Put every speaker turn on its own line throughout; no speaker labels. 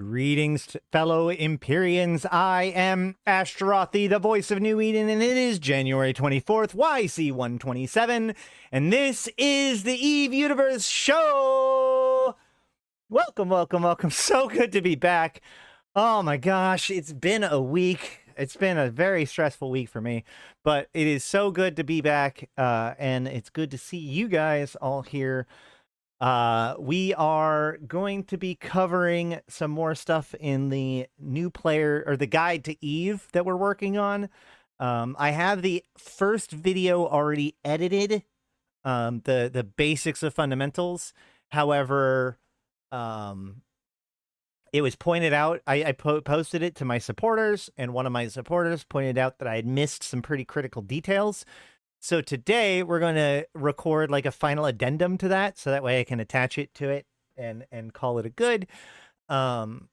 Greetings, fellow Empyreans. I am Ashtarothi, the voice of New Eden, and it is January 24th, YC127, and this is the Eve Universe Show! Welcome, welcome, welcome. So good to be back. Oh my gosh, it's been a week. It's been a very stressful week for me, but it is so good to be back, and it's good to see you guys all here. We are going to be covering some more stuff in the new player or the guide to Eve that we're working on. I have the first video already edited, the basics of fundamentals. However, it was pointed out, I posted it to my supporters, and one of my supporters pointed out that I had missed some pretty critical details. So today we're going to record like a final addendum to that, so that way I can attach it to it and call it a good. And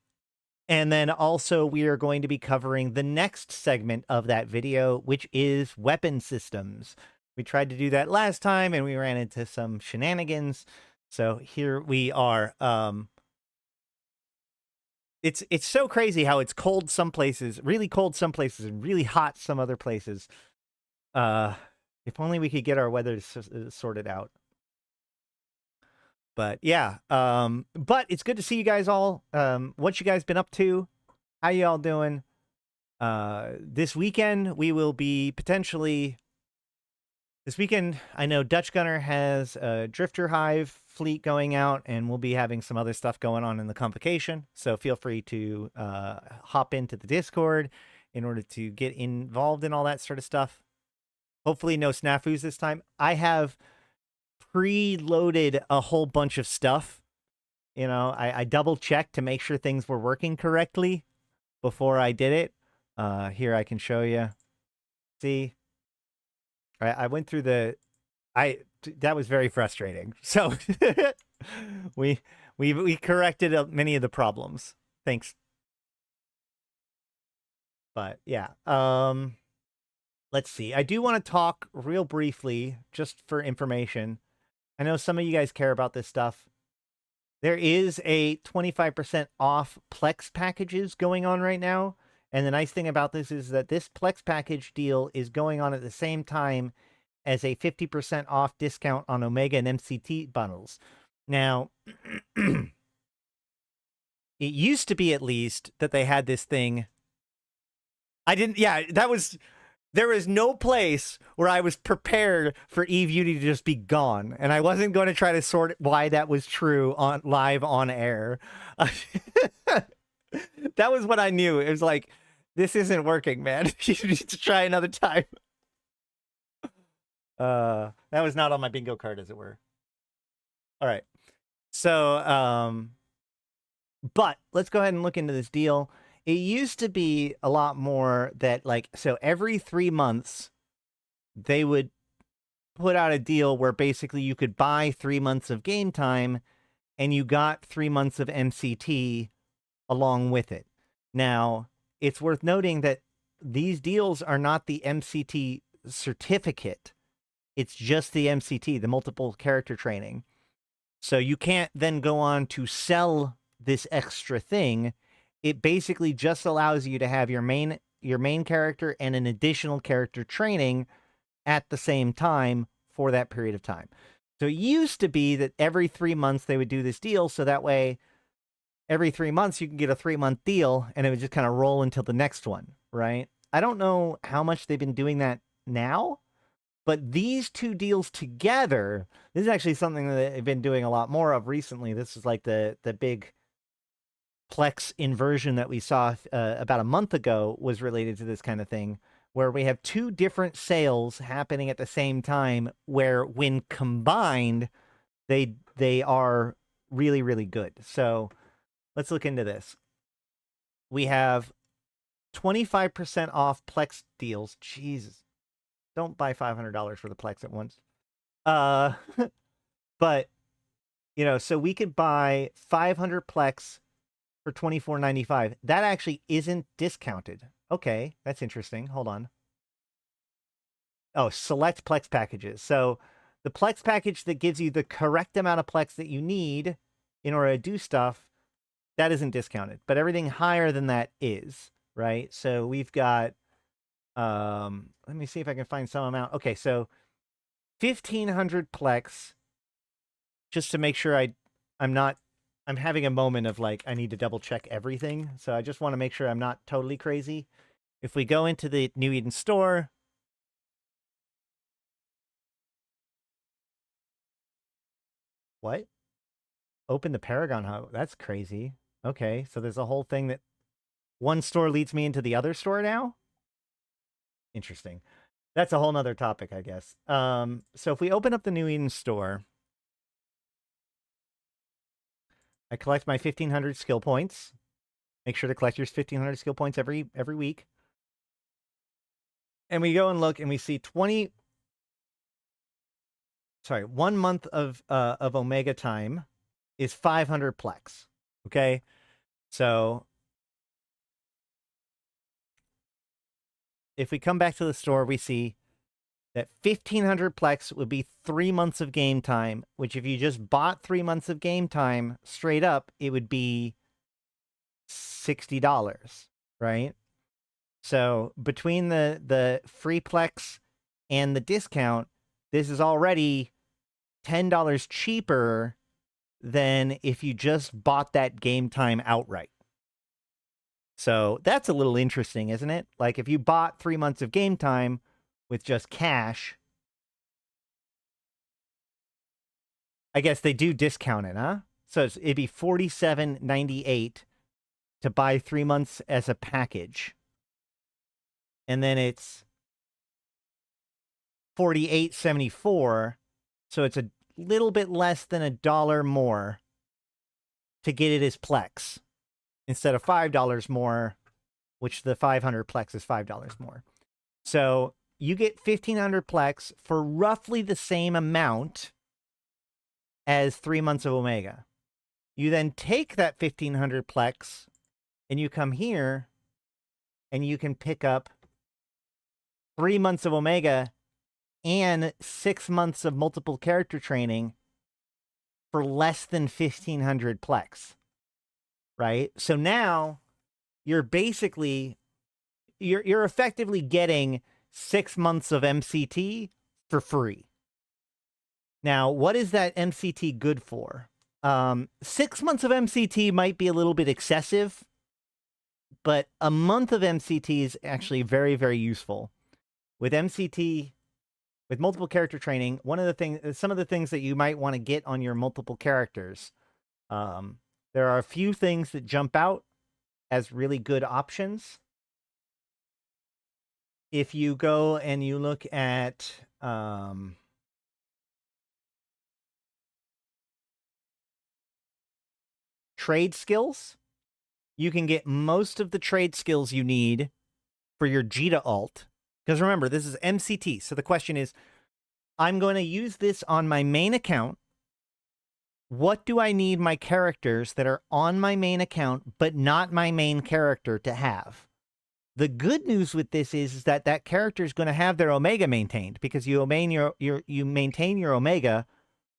then also we are going to be covering the next segment of that video, which is weapon systems. We tried to do that last time and we ran into some shenanigans. So here we are. It's so crazy how it's cold some places, really cold some places, and really hot some other places. If only we could get our weather sorted out. But yeah, but it's good to see you guys all. What you guys been up to? How you all doing? This weekend we will be potentially. This weekend, I know Dutch Gunner has a Drifter Hive fleet going out, and we'll be having some other stuff going on in the convocation. So feel free to hop into the Discord in order to get involved in all that sort of stuff. Hopefully no snafus this time. I have preloaded a whole bunch of stuff. You know, I double-checked to make sure things were working correctly before I did it. Here I can show you. See? I went through the... That was very frustrating. So, we corrected many of the problems. Thanks. But, yeah. Let's see. I do want to talk real briefly, just for information. I know some of you guys care about this stuff. There is a 25% off Plex packages going on right now. And the nice thing about this is that this Plex package deal is going on at the same time as a 50% off discount on Omega and MCT bundles. Now, it used to be at least that they had this thing. There was no place where I was prepared for Eve Unity to just be gone, and I wasn't going to try to sort why that was true on live on air. That was what I knew. It was like, this isn't working, man. You need to try another time. That was not on my bingo card, as it were. All right. So, but let's go ahead and look into this deal. It used to be a lot more that, like, so every 3 months, they would put out a deal where basically you could buy 3 months of game time and you got 3 months of MCT along with it. Now, it's worth noting that these deals are not the MCT certificate. It's just the MCT, the multiple character training. So you can't then go on to sell this extra thing. It basically just allows you to have your main character and an additional character training at the same time for that period of time. So it used to be that every 3 months they would do this deal, so that way every 3 months you can get a 3-month deal, and it would just kind of roll until the next one, right? I don't know how much they've been doing that now, but these two deals together, this is actually something that they've been doing a lot more of recently. This is like the big Plex inversion that we saw about a month ago was related to this kind of thing, where we have two different sales happening at the same time, where when combined, they are really, really good. So let's look into this. We have 25% off Plex deals. Jesus, don't buy $500 for the Plex at once. But, you know, so we could buy 500 Plex for $24.95. That actually isn't discounted. Okay, that's interesting. Hold on. Oh, select Plex packages. So the Plex package that gives you the correct amount of Plex that you need in order to do stuff that isn't discounted, but everything higher than that is, right? So we've got, let me see if I can find some amount. Okay, so 1,500 Plex, just to make sure I'm having a moment of like, I need to double check everything. So I just want to make sure I'm not totally crazy. If we go into the New Eden store, what? Open the Paragon Hub. That's crazy. Okay, so there's a whole thing that one store leads me into the other store now? Interesting. That's a whole nother topic, I guess. So if we open up the New Eden store, I collect my 1,500 skill points. Make sure to collect your 1,500 skill points every week. And we go and look and we see 1 month of Omega time is 500 Plex. Okay? So if we come back to the store, we see that 1,500 Plex would be 3 months of game time, which if you just bought 3 months of game time straight up, it would be $60, right? So between the free Plex and the discount, this is already $10 cheaper than if you just bought that game time outright. So that's a little interesting, isn't it? Like if you bought 3 months of game time with just cash, I guess they do discount it, huh? So it'd be $47.98 to buy 3 months as a package. And then it's $48.74. So it's a little bit less than $1 more to get it as Plex instead of $5 more, which the 500 Plex is $5 more. So you get 1,500 Plex for roughly the same amount as 3 months of Omega. You then take that 1,500 Plex and you come here and you can pick up 3 months of Omega and 6 months of multiple character training for less than 1,500 Plex, right? So now you're basically, you're effectively getting 6 months of MCT for free. Now, what is that MCT good for? 6 months of MCT might be a little bit excessive, but a month of MCT is actually very, very useful. With MCT, with multiple character training, some of the things that you might want to get on your multiple characters, there are a few things that jump out as really good options. If you go and you look at trade skills, you can get most of the trade skills you need for your Jita alt. Because remember, this is MCT. So the question is, I'm going to use this on my main account. What do I need my characters that are on my main account, but not my main character to have? The good news with this is that that character is going to have their Omega maintained because you maintain your Omega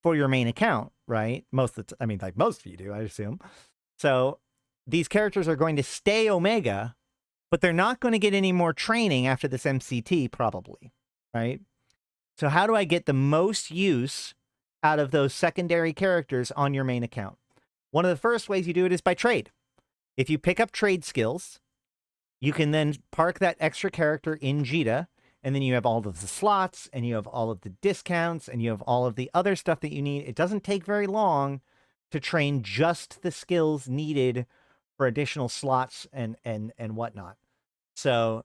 for your main account, right? Like most of you do, I assume. So these characters are going to stay Omega, but they're not going to get any more training after this MCT, probably, right? So how do I get the most use out of those secondary characters on your main account? One of the first ways you do it is by trade. If you pick up trade skills, you can then park that extra character in Jita, and then you have all of the slots, and you have all of the discounts, and you have all of the other stuff that you need. It doesn't take very long to train just the skills needed for additional slots and whatnot. So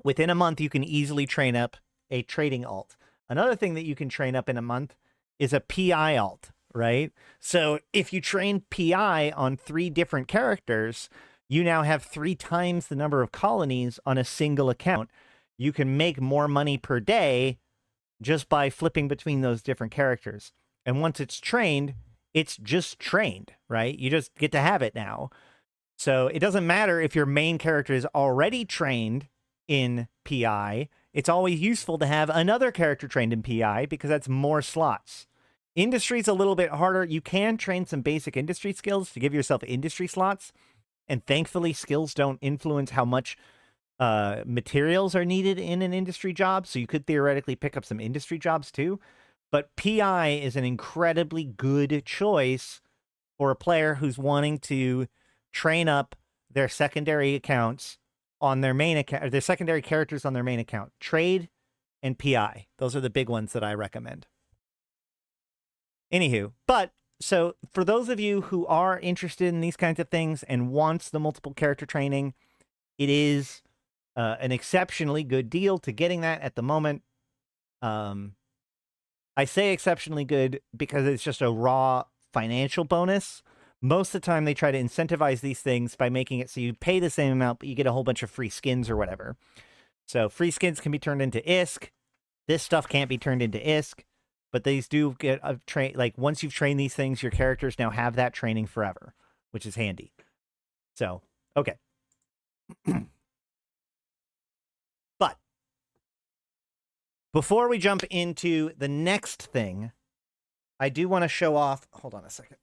within a month, you can easily train up a trading alt. Another thing that you can train up in a month is a PI alt, right? So if you train PI on 3 different characters, you now have 3 times the number of colonies on a single account. You can make more money per day just by flipping between those different characters. And once it's trained, it's just trained, right? You just get to have it now. So it doesn't matter if your main character is already trained in PI. It's always useful to have another character trained in PI because that's more slots. Industry's a little bit harder. You can train some basic industry skills to give yourself industry slots. And thankfully, skills don't influence how much materials are needed in an industry job. So you could theoretically pick up some industry jobs too. But PI is an incredibly good choice for a player who's wanting to train up their secondary accounts on their main account, their secondary characters on their main account. Trade and PI. Those are the big ones that I recommend. Anywho, but so for those of you who are interested in these kinds of things and wants the multiple character training, it is an exceptionally good deal to getting that at the moment. I say exceptionally good because it's just a raw financial bonus. Most of the time, they try to incentivize these things by making it so you pay the same amount, but you get a whole bunch of free skins or whatever. So free skins can be turned into ISK. This stuff can't be turned into ISK. But these do get a train. Like once you've trained these things, your characters now have that training forever, which is handy. So, okay. But before we jump into the next thing, I do want to show off. Hold on a second.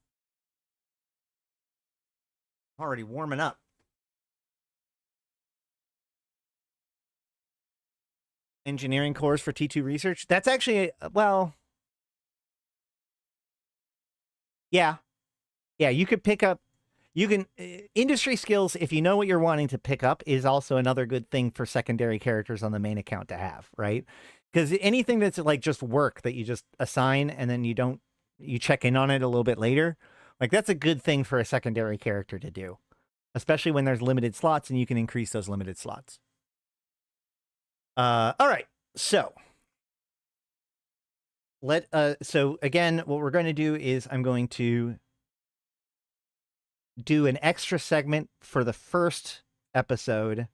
I'm already warming up. Engineering cores for T2 research. That's actually, well, yeah. Yeah, you could pick up, you can, industry skills, if you know what you're wanting to pick up, is also another good thing for secondary characters on the main account to have, right? Because anything that's like just work that you just assign and then you check in on it a little bit later, like that's a good thing for a secondary character to do, especially when there's limited slots and you can increase those limited slots. All right, so so again, what we're going to do is I'm going to do an extra segment for the first episode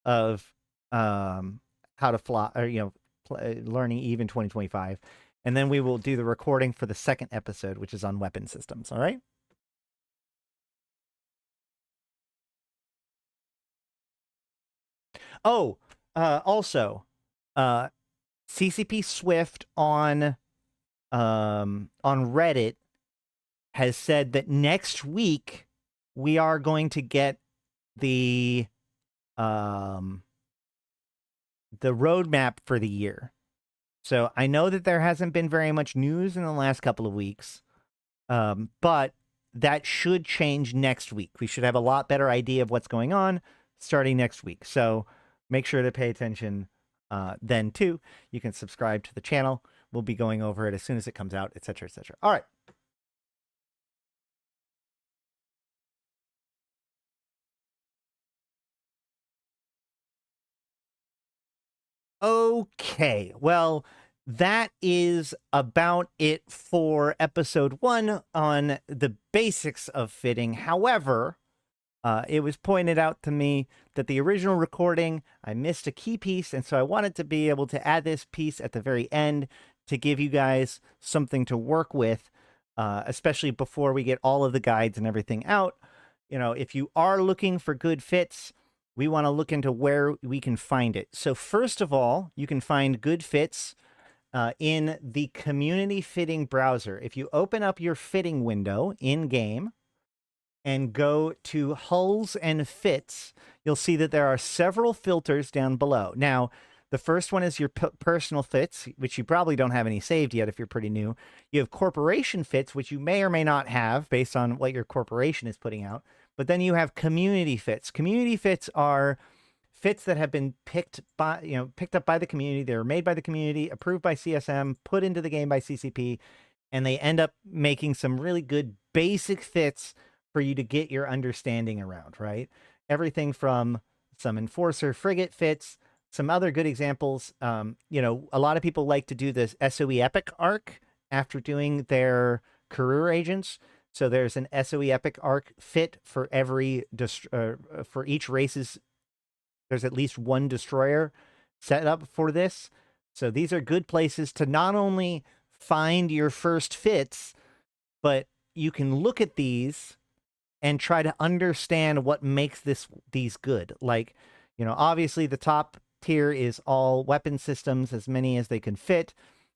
of how to fly, or learning EVE in 2025, and then we will do the recording for the second episode, which is on weapon systems. All right. Oh, also, CCP Swift on Reddit has said that next week we are going to get the roadmap for the year. So I know that there hasn't been very much news in the last couple of weeks, but that should change next week. We should have a lot better idea of what's going on starting next week. So make sure to pay attention then too. You can subscribe to the channel. We'll be going over it as soon as it comes out, etc., etc. All right. Okay, well, that is about it for episode 1 on the basics of fitting. However, it was pointed out to me that the original recording, I missed a key piece, and so I wanted to be able to add this piece at the very end to give you guys something to work with, especially before we get all of the guides and everything out. If you are looking for good fits, we want to look into where we can find it. So first of all, you can find good fits in the community fitting browser. If you open up your fitting window in game and go to hulls and fits, you'll see that there are several filters down below. Now, the first one is your personal fits, which you probably don't have any saved yet if you're pretty new. You have corporation fits, which you may or may not have based on what your corporation is putting out. But then you have community fits. Community fits are fits that have been picked up by the community. They're made by the community, approved by CSM, put into the game by CCP, and they end up making some really good basic fits for you to get your understanding around, right? Everything from some enforcer frigate fits, some other good examples. A lot of people like to do this SOE Epic arc after doing their career agents. So there's an SOE Epic arc fit for for each race's. There's at least one destroyer set up for this. So these are good places to not only find your first fits, but you can look at these and try to understand what makes these good. Like, obviously the top tier is all weapon systems, as many as they can fit.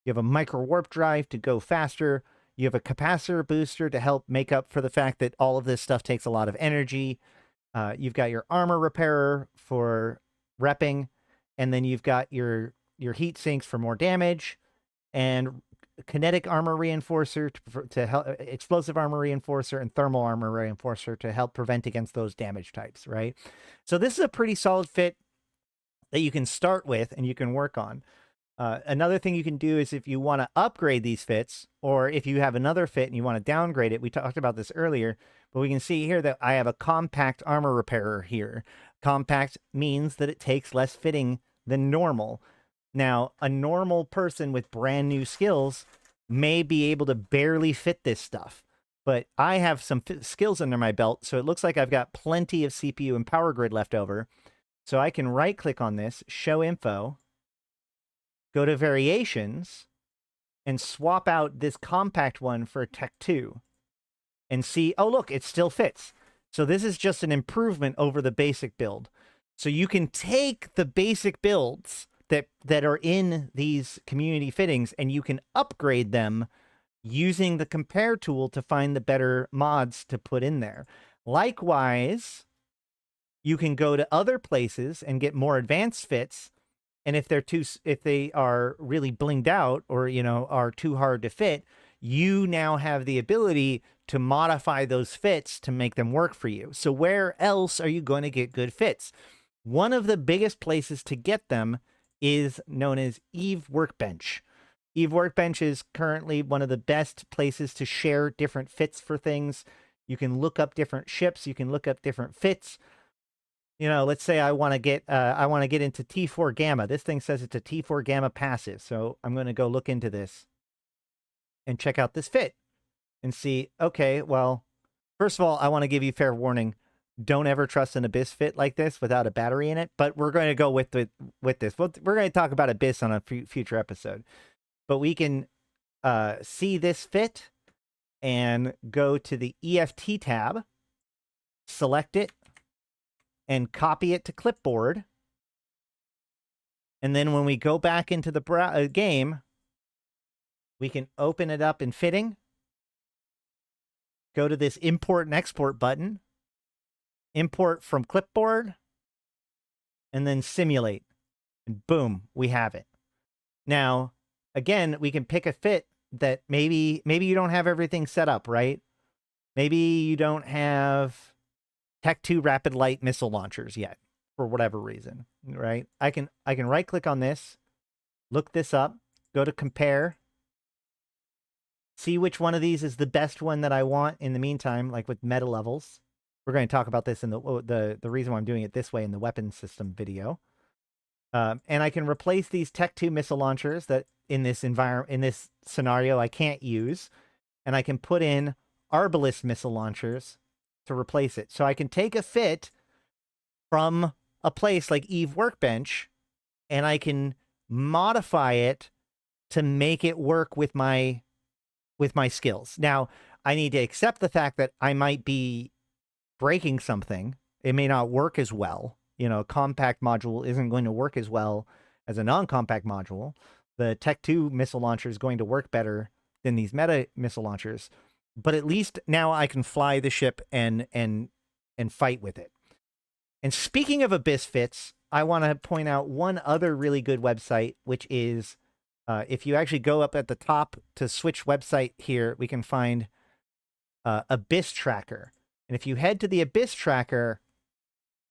You have a micro warp drive to go faster. You have a capacitor booster to help make up for the fact that all of this stuff takes a lot of energy. You've got your armor repairer for repping, and then you've got your heat sinks for more damage, and kinetic armor reinforcer to help, explosive armor reinforcer, and thermal armor reinforcer to help prevent against those damage types, right? So this is a pretty solid fit that you can start with and you can work on. Another thing you can do is if you want to upgrade these fits, or if you have another fit and you want to downgrade it, we talked about this earlier, but we can see here that I have a compact armor repairer here. Compact means that it takes less fitting than normal. Now, a normal person with brand new skills may be able to barely fit this stuff, but I have some skills under my belt, so it looks like I've got plenty of CPU and power grid left over. So I can right click on this, show info, go to variations, and swap out this compact one for a Tech 2 and see, oh, look, it still fits. So this is just an improvement over the basic build. So you can take the basic builds that are in these community fittings and you can upgrade them using the compare tool to find the better mods to put in there. Likewise, you can go to other places and get more advanced fits. And if they are really blinged out or, you know, are too hard to fit, you now have the ability to modify those fits to make them work for you. So where else are you going to get good fits? One of the biggest places to get them is known as Eve Workbench. Eve Workbench is currently one of the best places to share different fits for things. You can look up different ships. You can look up different fits. You know, let's say I want to get into T4 Gamma. This thing says it's a T4 Gamma passive. So I'm going to go look into this and check out this fit and see, okay, well, first of all, I want to give you fair warning. Don't ever trust an Abyss fit like this without a battery in it, but we're going to go with this. We're going to talk about Abyss on a future episode, but we can see this fit and go to the EFT tab, select it, and copy it to clipboard. And then when we go back into the game, we can open it up in fitting, go to this import and export button, import from clipboard, and then simulate. And boom, we have it. Now, again, we can pick a fit that maybe you don't have everything set up, right? Maybe you don't have Tech 2 rapid light missile launchers yet for whatever reason, right? I can right click on this, look this up, go to compare, see which one of these is the best one that I want in the meantime, like with meta levels. We're going to talk about this in the reason why I'm doing it this way in the weapon system video. And I can replace these Tech 2 missile launchers that in this scenario I can't use, and I can put in Arbalest missile launchers to replace it. So I can take a fit from a place like Eve Workbench and I can modify it to make it work with my skills. Now, I need to accept the fact that I might be breaking something. It may not work as well. You know, a compact module isn't going to work as well as a non-compact module. The Tech 2 missile launcher is going to work better than these meta missile launchers. But at least now I can fly the ship and fight with it. And speaking of Abyss fits, I want to point out one other really good website, which is if you actually go up at the top to switch website here, we can find Abyss Tracker. And if you head to the Abyss Tracker,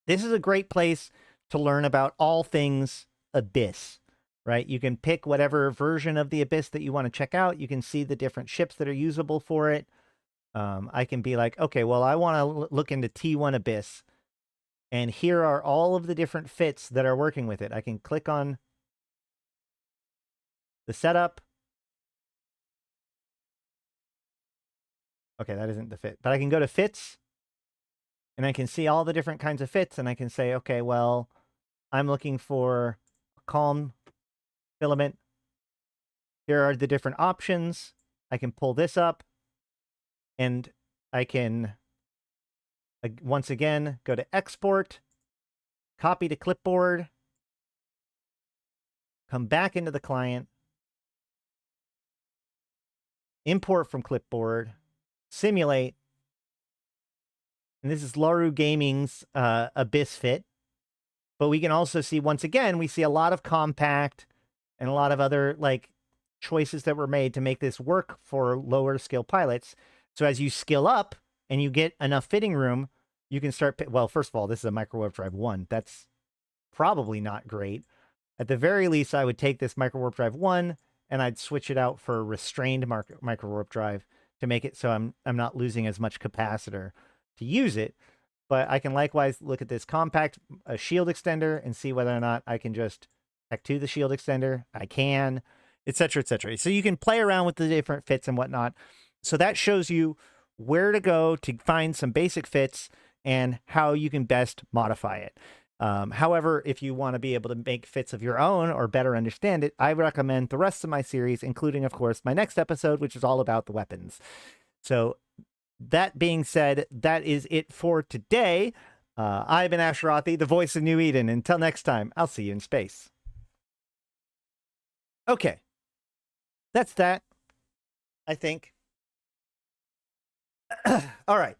this is a great place to learn about all things Abyss, right? You can pick whatever version of the Abyss that you want to check out. You can see the different ships that are usable for it. I can be like, okay, well, I want to look into T1 Abyss. And here are all of the different fits that are working with it. I can click on the setup. Okay, that isn't the fit. But I can go to fits. And I can see all the different kinds of fits. And I can say, okay, well, I'm looking for a calm filament. Here are the different options. I can pull this up. And I can, once again, go to export, copy to clipboard, come back into the client, import from clipboard, simulate, and this is Laru Gaming's Abyss Fit. But we can also see, once again, we see a lot of compact and a lot of other like choices that were made to make this work for lower skill pilots. So as you skill up and you get enough fitting room, you can start. Well, first of all, this is a micro warp drive 1. That's probably not great. At the very least, I would take this micro warp drive 1 and I'd switch it out for a restrained micro warp drive to make it so I'm not losing as much capacitor to use it. But I can likewise look at this compact shield extender and see whether or not I can just Tech 2 the shield extender. I can, etc., etc. So you can play around with the different fits and whatnot. So that shows you where to go to find some basic fits and how you can best modify it. However, if you want to be able to make fits of your own or better understand it, I recommend the rest of my series, including, of course, my next episode, which is all about the weapons. So that being said, that is it for today. I've been Ashrothi, the voice of New Eden. Until next time, I'll see you in space. Okay. That's that, I think. All right.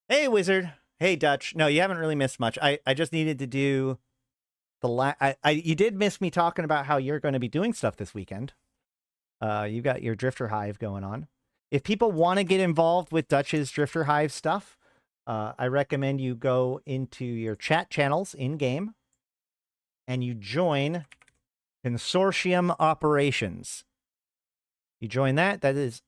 Hey, Wizard. Hey, Dutch. No, you haven't really missed much. I just needed to do the you did miss me talking about how you're going to be doing stuff this weekend. You got your Drifter Hive going on. If people want to get involved with Dutch's Drifter Hive stuff, I recommend you go into your chat channels in-game and you join Consortium Operations. You join that. That is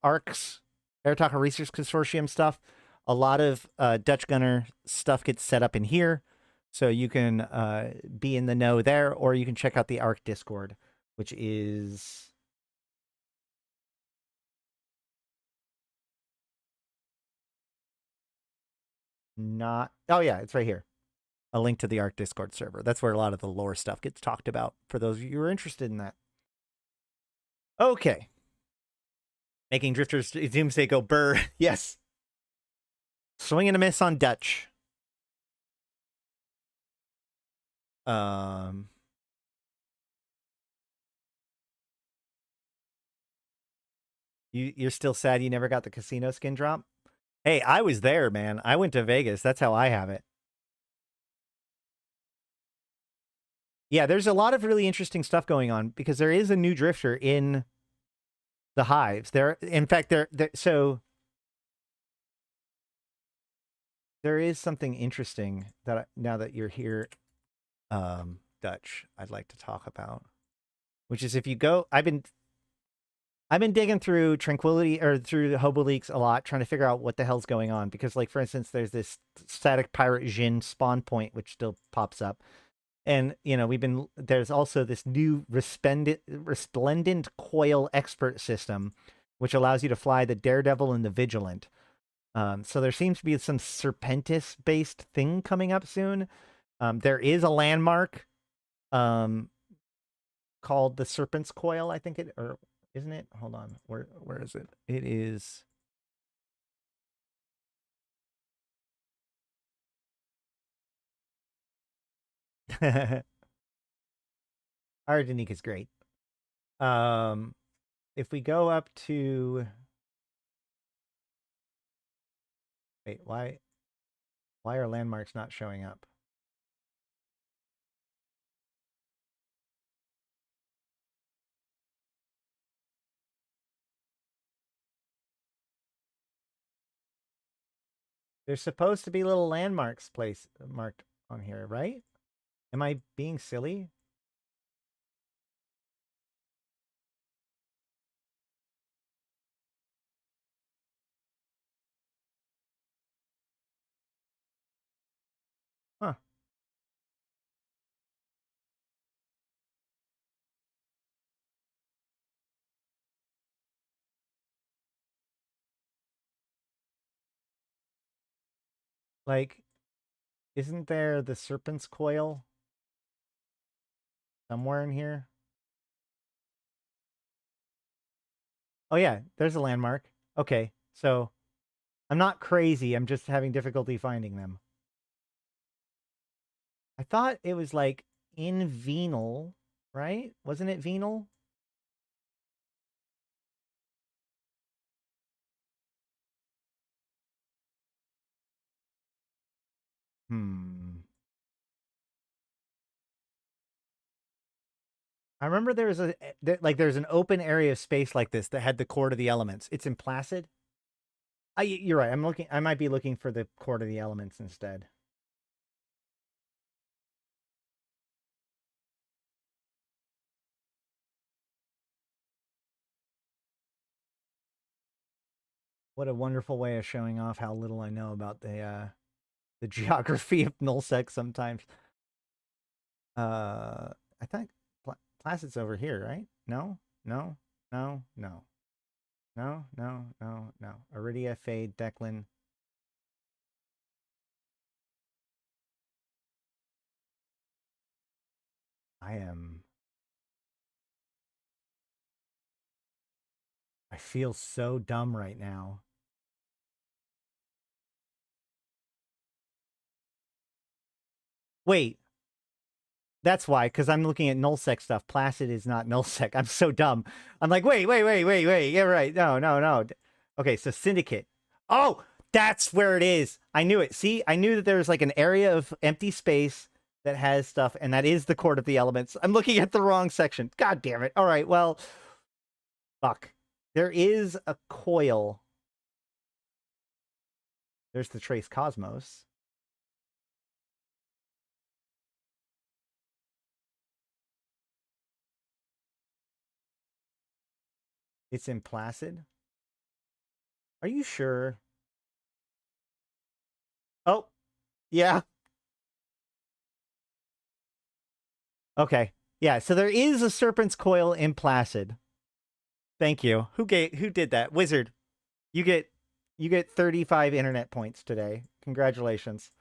ARC's Airtalker Research Consortium stuff. A lot of Dutch Gunner stuff gets set up in here. So you can be in the know there, or you can check out the ARC Discord, which is... not... Oh, yeah, it's right here. A link to the ARC Discord server. That's where a lot of the lore stuff gets talked about, for those of you who are interested in that. Okay. Making Drifters Doomsday go burr. Yes. Swing and a miss on Dutch. You're still sad you never got the casino skin drop? Hey, I was there, man. I went to Vegas. That's how I have it. Yeah, there's a lot of really interesting stuff going on because there is a new drifter in the hives. In fact, so there is something interesting that now that you're here, Dutch, I'd like to talk about, which is if you go, I've been digging through Tranquility or through the Hobo Leaks a lot, trying to figure out what the hell's going on. Because, like, for instance, there's this static pirate Jin spawn point, which still pops up. And, you know, there's also this new resplendent coil expert system, which allows you to fly the Daredevil and the Vigilant. So there seems to be some Serpentis-based thing coming up soon. There is a landmark called the Serpent's Coil, I think or isn't it? Hold on. Where is it? It is... Ardenique is great. If we go up to... Wait, why are landmarks not showing up? There's supposed to be little landmarks marked on here, right? Am I being silly? Huh. Like, isn't there the Serpent's Coil somewhere in here? Oh, yeah, there's a landmark. Okay, so I'm not crazy. I'm just having difficulty finding them. I thought it was like in venal, right? Wasn't it venal? Hmm. I remember there was there's an open area of space like this that had the core to the elements. It's in Placid. You're right. I might be looking for the core to the elements instead. What a wonderful way of showing off how little I know about the geography of nullsec sometimes. I think Placid's over here, right? No, no, no, no, no, no, no, no. Iridia, Fade, Declan. I feel so dumb right now. Wait, that's why, because I'm looking at nullsec stuff. Placid is not nullsec. I'm so dumb. I'm like, wait. Yeah, right. No. Okay, so Syndicate. Oh, that's where it is. I knew it. See, I knew that there was like an area of empty space that has stuff, and that is the Court of the Elements. I'm looking at the wrong section. God damn it. All right, well, fuck. There is a coil. There's the Trace Cosmos. It's in Placid. Are you sure? Oh, yeah. Okay. Yeah, so there is a Serpent's Coil in Placid. Thank you. Who did that? Wizard. You get 35 internet points today. Congratulations.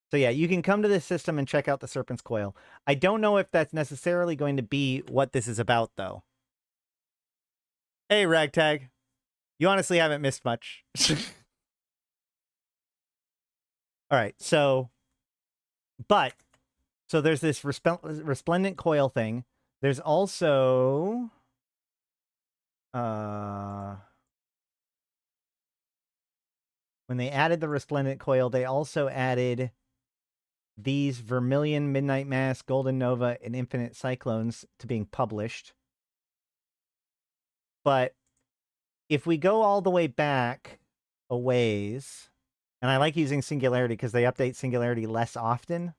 So yeah, you can come to this system and check out the Serpent's Coil. I don't know if that's necessarily going to be what this is about though. Hey Ragtag. You honestly haven't missed much. All right. So there's this resplendent coil thing. There's also when they added the resplendent coil, they also added these Vermilion, Midnight Mass, Golden Nova, and Infinite Cyclones to being published. But if we go all the way back a ways, and I like using Singularity because they update Singularity less often.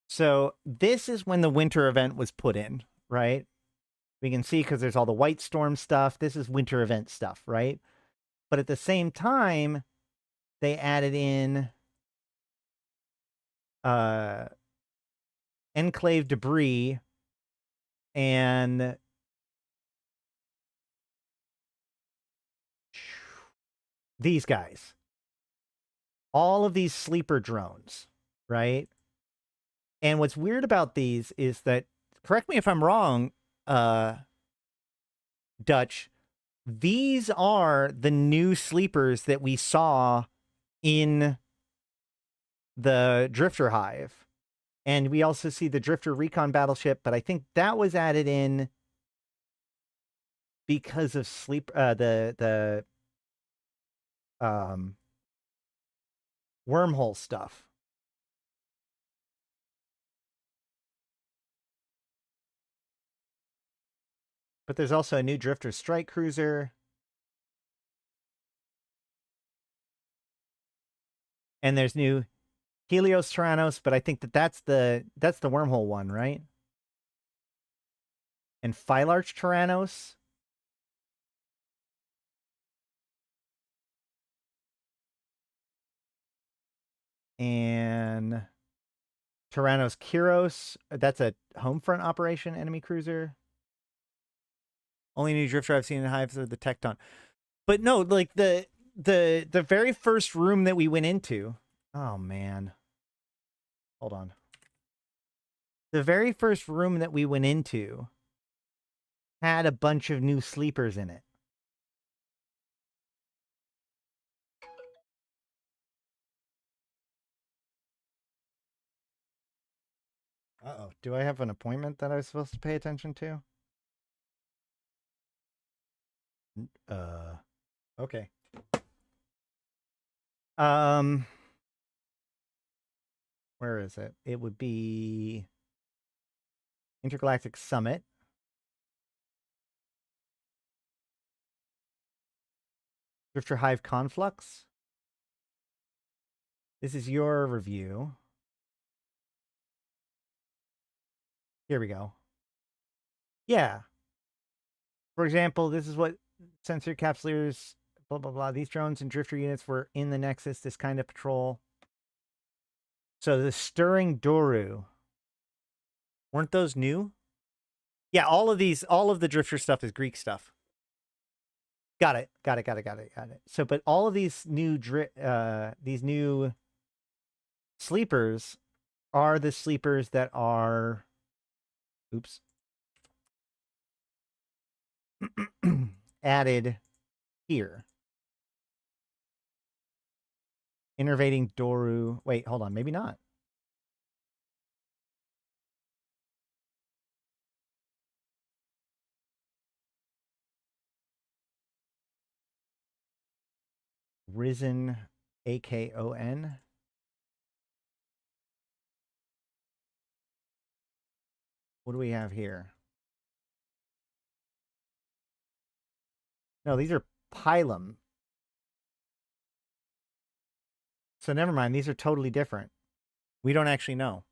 So this is when the winter event was put in, right? We can see because there's all the White Storm stuff. This is winter event stuff, right? But at the same time, they added in Enclave Debris and these guys. All of these sleeper drones, right? And what's weird about these is that, correct me if I'm wrong, Dutch, these are the new sleepers that we saw in the Drifter Hive. And we also see the Drifter Recon Battleship, but I think that was added in because of the wormhole stuff. But there's also a new Drifter Strike Cruiser. And there's new Helios Tyrannos, but I think that's the wormhole one, right? And Phylarch Tyrannos. And Tyrannos Kyros. That's a Homefront operation enemy cruiser. Only new drifter I've seen in Hives are the Tecton. But no, like the very first room that we went into. Oh man. Hold on. The very first room that we went into had a bunch of new sleepers in it. Uh-oh. Do I have an appointment that I was supposed to pay attention to? Okay. Where is it? It would be Intergalactic Summit. Drifter Hive Conflux. This is your review. Here we go. Yeah. For example, this is what sensor capsulers, blah, blah, blah. These drones and drifter units were in the Nexus, this kind of patrol. So the Stirring Doru. Weren't those new? Yeah, all of the drifter stuff is Greek stuff. Got it. So, but all of these new sleepers are the sleepers that are, oops, added here. Innervating Doru. Wait, hold on. Maybe not. Risen, AKON. What do we have here? No, these are Pylum. So never mind. These are totally different. We don't actually know.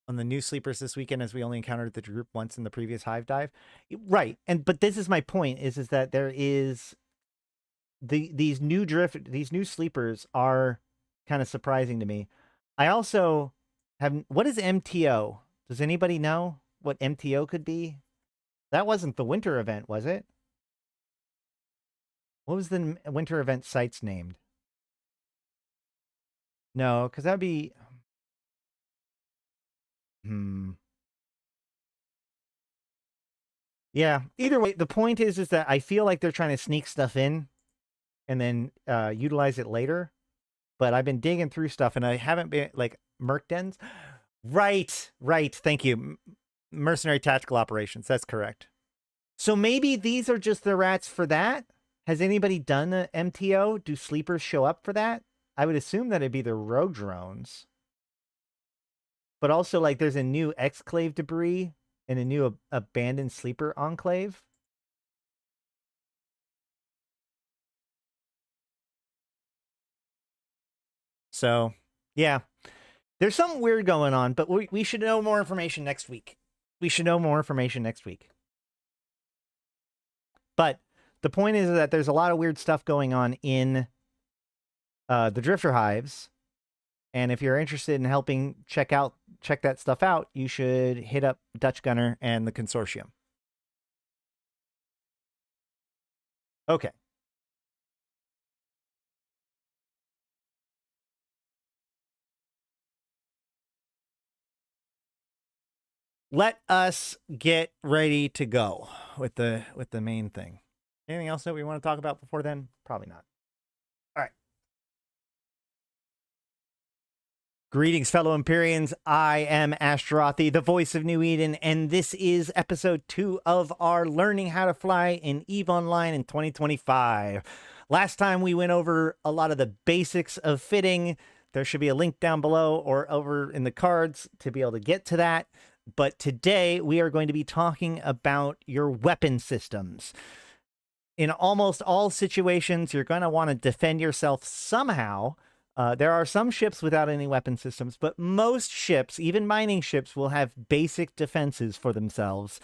On the new sleepers this weekend, as we only encountered the group once in the previous Hive dive. Right. But this is my point, is that there is these new sleepers are kind of surprising to me. I also have, what is MTO? Does anybody know what MTO could be? That wasn't the winter event, was it? What was the winter event sites named? No, because that'd be... Yeah, either way, the point is that I feel like they're trying to sneak stuff in and then utilize it later. But I've been digging through stuff and I haven't been, like, Merc Dens. Right. Thank you. Mercenary Tactical Operations. That's correct. So maybe these are just the rats for that? Has anybody done a MTO? Do sleepers show up for that? I would assume that it'd be the rogue drones. But also, like, there's a new exclave debris and a new abandoned sleeper enclave. So, yeah. There's something weird going on, but we should know more information next week. But the point is that there's a lot of weird stuff going on in the Drifter Hives. And if you're interested in helping check that stuff out, you should hit up Dutch Gunner and the consortium. Okay. Let us get ready to go with the main thing. Anything else that we want to talk about before then? Probably not. All right. Greetings, fellow Empyreans. I am Ashtarothi, the voice of New Eden, and this is episode 2 of our Learning How to Fly in EVE Online in 2025. Last time we went over a lot of the basics of fitting. There should be a link down below or over in the cards to be able to get to that. But today we are going to be talking about your weapon systems. In almost all situations, you're going to want to defend yourself somehow. There are some ships without any weapon systems, but most ships, even mining ships, will have basic defenses for themselves.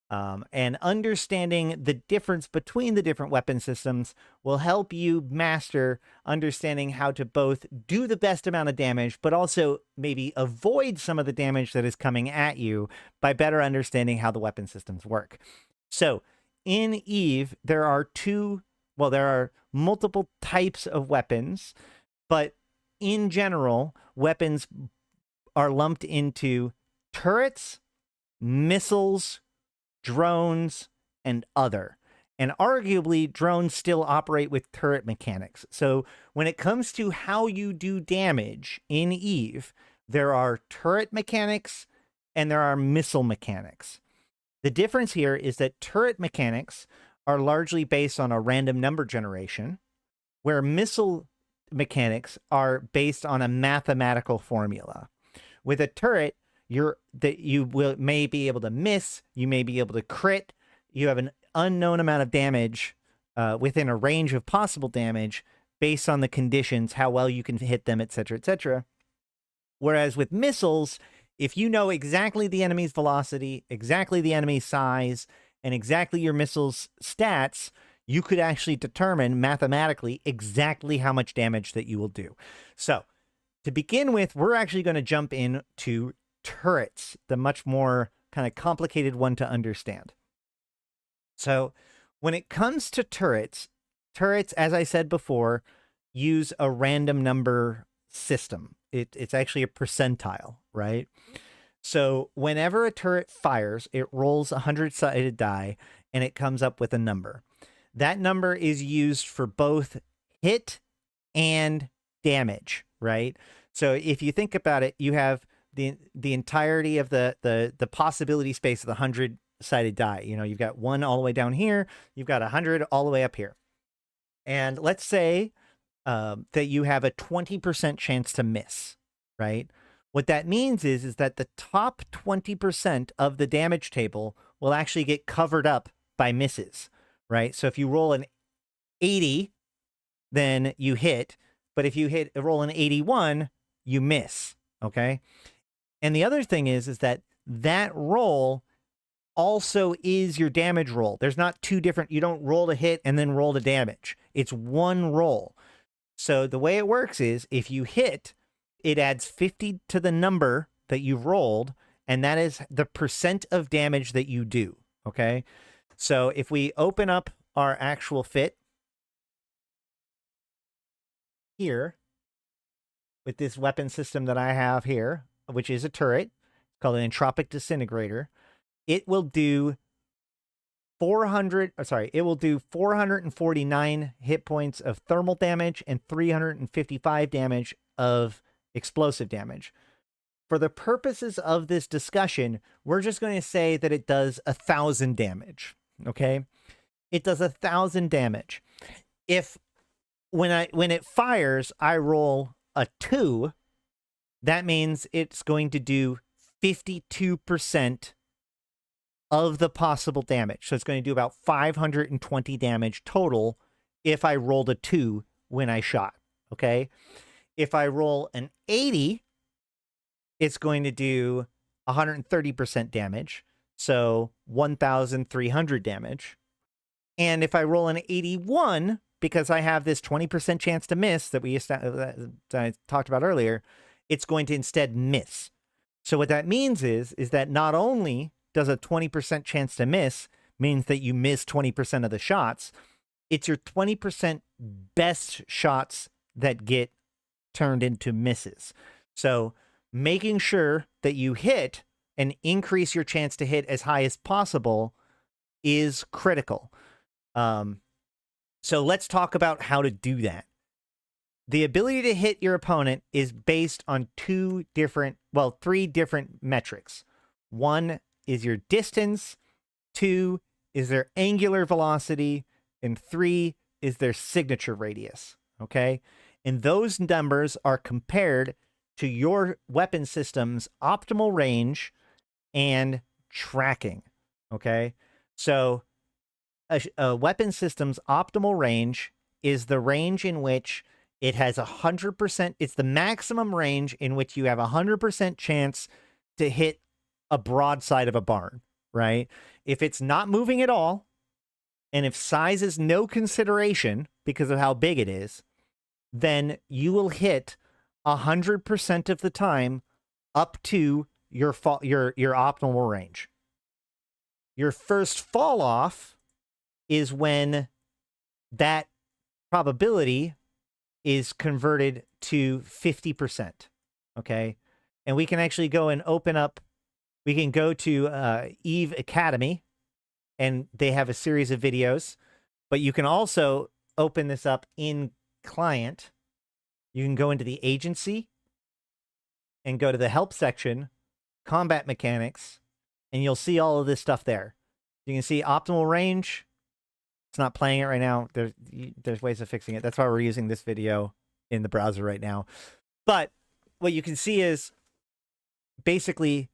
And understanding the difference between the different weapon systems will help you master understanding how to both do the best amount of damage, but also maybe avoid some of the damage that is coming at you by better understanding how the weapon systems work. So in EVE, there are multiple types of weapons, but in general, weapons are lumped into turrets, missiles, drones, and other. And arguably, drones still operate with turret mechanics. So when it comes to how you do damage in EVE, there are turret mechanics and there are missile mechanics. The difference here is that turret mechanics are largely based on a random number generation, where missile mechanics are based on a mathematical formula. With a turret, you may be able to miss, you may be able to crit, you have an unknown amount of damage within a range of possible damage based on the conditions, how well you can hit them, etc., etc. Whereas with missiles, if you know exactly the enemy's velocity, exactly the enemy's size, and exactly your missile's stats, you could actually determine mathematically exactly how much damage that you will do. So to begin with, we're actually going to jump into turrets, the much more kind of complicated one to understand. So when it comes to turrets, as I said before, use a random number system. It's actually a percentile, right? So whenever a turret fires, it rolls a 100-sided die, and it comes up with a number. That number is used for both hit and damage, right? So if you think about it, you have the entirety of the possibility space of the 100-sided die. You know, you've got 1 all the way down here, you've got 100 all the way up here. And let's say that you have a 20% chance to miss, right? What that means is that the top 20% of the damage table will actually get covered up by misses, right? So if you roll an 80, then you hit, but if you roll an 81, you miss, okay? And the other thing is that roll also is your damage roll. There's not two different, you don't roll to hit and then roll to damage. It's one roll. So the way it works is if you hit, it adds 50 to the number that you've rolled, and that is the percent of damage that you do, okay? So if we open up our actual fit here with this weapon system that I have here, which is a turret, called an entropic disintegrator, it will do 449 hit points of thermal damage and 355 damage of explosive damage. For the purposes of this discussion, we're just going to say that it does 1,000 damage, okay? It does 1,000 damage. If when it fires, I roll a 2, that means it's going to do 52% of the possible damage. So it's going to do about 520 damage total if I rolled a 2 when I shot, okay? If I roll an 80, it's going to do 130% damage, so 1,300 damage. And if I roll an 81, because I have this 20% chance to miss that I talked about earlier, it's going to instead miss. So what that means is that not only does a 20% chance to miss means that you miss 20% of the shots, it's your 20% best shots that get turned into misses. So making sure that you hit and increase your chance to hit as high as possible is critical. So let's talk about how to do that. The ability to hit your opponent is based on three different metrics. One is your distance, 2 is their angular velocity, and 3 is their signature radius, okay? And those numbers are compared to your weapon system's optimal range and tracking, okay? So a weapon system's optimal range is the range in which it has 100%, it's the maximum range in which you have 100% chance to hit a broadside of a barn, right? If it's not moving at all, and if size is no consideration because of how big it is, then you will hit 100% of the time up to your optimal range. Your first fall off is when that probability is converted to 50%, okay? And we can actually go and open up, we can go to Eve Academy, and they have a series of videos, but you can also open this up in client. You can go into the agency and go to the help section combat mechanics, and you'll see all of this stuff there. You can see optimal range. It's not playing it right now. There's ways of fixing it. That's why we're using this video in the browser right now. But what you can see is basically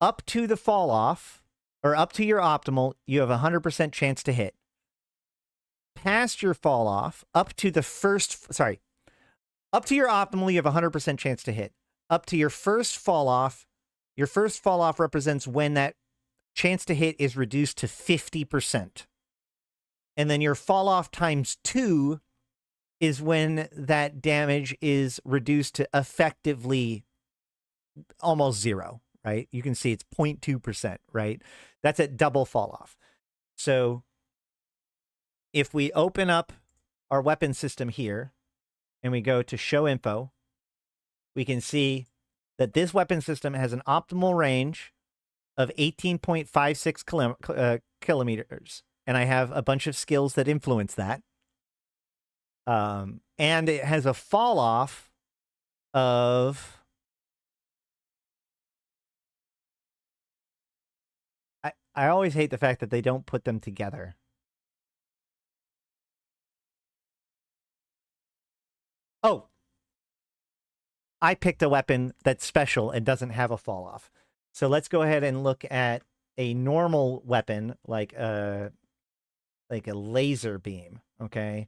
up to the fall off, or up to your optimal, you have a 100% chance to hit. Past your fall off, up to your optimal, you have a 100% chance to hit. Up to your first fall off represents when that chance to hit is reduced to 50%. And then your fall off times 2 is when that damage is reduced to effectively almost 0, right? You can see it's 0.2%, right? That's at double fall off. So if we open up our weapon system here and we go to show info, we can see that this weapon system has an optimal range of 18.56 kilometers. And I have a bunch of skills that influence that. And it has a fall off of... I always hate the fact that they don't put them together. Oh, I picked a weapon that's special and doesn't have a fall off. So let's go ahead and look at a normal weapon like a laser beam, okay?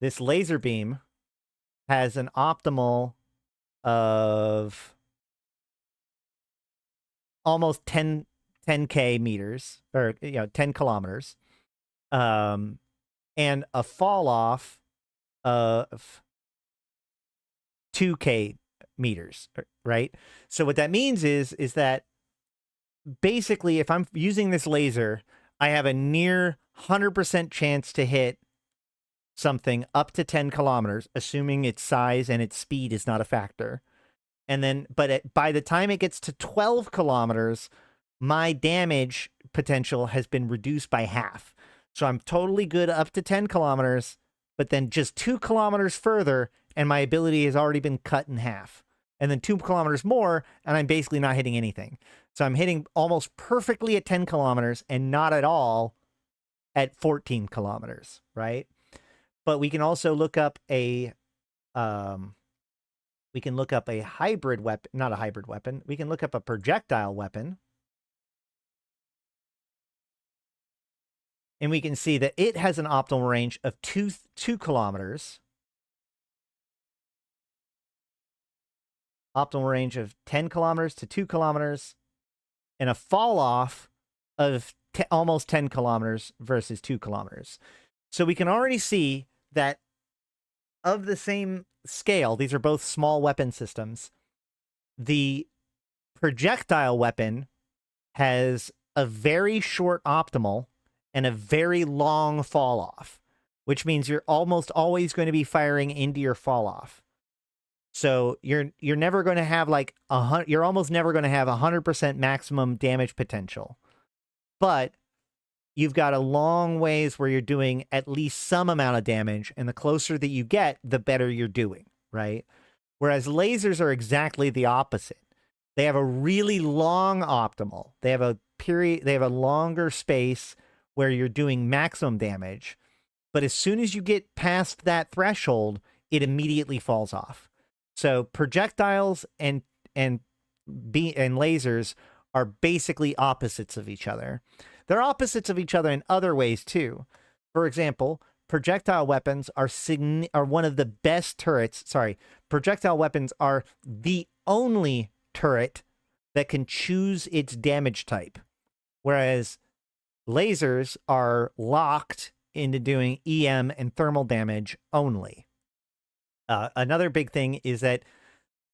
This laser beam has an optimal of almost 10K meters, or 10 kilometers, and a fall off of 2K meters, right? So what that means is that basically if I'm using this laser, I have a near 100% chance to hit something up to 10 kilometers, assuming its size and its speed is not a factor. And then, by the time it gets to 12 kilometers, my damage potential has been reduced by half. So I'm totally good up to 10 kilometers, but then just 2 kilometers further, and my ability has already been cut in half. And then 2 kilometers more, and I'm basically not hitting anything. So I'm hitting almost perfectly at 10 kilometers and not at all at 14 kilometers, right? But we can also look up a hybrid weapon, not a hybrid weapon. We can look up a projectile weapon. And we can see that it has an optimal range of 2 kilometers. Optimal range of 10 kilometers to 2 kilometers. And a fall off of almost 10 kilometers versus 2 kilometers. So we can already see that of the same scale, these are both small weapon systems. The projectile weapon has a very short optimal and a very long fall off, which means you're almost always going to be firing into your fall off. So you're never going to have like you're almost never going to have 100% maximum damage potential, but you've got a long ways where you're doing at least some amount of damage, and the closer that you get, the better you're doing, right? Whereas lasers are exactly the opposite. They have a really long optimal. They have a longer space where you're doing maximum damage, but as soon as you get past that threshold, it immediately falls off. So projectiles and lasers are basically opposites of each other. They're opposites of each other in other ways too. For example, projectile weapons are one of the best turrets. Sorry, projectile weapons are the only turret that can choose its damage type, whereas lasers are locked into doing EM and thermal damage only. Another big thing is that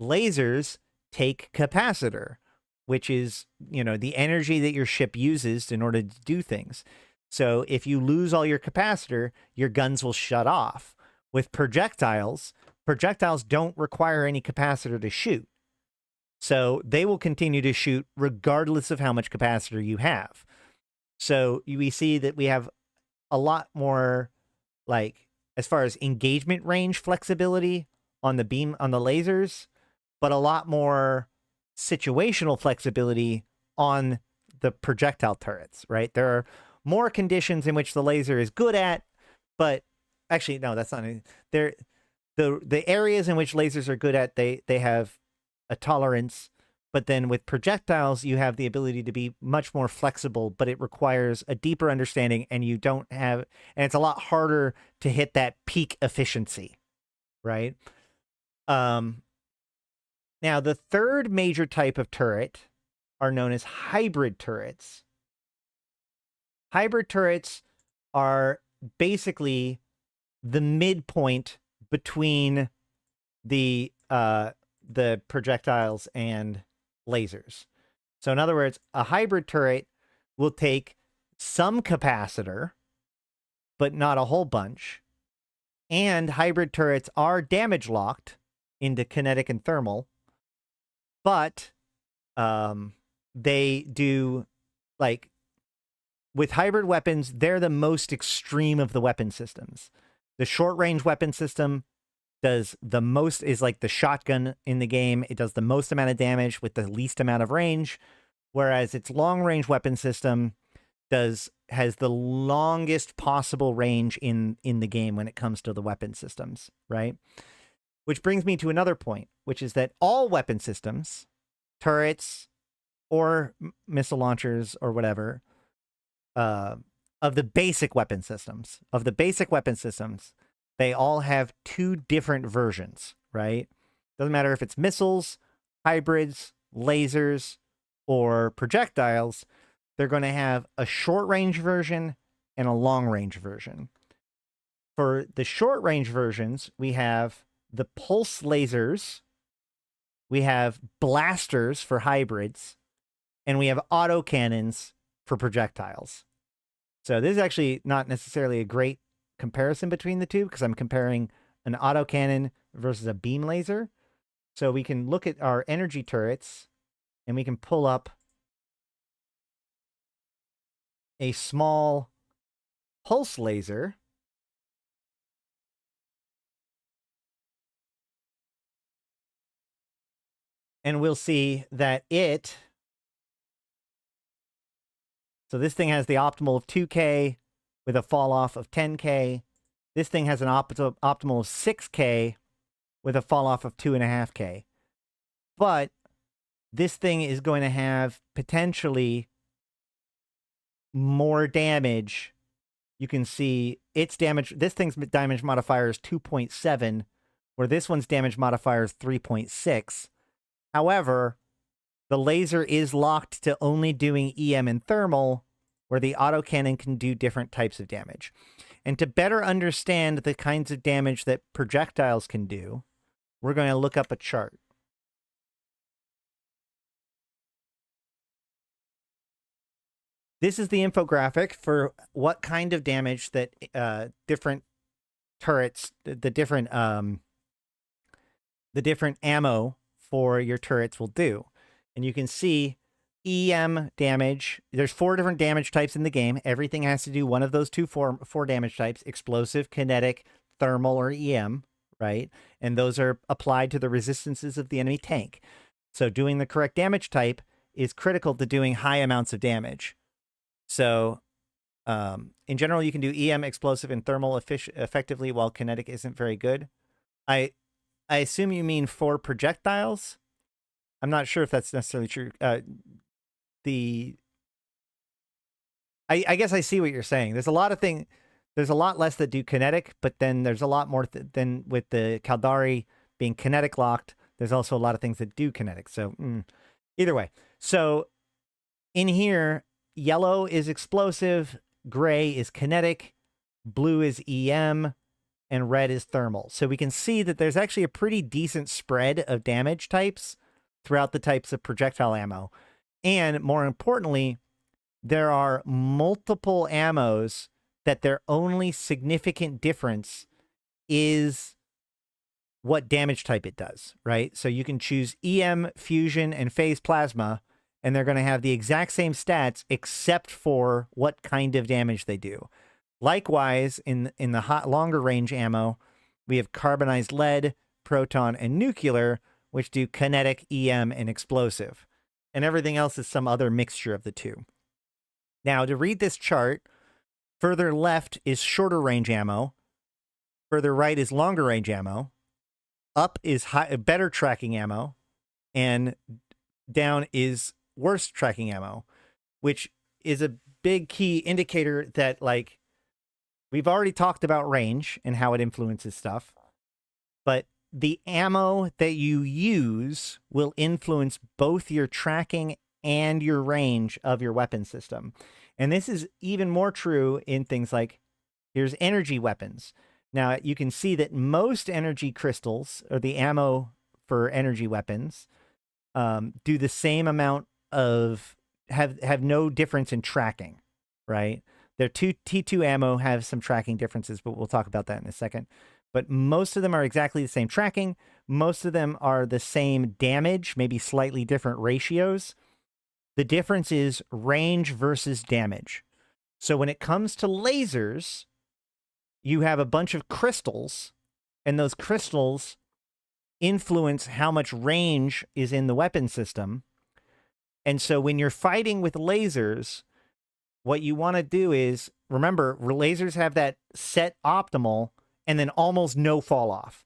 lasers take capacitor, which is, the energy that your ship uses in order to do things. So if you lose all your capacitor, your guns will shut off. With projectiles don't require any capacitor to shoot. So they will continue to shoot regardless of how much capacitor you have. So we see that we have a lot more, as far as engagement range flexibility on the lasers, but a lot more situational flexibility on the projectile turrets, right? There are more conditions in which the laser is good at, but actually, no, that's not there. The areas in which lasers are good at, they have a tolerance, but then with projectiles, you have the ability to be much more flexible, but it requires a deeper understanding, and you don't have, and it's a lot harder to hit that peak efficiency, right? Now, the third major type of turret are known as hybrid turrets. Hybrid turrets are basically the midpoint between the projectiles and lasers. So in other words, a hybrid turret will take some capacitor, but not a whole bunch. And hybrid turrets are damage locked into kinetic and thermal, but they do, like, with hybrid weapons, they're the most extreme of the weapon systems. The short-range weapon system does the most, is like the shotgun in the game. It does the most amount of damage with the least amount of range, whereas its long-range weapon system has the longest possible range in the game when it comes to the weapon systems, right? Which brings me to another point, which is that all weapon systems, turrets or missile launchers or whatever, of the basic weapon systems, they all have two different versions, right? Doesn't matter if it's missiles, hybrids, lasers, or projectiles, they're going to have a short-range version and a long-range version. For the short-range versions, we have the pulse lasers, we have blasters for hybrids, and we have autocannons for projectiles. So this is actually not necessarily a great comparison between the two, because I'm comparing an autocannon versus a beam laser. So we can look at our energy turrets, and we can pull up a small pulse laser. And we'll see that so this thing has the optimal of 2K with a fall off of 10K. This thing has an optimal of 6K with a fall off of 2.5K. But this thing is going to have potentially more damage. You can see its damage. This thing's damage modifier is 2.7, where this one's damage modifier is 3.6. However, the laser is locked to only doing EM and thermal, where the autocannon can do different types of damage. And to better understand the kinds of damage that projectiles can do, we're going to look up a chart. This is the infographic for what kind of damage that different turrets, the different ammo for your turrets will do. And you can see EM damage. There's 4 different damage types in the game. Everything has to do one of those four damage types: explosive, kinetic, thermal, or EM, right? And those are applied to the resistances of the enemy tank. So doing the correct damage type is critical to doing high amounts of damage. So in general, you can do EM, explosive, and thermal effectively, while kinetic isn't very good. I assume you mean for projectiles. I'm not sure if that's necessarily true. I guess I see what you're saying. There's a lot of things. There's a lot less that do kinetic, but then there's a lot more than with the Caldari being kinetic locked. There's also a lot of things that do kinetic. So either way. So in here, yellow is explosive, gray is kinetic, blue is EM, and red is thermal. So we can see that there's actually a pretty decent spread of damage types throughout the types of projectile ammo. And more importantly, there are multiple ammos that their only significant difference is what damage type it does, right? So you can choose EM, fusion, and phase plasma, and they're going to have the exact same stats except for what kind of damage they do. Likewise, in the longer range ammo, we have carbonized lead, proton, and nuclear, which do kinetic, EM, and explosive. And everything else is some other mixture of the two. Now, to read this chart, further left is shorter range ammo. Further right is longer range ammo. Up is better tracking ammo. And down is worse tracking ammo, which is a big key indicator that, like, we've already talked about range and how it influences stuff. But the ammo that you use will influence both your tracking and your range of your weapon system. And this is even more true in things like, here's energy weapons. Now, you can see that most energy crystals, or the ammo for energy weapons, do the same amount of, have no difference in tracking, right? Their T2 ammo have some tracking differences, but we'll talk about that in a second. But most of them are exactly the same tracking. Most of them are the same damage, maybe slightly different ratios. The difference is range versus damage. So when it comes to lasers, you have a bunch of crystals, and those crystals influence how much range is in the weapon system. And so when you're fighting with lasers, what you want to do is, remember, lasers have that set optimal and then almost no fall off.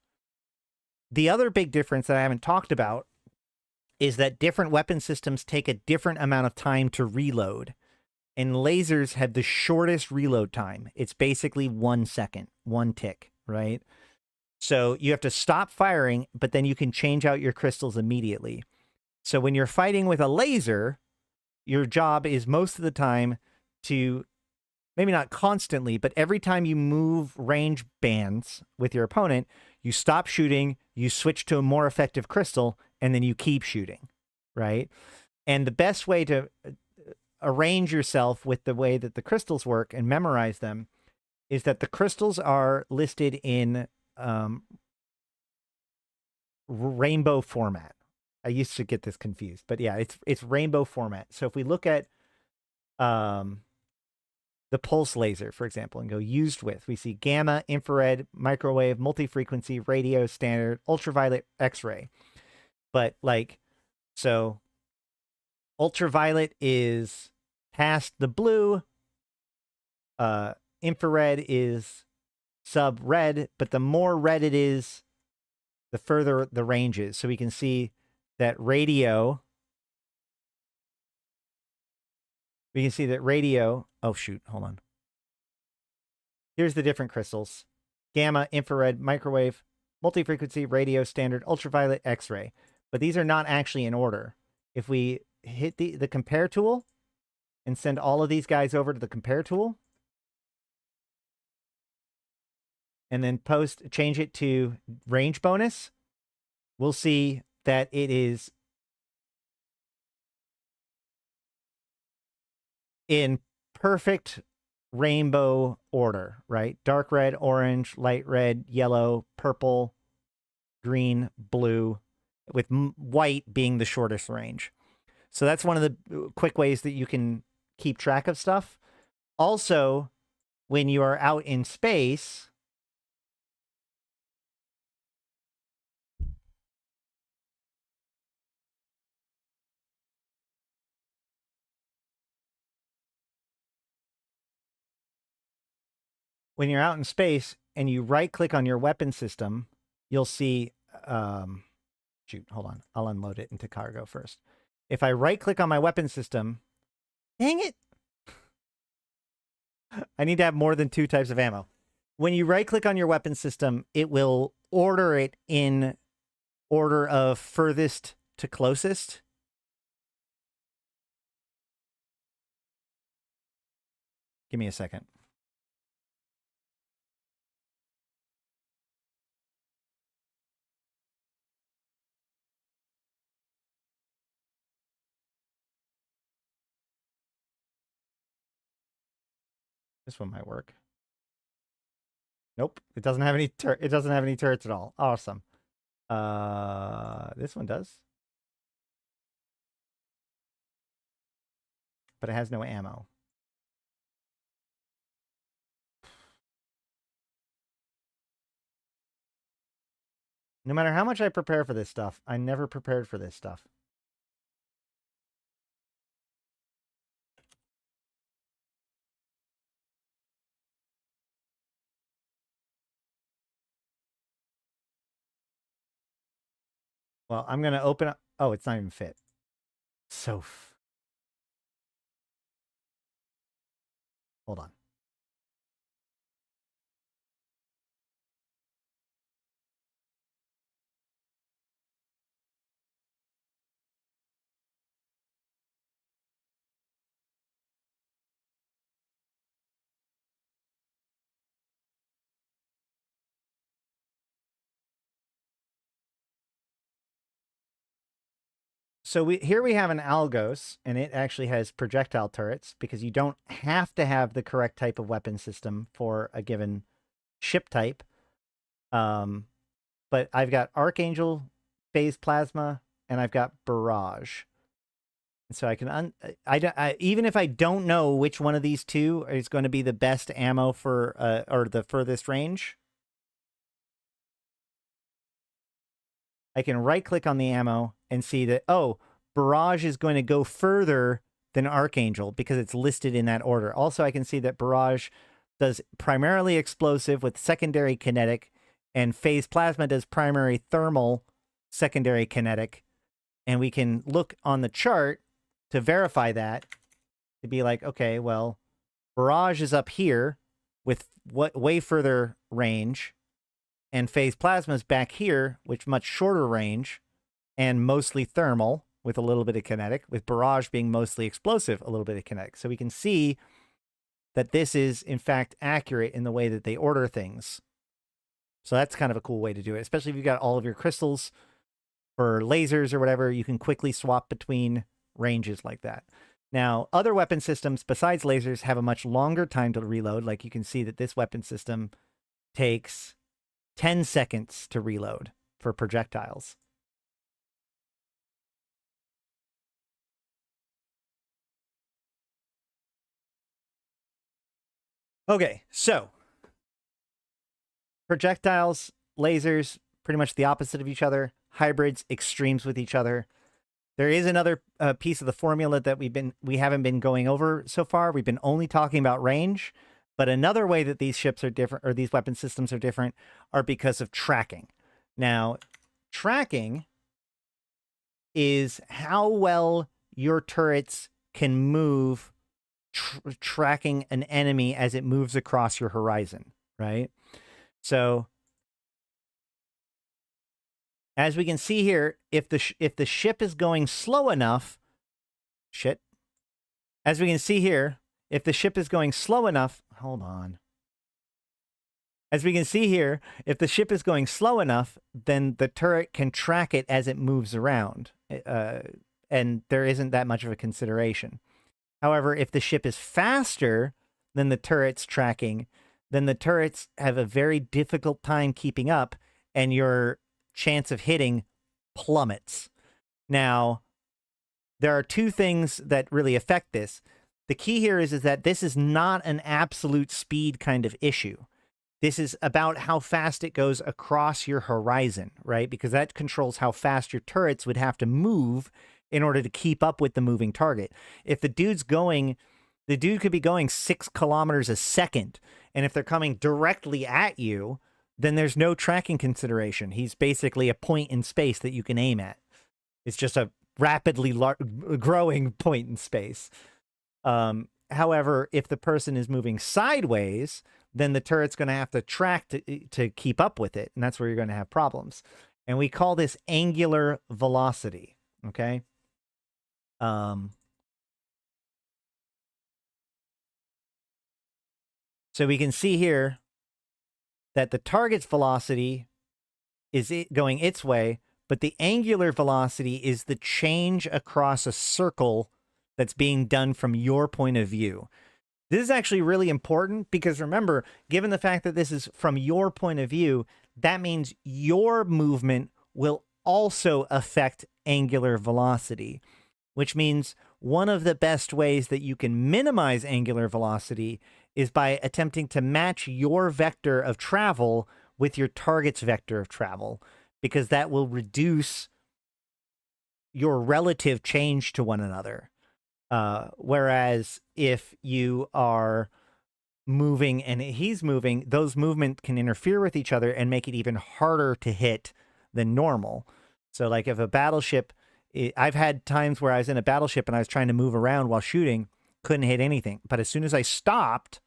The other big difference that I haven't talked about is that different weapon systems take a different amount of time to reload. And lasers have the shortest reload time. It's basically 1 second, 1 tick, right? So you have to stop firing, but then you can change out your crystals immediately. So when you're fighting with a laser, your job is most of the time to, maybe not constantly, but every time you move range bands with your opponent, you stop shooting, you switch to a more effective crystal, and then you keep shooting, right? And the best way to arrange yourself with the way that the crystals work and memorize them is that the crystals are listed in rainbow format. I used to get this confused, but yeah, it's rainbow format. So if we look at the pulse laser, for example, and go used with, we see gamma, infrared, microwave, multi-frequency, radio, standard, ultraviolet, X-ray. But like, so ultraviolet is past the blue, infrared is sub-red, but the more red it is, the further the range is. So we can see that radio, oh shoot, hold on. Here's the different crystals: gamma, infrared, microwave, multi-frequency, radio, standard, ultraviolet, X-ray. But these are not actually in order. If we hit the compare tool and send all of these guys over to the compare tool, and then change it to range bonus, we'll see that it is in perfect rainbow order, right? Dark red, orange, light red, yellow, purple, green, blue, with white being the shortest range. So that's one of the quick ways that you can keep track of stuff. Also, when you are out in space, and you right-click on your weapon system, you'll see, shoot, hold on. I'll unload it into cargo first. If I right-click on my weapon system, dang it. I need to have more than 2 types of ammo. When you right-click on your weapon system, it will order it in order of furthest to closest. Give me a second. This one might work. Nope, it doesn't have any turrets at all. Awesome. This one does. But it has no ammo. No matter how much I prepare for this stuff, I never prepared for this stuff. Well, I'm going to open up. Oh, it's not even fit. So, hold on. So here we have an Algos, and it actually has projectile turrets because you don't have to have the correct type of weapon system for a given ship type. But I've got Archangel, Phase Plasma, and I've got Barrage. And so I can even if I don't know which one of these two is going to be the best ammo for or the furthest range, I can right-click on the ammo and see that, oh, Barrage is going to go further than Archangel because it's listed in that order. Also, I can see that Barrage does primarily explosive with secondary kinetic, and Phase Plasma does primary thermal, secondary kinetic. And we can look on the chart to verify that, to be like, okay, well, Barrage is up here with way further range, and Phase Plasma is back here, with much shorter range, and mostly thermal, with a little bit of kinetic, with Barrage being mostly explosive, a little bit of kinetic. So we can see that this is, in fact, accurate in the way that they order things. So that's kind of a cool way to do it, especially if you've got all of your crystals for lasers or whatever. You can quickly swap between ranges like that. Now, other weapon systems besides lasers have a much longer time to reload. Like you can see that this weapon system takes 10 seconds to reload for projectiles. Okay, so projectiles, lasers, pretty much the opposite of each other. Hybrids, extremes with each other. There is another piece of the formula that we haven't been going over so far. We've been only talking about range, but another way that these ships are different, or these weapon systems are different, are because of tracking. Now, tracking is how well your turrets can move, tracking an enemy as it moves across your horizon, right? So, as we can see here, if the ship is going slow enough, as we can see here, if the ship is going slow enough, hold on. As we can see here, if the ship is going slow enough, then the turret can track it as it moves around, and there isn't that much of a consideration. However, if the ship is faster than the turret's tracking, then the turrets have a very difficult time keeping up, and your chance of hitting plummets. Now, there are two things that really affect this. The key here is that this is not an absolute speed kind of issue. This is about how fast it goes across your horizon, right? Because that controls how fast your turrets would have to move in order to keep up with the moving target. If the dude could be going 6 kilometers a second, and if they're coming directly at you, then there's no tracking consideration. He's basically a point in space that you can aim at. It's just a rapidly growing point in space. However, if the person is moving sideways, then the turret's going to have to track to keep up with it, and that's where you're going to have problems. And we call this angular velocity, okay? So we can see here that the target's velocity is going its way, but the angular velocity is the change across a circle that's being done from your point of view. This is actually really important because remember, given the fact that this is from your point of view, that means your movement will also affect angular velocity, which means one of the best ways that you can minimize angular velocity is by attempting to match your vector of travel with your target's vector of travel. because that will reduce your relative change to one another. Whereas if you are moving and he's moving, those movements can interfere with each other and make it even harder to hit than normal. So like if a battleship, I've had times where I was in a battleship and I was trying to move around while shooting, couldn't hit anything. But as soon as I stopped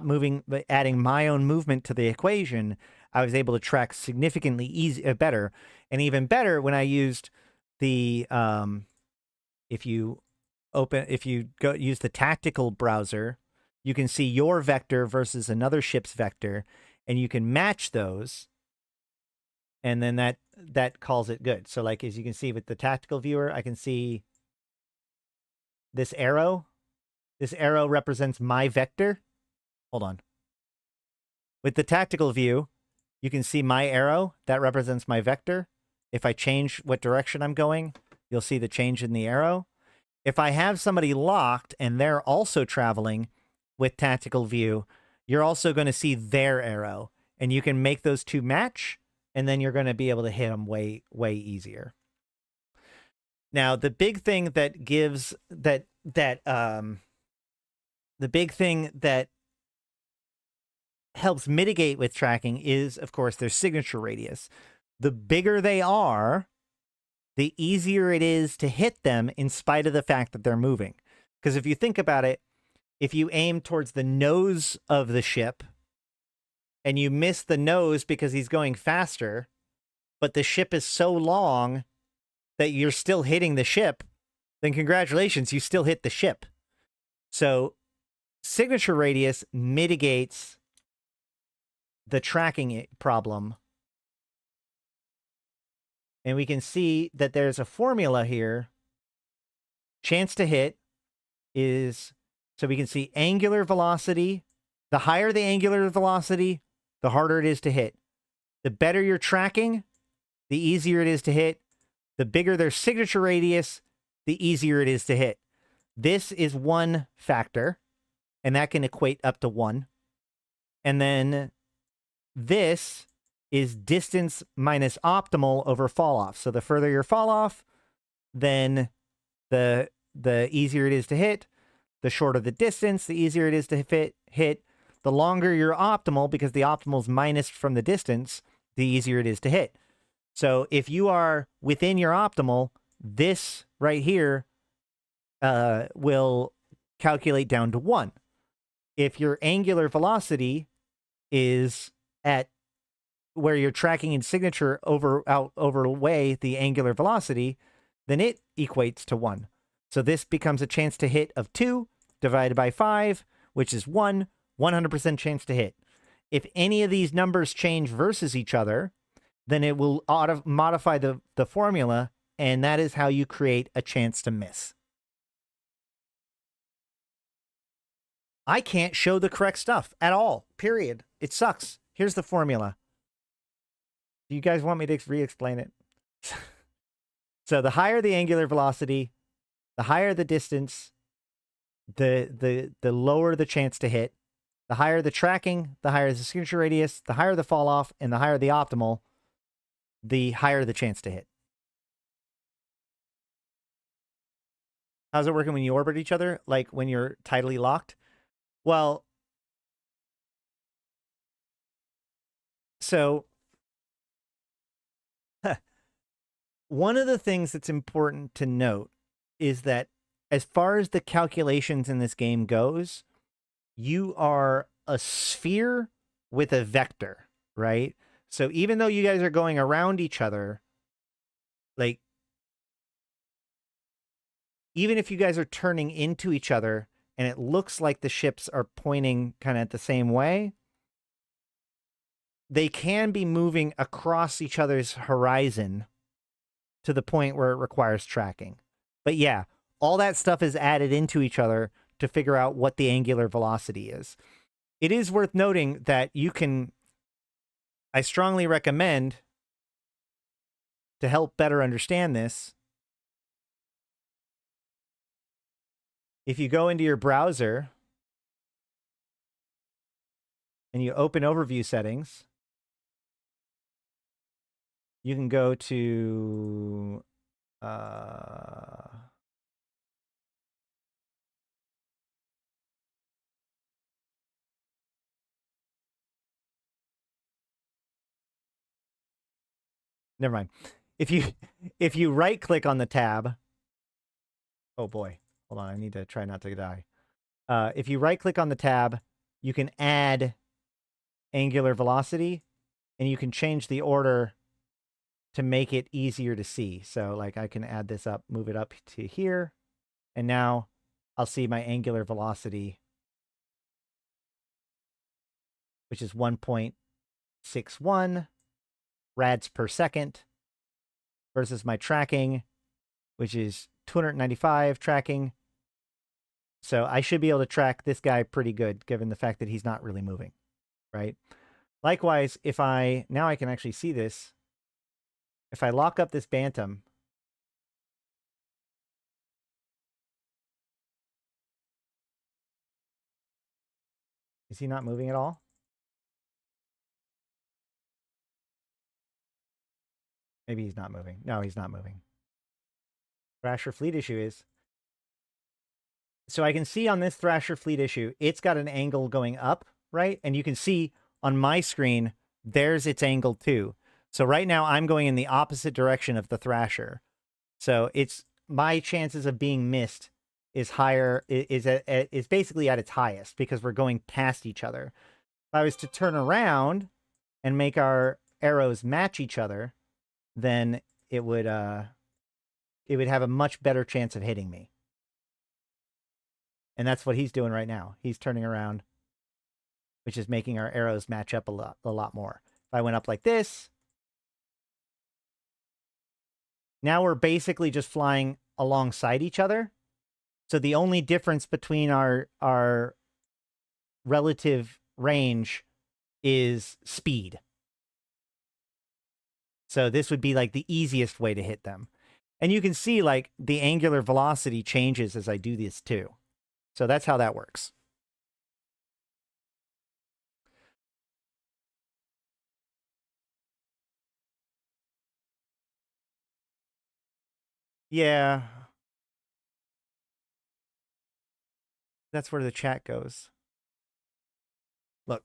moving, adding my own movement to the equation, I was able to track significantly better. And even better when I used the, if you go use the tactical browser, you can see your vector versus another ship's vector, and you can match those. And then that calls it good. So like, as you can see with the tactical viewer, I can see this arrow. This arrow represents my vector. Hold on. With the tactical view, you can see my arrow. That represents my vector. If I change what direction I'm going, you'll see the change in the arrow. If I have somebody locked and they're also traveling with tactical view, you're also going to see their arrow. And you can make those two match, and then you're going to be able to hit them way, way easier. Now, the big thing that gives the big thing that helps mitigate with tracking is, of course, their signature radius. The bigger they are, the easier it is to hit them in spite of the fact that they're moving. Because if you think about it, if you aim towards the nose of the ship and you miss the nose because he's going faster, but the ship is so long that you're still hitting the ship, then congratulations, you still hit the ship. So signature radius mitigates the tracking problem. And we can see that there's a formula here. Chance to hit is, so we can see angular velocity. The higher the angular velocity, the harder it is to hit. The better you're tracking, the easier it is to hit. The bigger their signature radius, the easier it is to hit. This is one factor, and that can equate up to 1. And then this is distance minus optimal over fall off. So the further your fall off, then the easier it is to hit. The shorter the distance, the easier it is to hit. The longer your optimal, because the optimal is minus from the distance, the easier it is to hit. So if you are within your optimal, this right here will calculate down to 1. If your angular velocity is at where you're tracking in signature overweigh the angular velocity, then it equates to 1. So this becomes a chance to hit of 2 divided by 5, which is 1, 100% chance to hit. If any of these numbers change versus each other, then it will modify the formula, and that is how you create a chance to miss. I can't show the correct stuff at all, period. It sucks. Here's the formula. Do you guys want me to re-explain it? So the higher the angular velocity, the higher the distance, the lower the chance to hit. The higher the tracking, the higher the signature radius, the higher the fall off, and the higher the optimal, the higher the chance to hit. How's it working when you orbit each other? Like when you're tidally locked? Well, so one of the things that's important to note is that as far as the calculations in this game goes, you are a sphere with a vector, right? So even though you guys are going around each other, like, even if you guys are turning into each other and it looks like the ships are pointing kind of at the same way, they can be moving across each other's horizon to the point where it requires tracking. But yeah, all that stuff is added into each other to figure out what the angular velocity is. It is worth noting that you can, I strongly recommend, to help better understand this, if you go into your browser and you open overview settings, you can go to never mind. If you right click on the tab, oh boy, hold on, I need to try not to die. If you right click on the tab, you can add angular velocity, and you can change the order to make it easier to see. So like I can add this up, move it up to here, and now I'll see my angular velocity, which is 1.61 rads per second, versus my tracking, which is 295 tracking. So I should be able to track this guy pretty good, given the fact that he's not really moving, right? Likewise, now I can actually see this. If I lock up this Bantam, is he not moving at all? Maybe he's not moving. No, he's not moving. Thrasher fleet issue is. So I can see on this Thrasher fleet issue, it's got an angle going up, right? And you can see on my screen, there's its angle too. So right now I'm going in the opposite direction of the Thrasher. So it's my chances of being missed is higher, is basically at its highest because we're going past each other. If I was to turn around and make our arrows match each other, then it would have a much better chance of hitting me. And that's what he's doing right now. He's turning around, which is making our arrows match up a lot more. If I went up like this, now we're basically just flying alongside each other. So the only difference between our relative range is speed. So this would be like the easiest way to hit them. And you can see like the angular velocity changes as I do this too. So that's how that works. Yeah. That's where the chat goes. Look,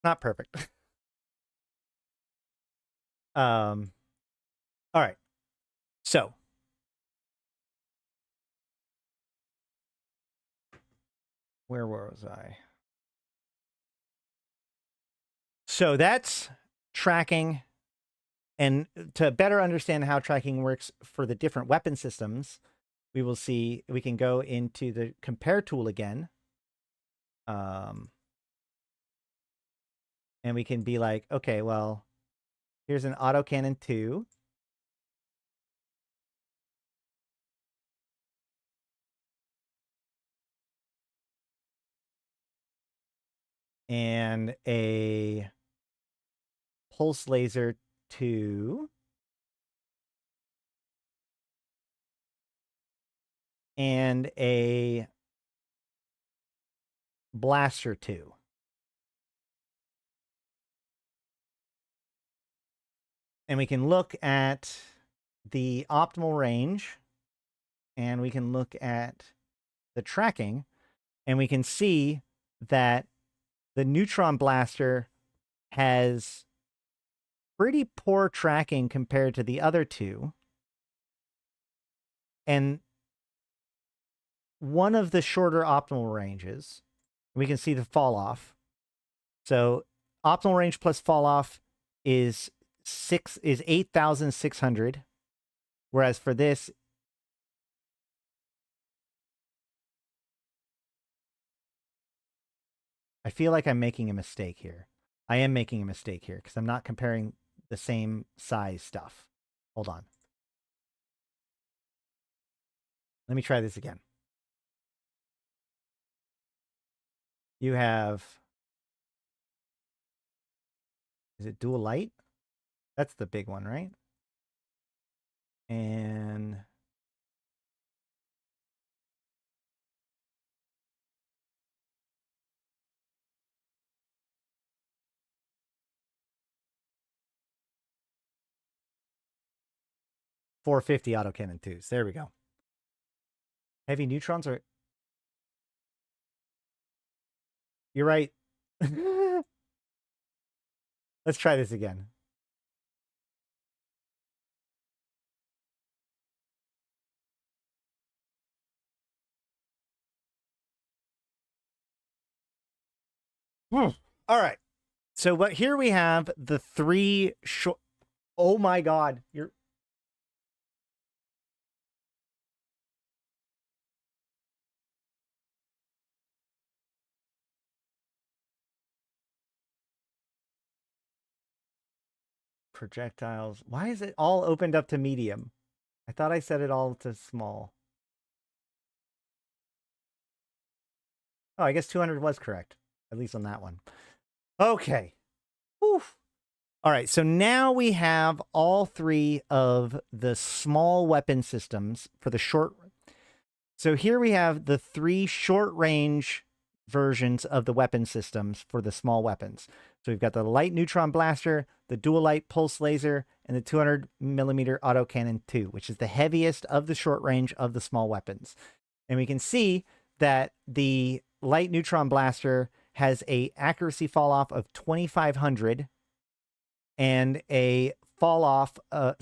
not perfect. All right. So where was I? So that's tracking. And to better understand how tracking works for the different weapon systems, we will see, we can go into the compare tool again. And we can be like, okay, well, here's an autocannon 2. And a pulse laser 2. And a blaster 2. And we can look at the optimal range, and we can look at the tracking, and we can see that the neutron blaster has pretty poor tracking compared to the other two. And one of the shorter optimal ranges, we can see the fall off. So optimal range plus fall off is 8,600. Whereas for this, I feel like I'm making a mistake here. I am making a mistake here because I'm not comparing the same size stuff. Hold on. Let me try this again. You have, is it dual light? That's the big one, right? And 450 autocannon twos. There we go. Heavy neutrons are... You're right. Let's try this again. All right. So what here we have the three short... Oh my God. You're... Projectiles. Why is it all opened up to medium? I thought I set it all to small. Oh, I guess 200 was correct. At least on that one. Okay. Oof. All right, so now we have all three of the small weapon systems for the short. So here we have the three short-range versions of the weapon systems for the small weapons. So we've got the light neutron blaster, the dual light pulse laser, and the 200 millimeter autocannon 2, which is the heaviest of the short range of the small weapons. And we can see that the light neutron blaster has a accuracy fall off of 2,500 and a fall off, an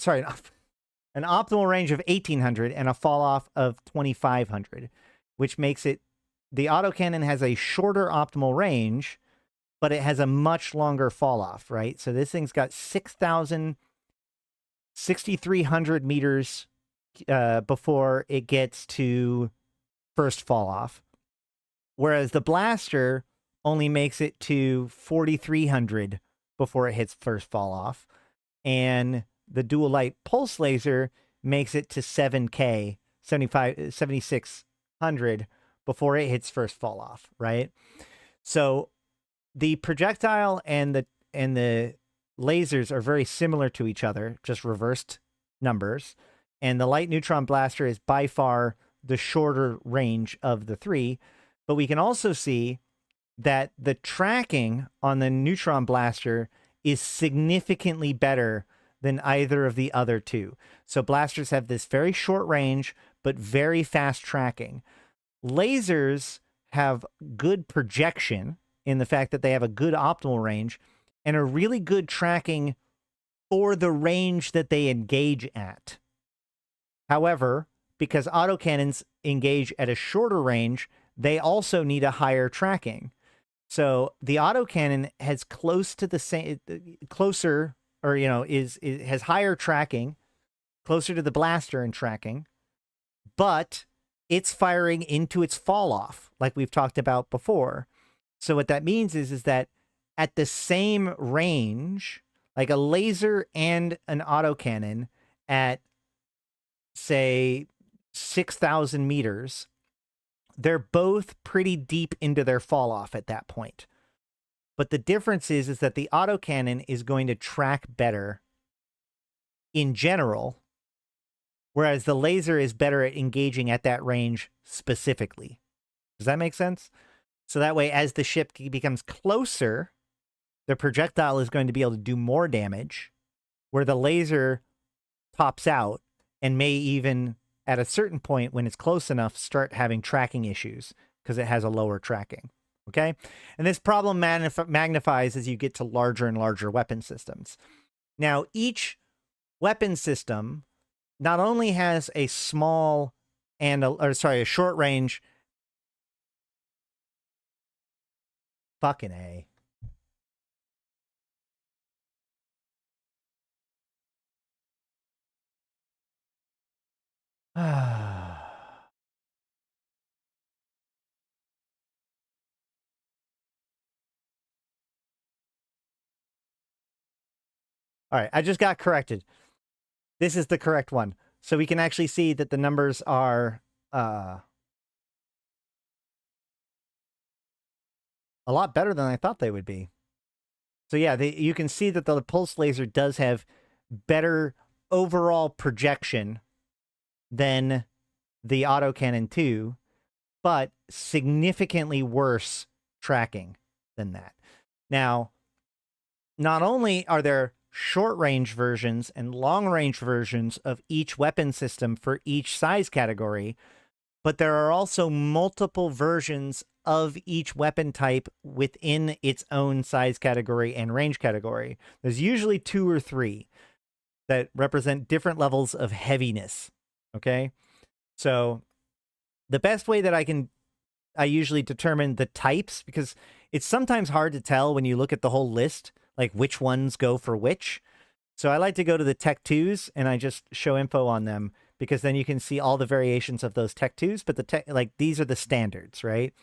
optimal range of 1,800 and a fall off of 2,500, which makes it, the autocannon has a shorter optimal range, but it has a much longer fall off, right? So this thing's got 6,300 meters before it gets to first fall off. Whereas the blaster only makes it to 4,300 before it hits first fall off. And the dual light pulse laser makes it to 7K, 7,600 before it hits first fall off, right? So the projectile and the lasers are very similar to each other, just reversed numbers. And the light neutron blaster is by far the shorter range of the three. But we can also see that the tracking on the neutron blaster is significantly better than either of the other two. So blasters have this very short range, but very fast tracking. Lasers have good projection in the fact that they have a good optimal range and a really good tracking for the range that they engage at. However, because autocannons engage at a shorter range, they also need a higher tracking. So the autocannon has closer, or, you know, has higher tracking, closer to the blaster in tracking, but it's firing into its fall off, like we've talked about before. So what that means is that at the same range, like a laser and an autocannon at, say, 6,000 meters, they're both pretty deep into their fall off at that point. But the difference is that the autocannon is going to track better in general, whereas the laser is better at engaging at that range specifically. Does that make sense? So that way, as the ship becomes closer, the projectile is going to be able to do more damage, where the laser tops out and may even, at a certain point when it's close enough, start having tracking issues because it has a lower tracking. Okay? And this problem magnifies as you get to larger and larger weapon systems. Now, each weapon system not only has a small and a short range. Fucking A. All right, I just got corrected. This is the correct one. So we can actually see that the numbers are a lot better than I thought they would be. So yeah, you can see that the pulse laser does have better overall projection than the autocannon 2, but significantly worse tracking than that. Now, not only are there short-range versions and long-range versions of each weapon system for each size category, but there are also multiple versions of each weapon type within its own size category and range category. There's usually 2 or 3 that represent different levels of heaviness, okay? So the best way that I usually determine the types, because it's sometimes hard to tell when you look at the whole list, like which ones go for which. So I like to go to the Tech 2s and I just show info on them, because then you can see all the variations of those Tech 2s, but these are the standards, right?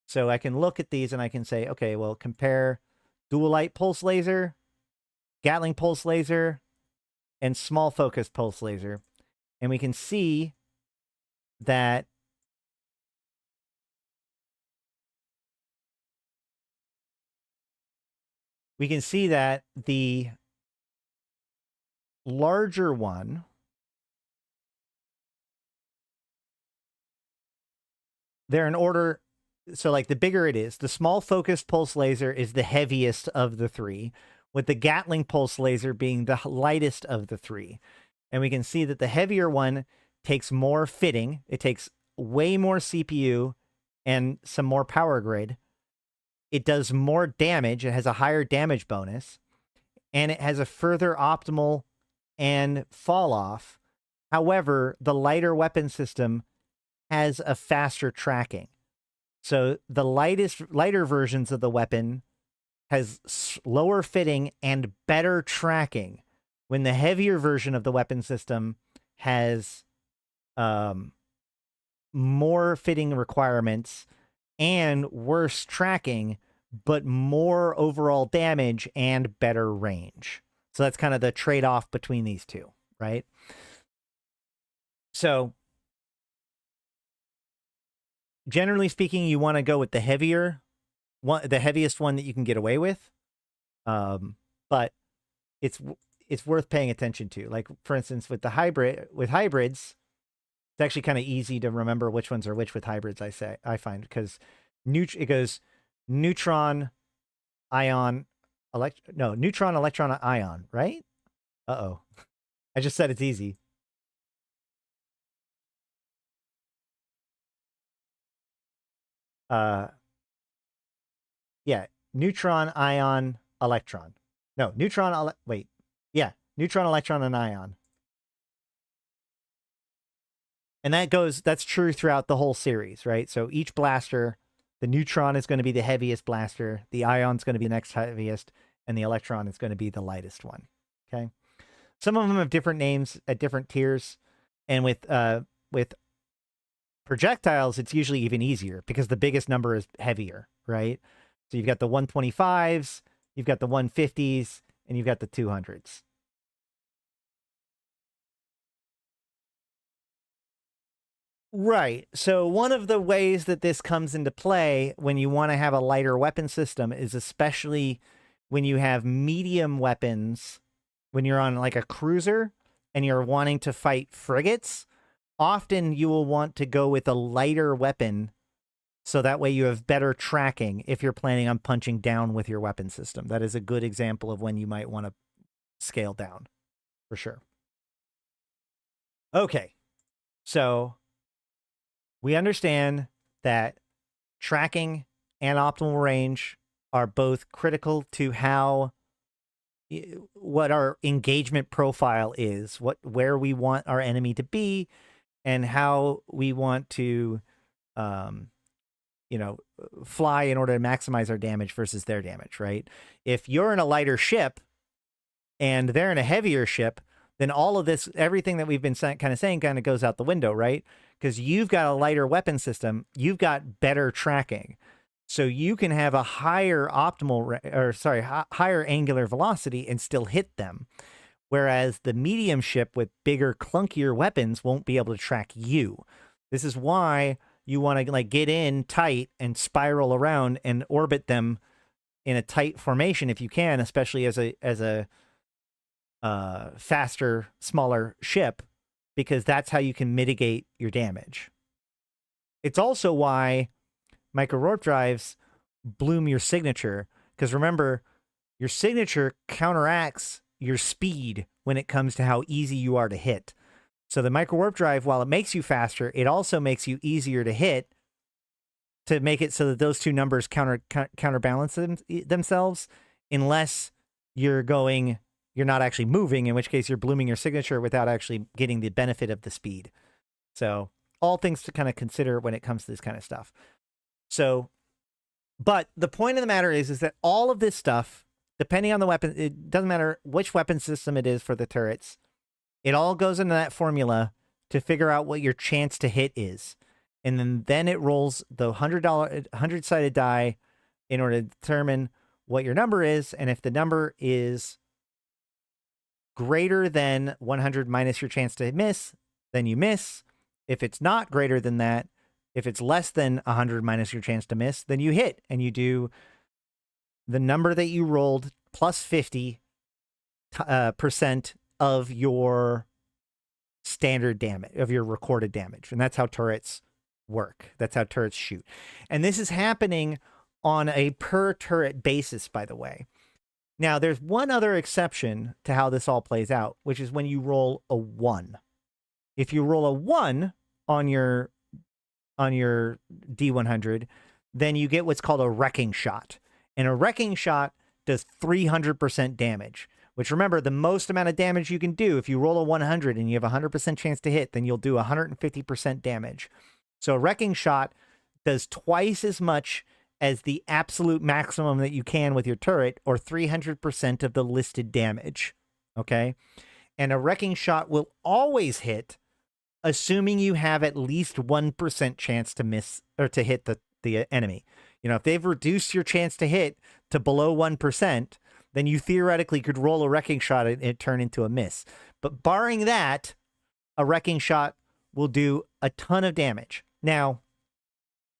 So I can look at these and I can say, okay, well, compare dual light pulse laser, Gatling pulse laser, and small focus pulse laser. And we can see that the larger one they're in order. So like the bigger it is, the small focused pulse laser is the heaviest of the 3, with the Gatling pulse laser being the lightest of the 3. And we can see that the heavier one takes more fitting. It takes way more CPU and some more power grid. It does more damage. It has a higher damage bonus. And it has a further optimal and fall off. However, the lighter weapon system has a faster tracking. So the lighter versions of the weapon has lower fitting and better tracking, when the heavier version of the weapon system has more fitting requirements and worse tracking, but more overall damage and better range. So that's kind of the trade-off between these two, right? So generally speaking, you want to go with the heavier one, the heaviest one that you can get away with. But it's worth paying attention to. Like, for instance, with hybrids, it's actually kind of easy to remember which ones are which with hybrids, I find, because it goes neutron, ion, neutron, electron, ion, right? Uh-oh. I just said it's easy. Yeah, neutron, ion, electron. No, neutron, neutron, electron, and ion. And that's true throughout the whole series, right? So each blaster, the neutron is going to be the heaviest blaster, the ion is going to be the next heaviest, and the electron is going to be the lightest one, okay? Some of them have different names at different tiers, and with projectiles, it's usually even easier because the biggest number is heavier, right? So you've got the 125s, you've got the 150s, and you've got the 200s. Right. So one of the ways that this comes into play when you want to have a lighter weapon system is especially when you have medium weapons, when you're on like a cruiser and you're wanting to fight frigates, often you will want to go with a lighter weapon so that way you have better tracking if you're planning on punching down with your weapon system. That is a good example of when you might want to scale down, for sure. Okay, so we understand that tracking and optimal range are both critical to what our engagement profile is, where we want our enemy to be, and how we want to fly in order to maximize our damage versus their damage, right? If you're in a lighter ship and they're in a heavier ship, then all of this, everything that we've been saying kind of goes out the window, right? Because you've got a lighter weapon system, you've got better tracking. So you can have a higher higher angular velocity and still hit them. Whereas the medium ship with bigger, clunkier weapons won't be able to track you. This is why you want to like get in tight and spiral around and orbit them in a tight formation if you can, especially as a faster, smaller ship, because that's how you can mitigate your damage. It's also why micro warp drives bloom your signature, because remember, your signature counteracts your speed when it comes to how easy you are to hit. So the micro warp drive, while it makes you faster, it also makes you easier to hit, to make it so that those two numbers counterbalance themselves, unless you're not actually moving, in which case you're blooming your signature without actually getting the benefit of the speed. So all things to kind of consider when it comes to this kind of stuff. So, but the point of the matter is that all of this stuff, depending on the weapon, it doesn't matter which weapon system it is for the turrets, it all goes into that formula to figure out what your chance to hit is. And then it rolls the $100-sided die in order to determine what your number is. And if the number is greater than 100 minus your chance to miss, then you miss. If it's not greater than that, if it's less than 100 minus your chance to miss, then you hit, and you do the number that you rolled plus 50% of your standard damage, of your recorded damage. And that's how turrets work. That's how turrets shoot. And this is happening on a per turret basis, by the way. Now, there's one other exception to how this all plays out, which is when you roll a 1. If you roll a 1 on your D100, then you get what's called a wrecking shot. And a wrecking shot does 300% damage, which, remember, the most amount of damage you can do, if you roll a 100 and you have a 100% chance to hit, then you'll do 150% damage. So a wrecking shot does twice as much as the absolute maximum that you can with your turret, or 300% of the listed damage. Okay? And a wrecking shot will always hit, assuming you have at least 1% chance to miss or to hit the enemy. You know, if they've reduced your chance to hit to below 1%, then you theoretically could roll a wrecking shot and it turn into a miss. But barring that, a wrecking shot will do a ton of damage. Now,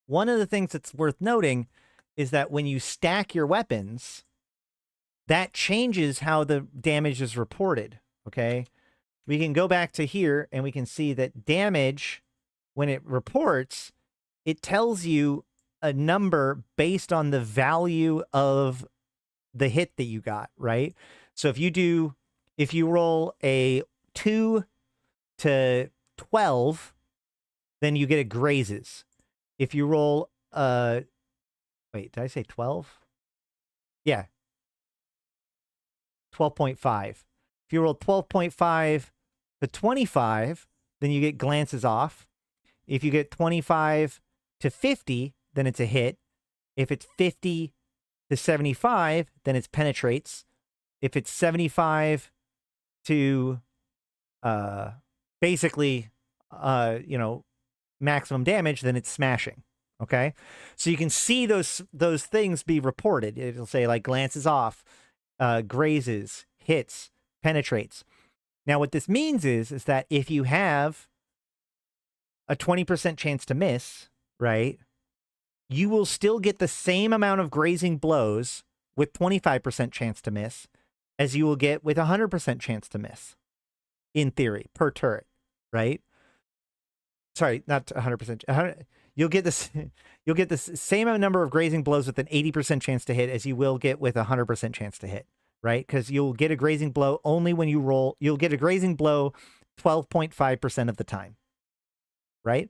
one of the things that's worth noting is that when you stack your weapons, that changes how the damage is reported, okay? We can go back to here and we can see that damage, when it reports, it tells you a number based on the value of the hit that you got, right? So if you roll a 2 to 12, then you get a grazes. If you roll wait, did I say 12? Yeah. 12.5. If you roll 12.5 to 25, then you get glances off. If you get 25 to 50, then it's a hit. If it's 50 to 75, then it's penetrates. If it's 75 to basically maximum damage, then it's smashing. Okay, so you can see those things be reported. It'll say like glances off, grazes, hits, penetrates. Now, what this means is that if you have a 20% chance to miss, right, you will still get the same amount of grazing blows with 25% chance to miss as you will get with 100% chance to miss, in theory, per turret, right? Sorry, not 100%. You'll get the same number of grazing blows with an 80% chance to hit as you will get with a 100% chance to hit, right? Because you'll get a grazing blow only when you roll. You'll get a grazing blow 12.5% of the time, right?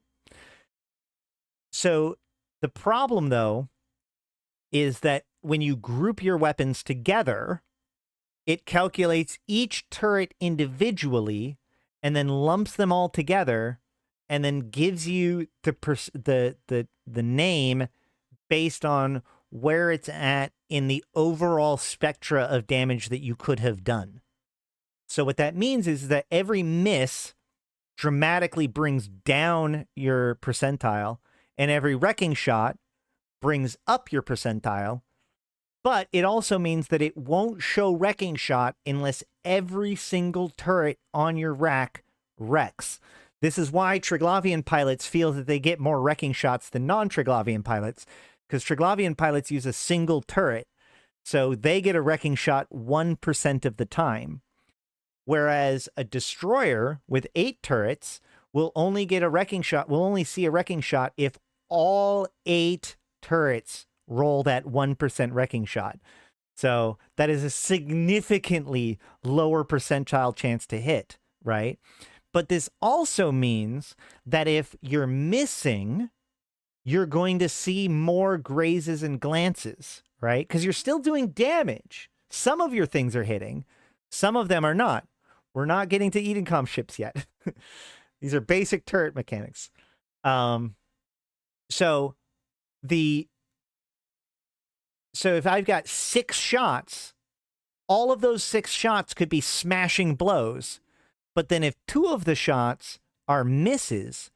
So the problem, though, is that when you group your weapons together, it calculates each turret individually and then lumps them all together, and then gives you the name based on where it's at in the overall spectra of damage that you could have done. So what that means is that every miss dramatically brings down your percentile, and every wrecking shot brings up your percentile. But it also means that it won't show wrecking shot unless every single turret on your rack wrecks. This is why Triglavian pilots feel that they get more wrecking shots than non-Triglavian pilots, because Triglavian pilots use a single turret, so they get a wrecking shot 1% of the time, whereas a destroyer with 8 turrets will only get a wrecking shot, will only see a wrecking shot if all 8 turrets roll that 1% wrecking shot. So that is a significantly lower percentile chance to hit, right? But this also means that if you're missing, you're going to see more grazes and glances, right? Because you're still doing damage. Some of your things are hitting, some of them are not. We're not getting to Eden Comp ships yet. These are basic turret mechanics. So if I've got 6 shots, all of those 6 shots could be smashing blows. But then if 2 of the shots are misses,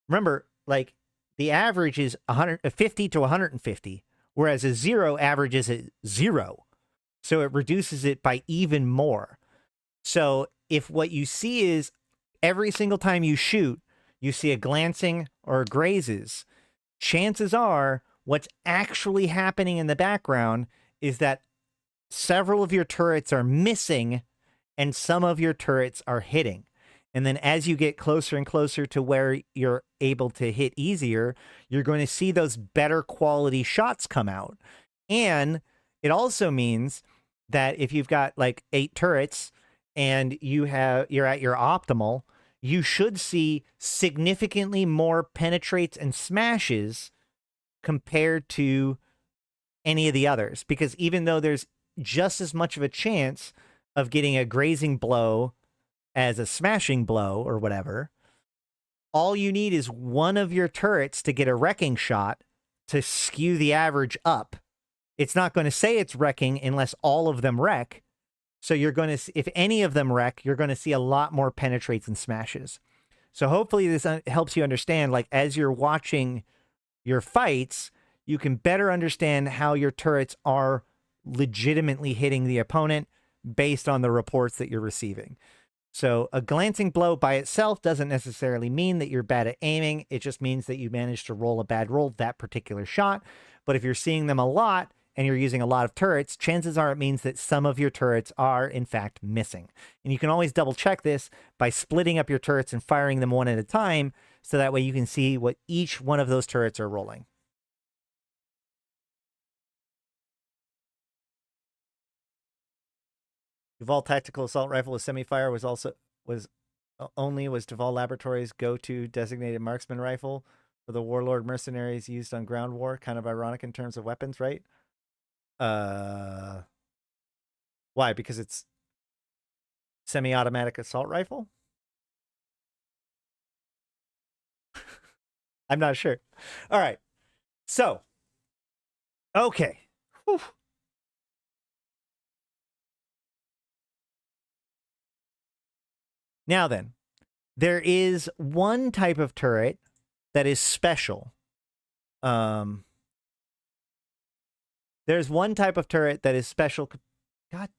remember, like, the average is 150 to 150, whereas a 0 averages at 0. So it reduces it by even more. So if what you see is every single time you shoot, you see a glancing or grazes, chances are what's actually happening in the background is that several of your turrets are missing and some of your turrets are hitting. And then as you get closer and closer to where you're able to hit easier, you're going to see those better quality shots come out. And it also means that if you've got like 8 turrets and you're at your optimal, you should see significantly more penetrates and smashes compared to any of the others. Because even though there's just as much of a chance of getting a grazing blow as a smashing blow or whatever, all you need is one of your turrets to get a wrecking shot to skew the average up. It's not going to say it's wrecking unless all of them wreck. So you're going to, if any of them wreck, you're going to see a lot more penetrates and smashes. So hopefully this helps you understand, like, as you're watching your fights, you can better understand how your turrets are legitimately hitting the opponent based on the reports that you're receiving. So a glancing blow by itself doesn't necessarily mean that you're bad at aiming. It just means that you managed to roll a bad roll that particular shot. But if you're seeing them a lot and you're using a lot of turrets, chances are it means that some of your turrets are, in fact, missing. And you can always double check this by splitting up your turrets and firing them one at a time, so that way you can see what each one of those turrets are rolling. Duval Tactical Assault Rifle with Semi-Fire was Duval Laboratories' go-to designated marksman rifle for the Warlord mercenaries used on ground war. Kind of ironic in terms of weapons, right? Why? Because it's semi-automatic assault rifle? I'm not sure. All right. So, okay. Whew. Now then, there is one type of turret that is special. There's one type of turret that is special. God.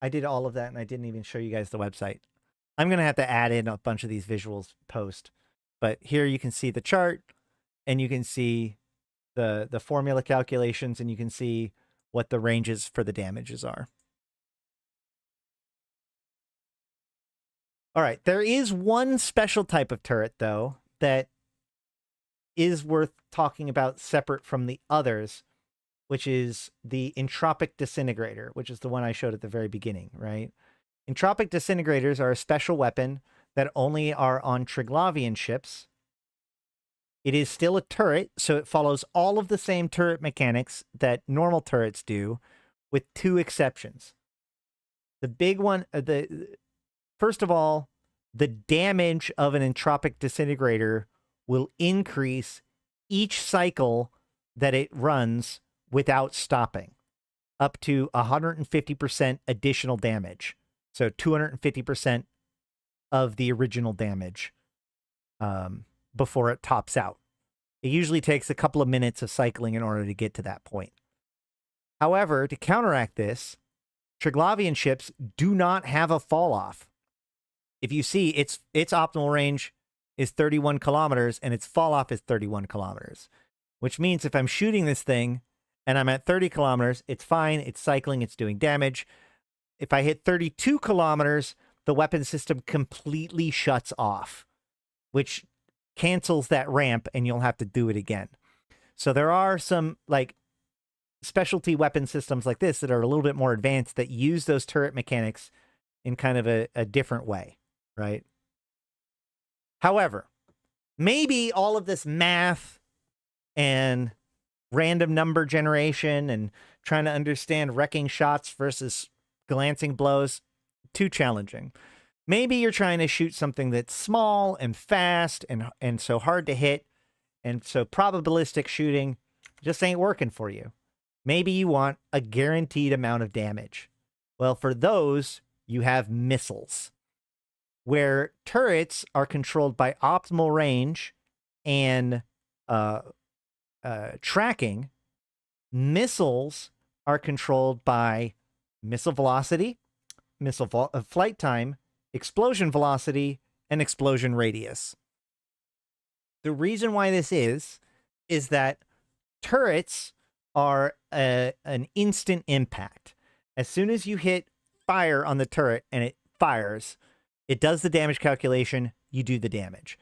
I did all of that and I didn't even show you guys the website. I'm going to have to add in a bunch of these visuals post. But here you can see the chart and you can see the formula calculations and you can see what the ranges for the damages are. All right, there is one special type of turret, though, that is worth talking about separate from the others, which is the entropic disintegrator, which is the one I showed at the very beginning, right? Entropic disintegrators are a special weapon that only are on Triglavian ships. It is still a turret, so it follows all of the same turret mechanics that normal turrets do, with 2 exceptions. The big one, first of all, the damage of an entropic disintegrator will increase each cycle that it runs without stopping, up to 150% additional damage. So 250% of the original damage before it tops out. It usually takes a couple of minutes of cycling in order to get to that point. However, to counteract this, Triglavian ships do not have a fall off. If you see, its optimal range is 31 kilometers and its fall off is 31 kilometers, which means if I'm shooting this thing and I'm at 30 kilometers, it's fine. It's cycling. It's doing damage. If I hit 32 kilometers, the weapon system completely shuts off, which cancels that ramp and you'll have to do it again. So there are some, like, specialty weapon systems like this that are a little bit more advanced that use those turret mechanics in kind of a different way, right? However, maybe all of this math and random number generation and trying to understand wrecking shots versus glancing blows, too challenging. Maybe you're trying to shoot something that's small and fast and so hard to hit, and so probabilistic shooting just ain't working for you. Maybe you want a guaranteed amount of damage. Well, for those, you have missiles, where turrets are controlled by optimal range and tracking. Missiles are controlled by missile velocity, missile flight time, explosion velocity, and explosion radius. The reason why this is that turrets are an instant impact. As soon as you hit fire on the turret and it fires, it does the damage calculation, you do the damage.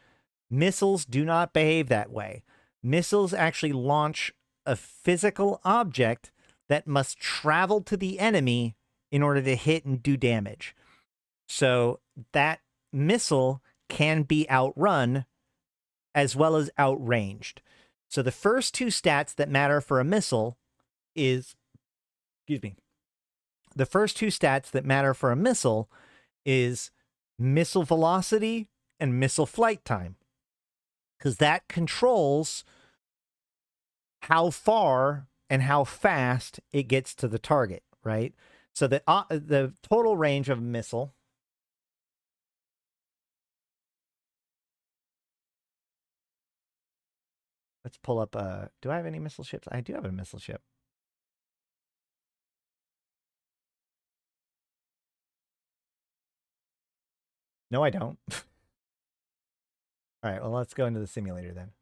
Missiles do not behave that way. Missiles actually launch a physical object that must travel to the enemy in order to hit and do damage. So that missile can be outrun as well as outranged. So the first two stats that matter for a missile is, the first two stats that matter for a missile is missile velocity and missile flight time, because that controls how far and how fast it gets to the target, right? So the total range of a missile, let's pull up, do I have any missile ships? I do have a missile ship. No, I don't. All right, well, let's go into the simulator then.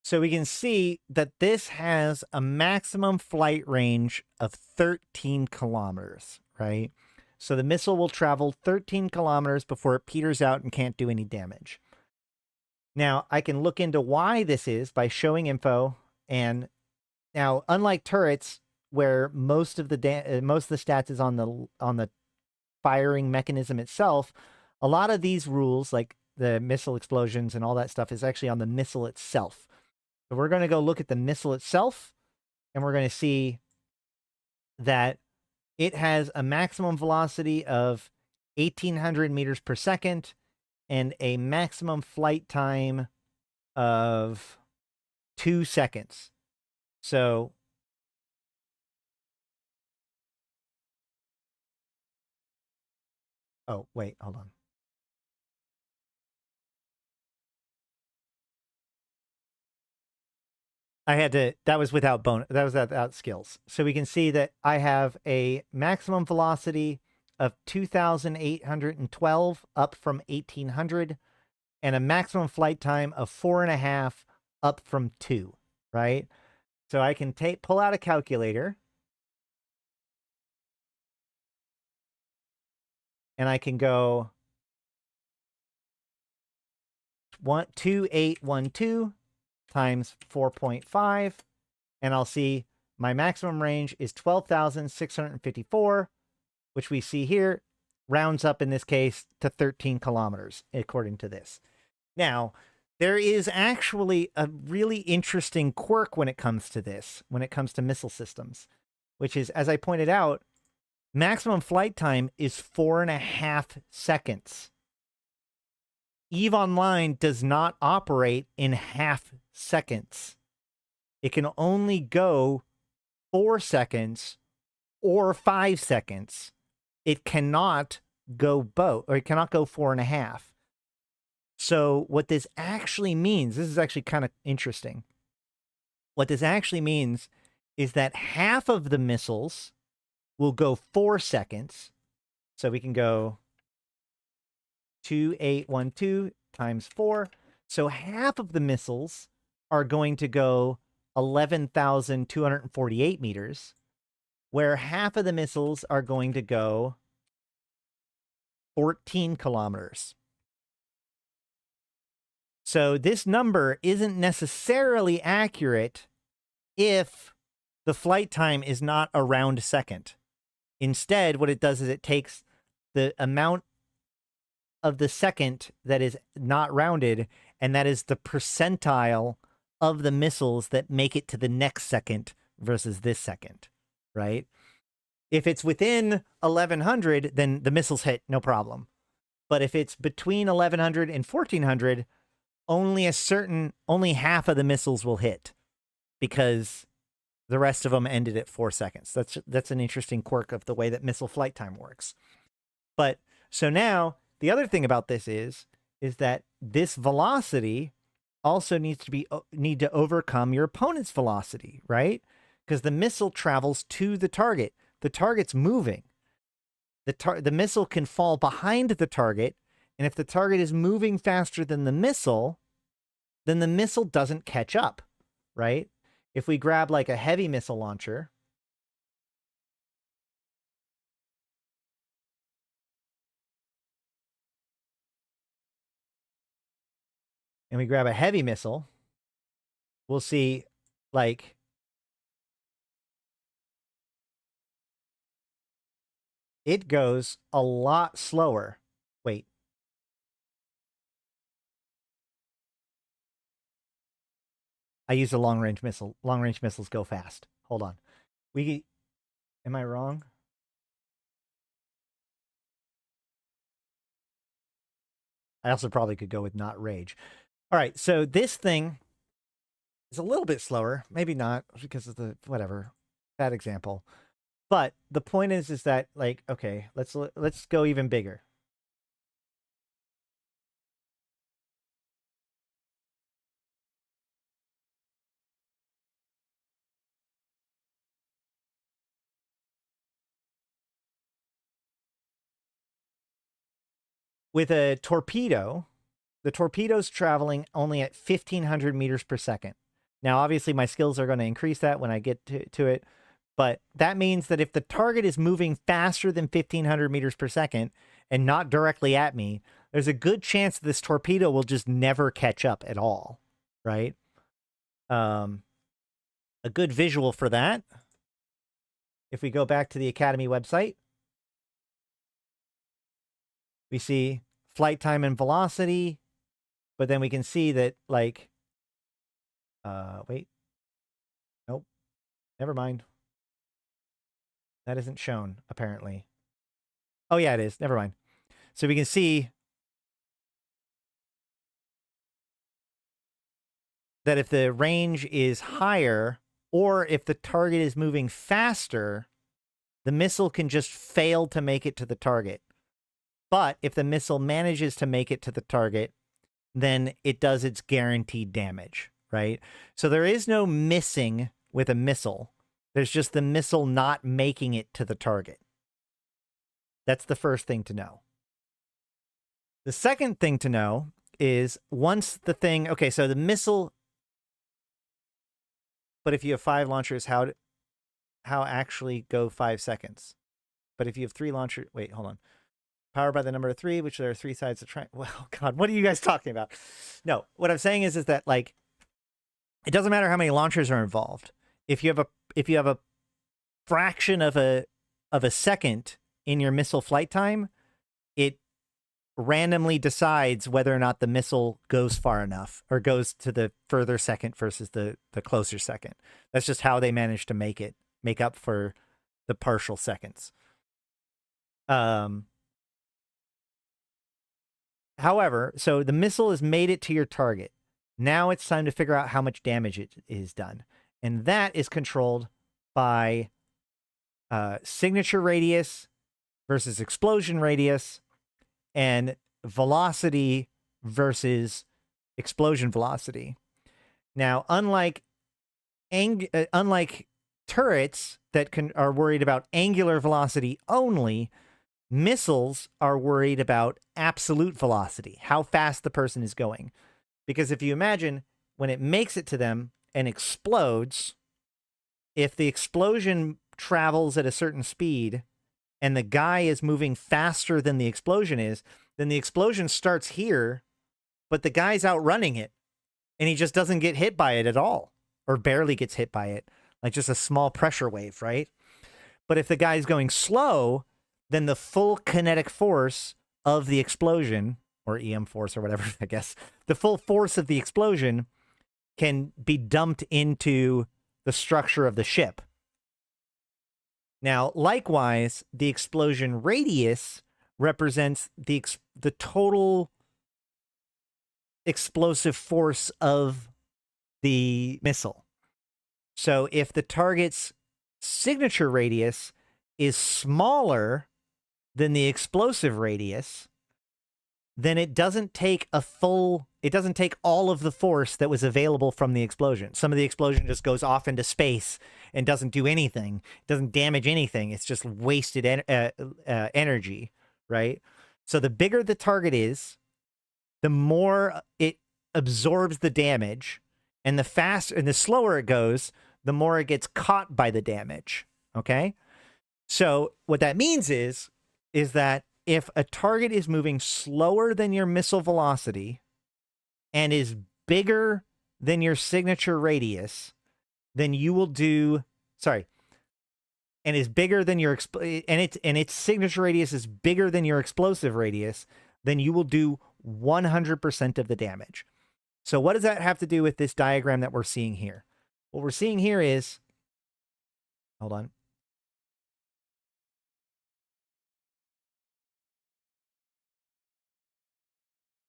So we can see that this has a maximum flight range of 13 kilometers, right? So the missile will travel 13 kilometers before it peters out and can't do any damage. Now, I can look into why this is by showing info. And now, unlike turrets, where most of the stats is on the firing mechanism itself, a lot of these rules, like the missile explosions and all that stuff, is actually on the missile itself. So we're going to go look at the missile itself, and we're going to see that it has a maximum velocity of 1,800 meters per second and a maximum flight time of 2 seconds. So oh, wait, hold on. I had to, that was without bonus, that was without skills. So we can see that I have a maximum velocity of 2,812 up from 1,800 and a maximum flight time of 4.5 up from 2, right? So I can pull out a calculator and I can go 2812 times 4.5, and I'll see my maximum range is 12,654, which we see here rounds up in this case to 13 kilometers, according to this. Now, there is actually a really interesting quirk when it comes to this, when it comes to missile systems, which is, as I pointed out, maximum flight time is 4.5 seconds. EVE Online does not operate in half seconds. It can only go 4 seconds or 5 seconds. It cannot go both, or it cannot go 4.5. So what this actually means, this is actually kind of interesting. What this actually means is that half of the missiles will go 4 seconds. So we can go 2812 times 4. So half of the missiles are going to go 11,248 meters, where half of the missiles are going to go 14 kilometers. So this number isn't necessarily accurate if the flight time is not a round second. Instead, what it does is it takes the amount of the second that is not rounded, and that is the percentile of the missiles that make it to the next second versus this second, right? If it's within 1100, then the missiles hit, no problem. But if it's between 1100 and 1400, only half of the missiles will hit, because the rest of them ended at 4 seconds. That's an interesting quirk of the way that missile flight time works. But so now the other thing about this is that this velocity also need to overcome your opponent's velocity, right? Because the missile travels to the target. The target's moving. The missile can fall behind the target, and if the target is moving faster than the missile, then the missile doesn't catch up, right? If we grab like a heavy missile launcher, and we grab a heavy missile, we'll see like it goes a lot slower. Wait. I used a long-range missile. Long-range missiles go fast. Hold on. Am I wrong? I also probably could go with not rage. All right, so this thing is a little bit slower. Maybe not, because of the whatever. Bad example. But the point is that, like, okay, let's go even bigger. With a torpedo, the torpedo's traveling only at 1,500 meters per second. Now, obviously, my skills are going to increase that when I get to it. But that means that if the target is moving faster than 1,500 meters per second and not directly at me, there's a good chance this torpedo will just never catch up at all, right? A good visual for that, if we go back to the Academy website, we see flight time and velocity, but then we can see that, like, wait, nope, never mind. That isn't shown, apparently. Oh, yeah, it is. Never mind. So we can see that if the range is higher, or if the target is moving faster, the missile can just fail to make it to the target. But if the missile manages to make it to the target, then it does its guaranteed damage, right? So there is no missing with a missile. There's just the missile not making it to the target. That's the first thing to know. The second thing to know is once the thing, okay, so the missile, but if you have 5 launchers, how actually go 5 seconds? But if you have 3 launchers, wait, hold on. Powered by the number of 3, which there are 3 sides to try. Well, God, what are you guys talking about? No, what I'm saying is that, like, it doesn't matter how many launchers are involved. If you have a fraction of a second in your missile flight time, it randomly decides whether or not the missile goes far enough or goes to the further second versus the closer second. That's just how they manage to make up for the partial seconds. However, so the missile has made it to your target. Now it's time to figure out how much damage it is done. And that is controlled by signature radius versus explosion radius and velocity versus explosion velocity. Now, unlike turrets that are worried about angular velocity only, missiles are worried about absolute velocity, how fast the person is going. Because if you imagine when it makes it to them and explodes, if the explosion travels at a certain speed and the guy is moving faster than the explosion is, then the explosion starts here, but the guy's outrunning it and he just doesn't get hit by it at all, or barely gets hit by it, like just a small pressure wave, right? But if the guy's going slow, then the full kinetic force of the explosion, or EM force or whatever, I guess, the full force of the explosion can be dumped into the structure of the ship. Now, likewise, the explosion radius represents the total explosive force of the missile. So if the target's signature radius is smaller than the explosive radius, then it doesn't take all of the force that was available from the explosion. Some of the explosion just goes off into space and doesn't do anything, doesn't damage anything. It's just wasted energy, right? So the bigger the target is, the more it absorbs the damage, and the faster and the slower it goes, the more it gets caught by the damage, okay? So what that means is that if a target is moving slower than your missile velocity and is bigger than your signature radius, then you will do, and is bigger than your, and its signature radius is bigger than your explosive radius, then you will do 100% of the damage. So what does that have to do with this diagram that we're seeing here? What we're seeing here is, hold on.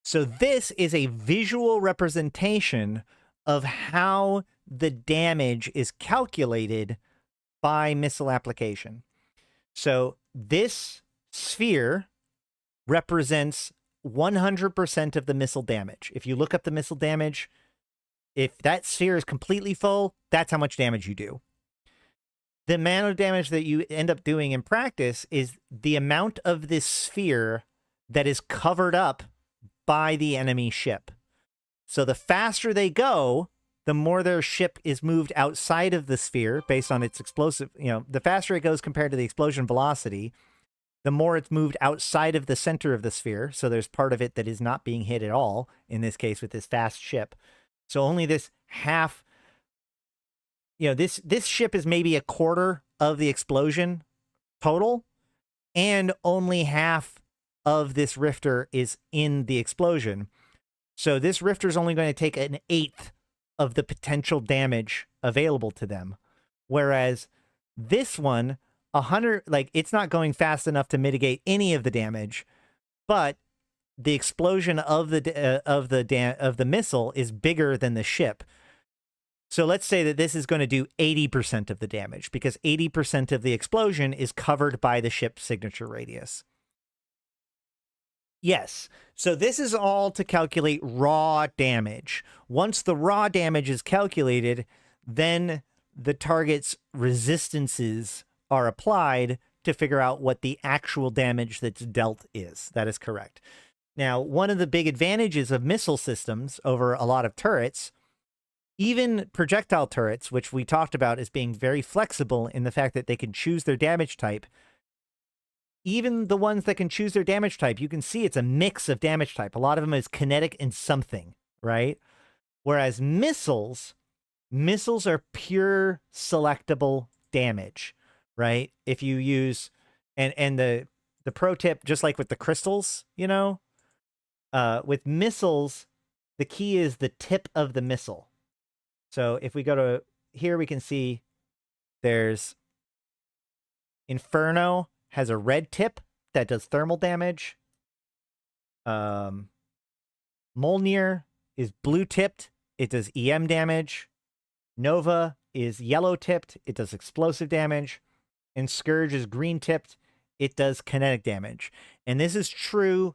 So this is a visual representation of how the damage is calculated by missile application. So this sphere represents 100% of the missile damage. If you look up the missile damage, if that sphere is completely full, that's how much damage you do. The amount of damage that you end up doing in practice is the amount of this sphere that is covered up by the enemy ship. So the faster they go, the more their ship is moved outside of the sphere based on its explosive, the faster it goes compared to the explosion velocity, the more it's moved outside of the center of the sphere. So there's part of it that is not being hit at all, in this case with this fast ship. So only this half, this ship is maybe a quarter of the explosion total, and only half of this rifter is in the explosion. So this rifter is only going to take an eighth of the potential damage available to them. Whereas this one, 100, it's not going fast enough to mitigate any of the damage, but the explosion of the missile is bigger than the ship. So let's say that this is going to do 80% of the damage, because 80% of the explosion is covered by the ship's signature radius. Yes. So this is all to calculate raw damage. Once the raw damage is calculated, then the target's resistances are applied to figure out what the actual damage that's dealt is. That is correct. Now, one of the big advantages of missile systems over a lot of turrets, even projectile turrets, which we talked about as being very flexible in the fact that they can choose their damage type, even the ones that can choose their damage type, you can see it's a mix of damage type. A lot of them is kinetic and something, right? Whereas missiles are pure selectable damage, right? If you use, and the pro tip, just like with the crystals, with missiles, the key is the tip of the missile. So if we go to here, we can see there's Inferno has a red tip that does thermal damage. Molnir is blue tipped. It does EM damage. Nova is yellow tipped. It does explosive damage. And Scourge is green tipped. It does kinetic damage. And this is true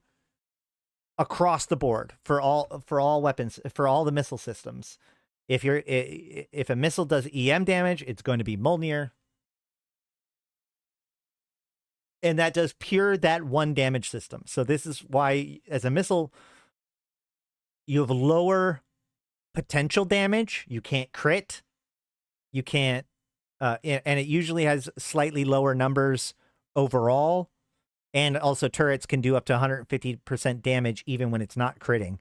across the board for all weapons, for all the missile systems. If a missile does EM damage, it's going to be Molnir. And that does pure that one damage system. So this is why, as a missile, you have lower potential damage. You can't crit. You can't, and it usually has slightly lower numbers overall. And also turrets can do up to 150% damage even when it's not critting,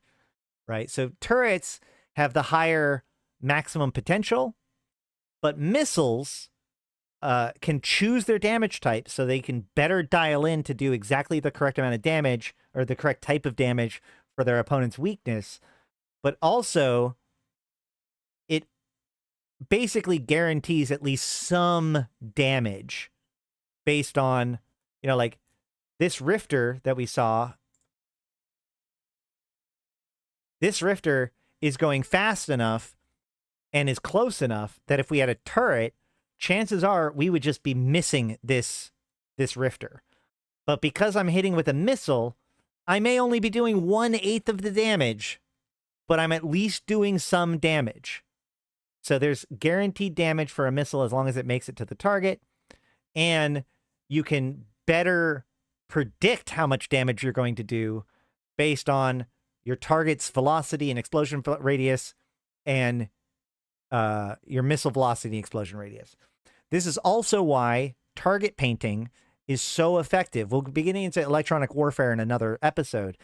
right? So turrets have the higher maximum potential, but missiles can choose their damage type so they can better dial in to do exactly the correct amount of damage or the correct type of damage for their opponent's weakness. But also, it basically guarantees at least some damage based on, you know, like this Rifter that we saw. This Rifter is going fast enough and is close enough that if we had a turret, chances are we would just be missing this Rifter. But because I'm hitting with a missile, I may only be doing 1/8 of the damage, but I'm at least doing some damage. So there's guaranteed damage for a missile as long as it makes it to the target. And you can better predict how much damage you're going to do based on your target's velocity and explosion radius and your missile velocity and explosion radius. This is also why target painting is so effective. We'll be getting into electronic warfare in another episode,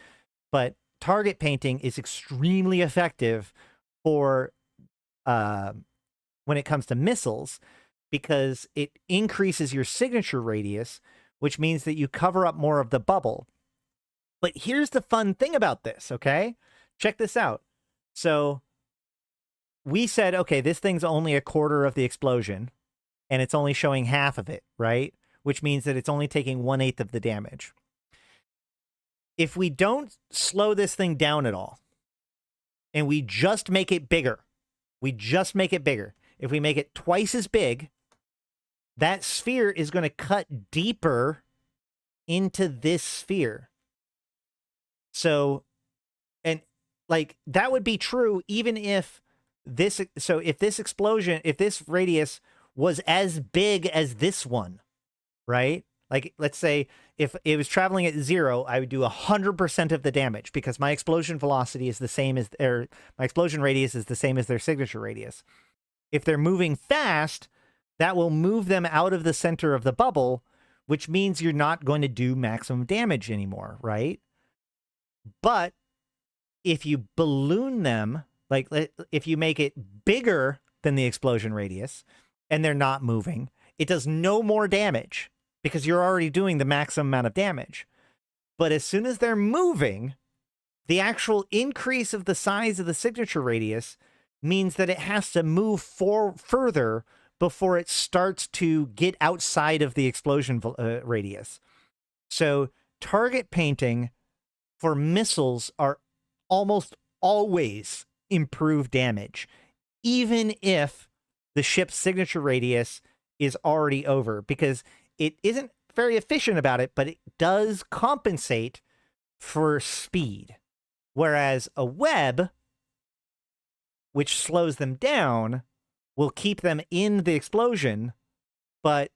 but target painting is extremely effective for when it comes to missiles because it increases your signature radius, which means that you cover up more of the bubble. But here's the fun thing about this, okay? Check this out. So we said, okay, this thing's only a quarter of the explosion, and it's only showing half of it, right? Which means that it's only taking 1/8 of the damage. If we don't slow this thing down at all, and we just make it bigger, if we make it twice as big, that sphere is going to cut deeper into this sphere. So, and like that would be true even if this, so if this explosion, if this radius was as big as this one, right? Like, let's say if it was traveling at 0, I would do 100% of the damage because my explosion velocity is the same as, or my explosion radius is the same as their signature radius. If they're moving fast, that will move them out of the center of the bubble, which means you're not going to do maximum damage anymore, right? But if you balloon them, like if you make it bigger than the explosion radius and they're not moving, it does no more damage because you're already doing the maximum amount of damage. But as soon as they're moving, the actual increase of the size of the signature radius means that it has to move further before it starts to get outside of the explosion radius. So target painting for missiles are almost always improved damage, even if the ship's signature radius is already over, because it isn't very efficient about it, but it does compensate for speed. Whereas a web, which slows them down, will keep them in the explosion, but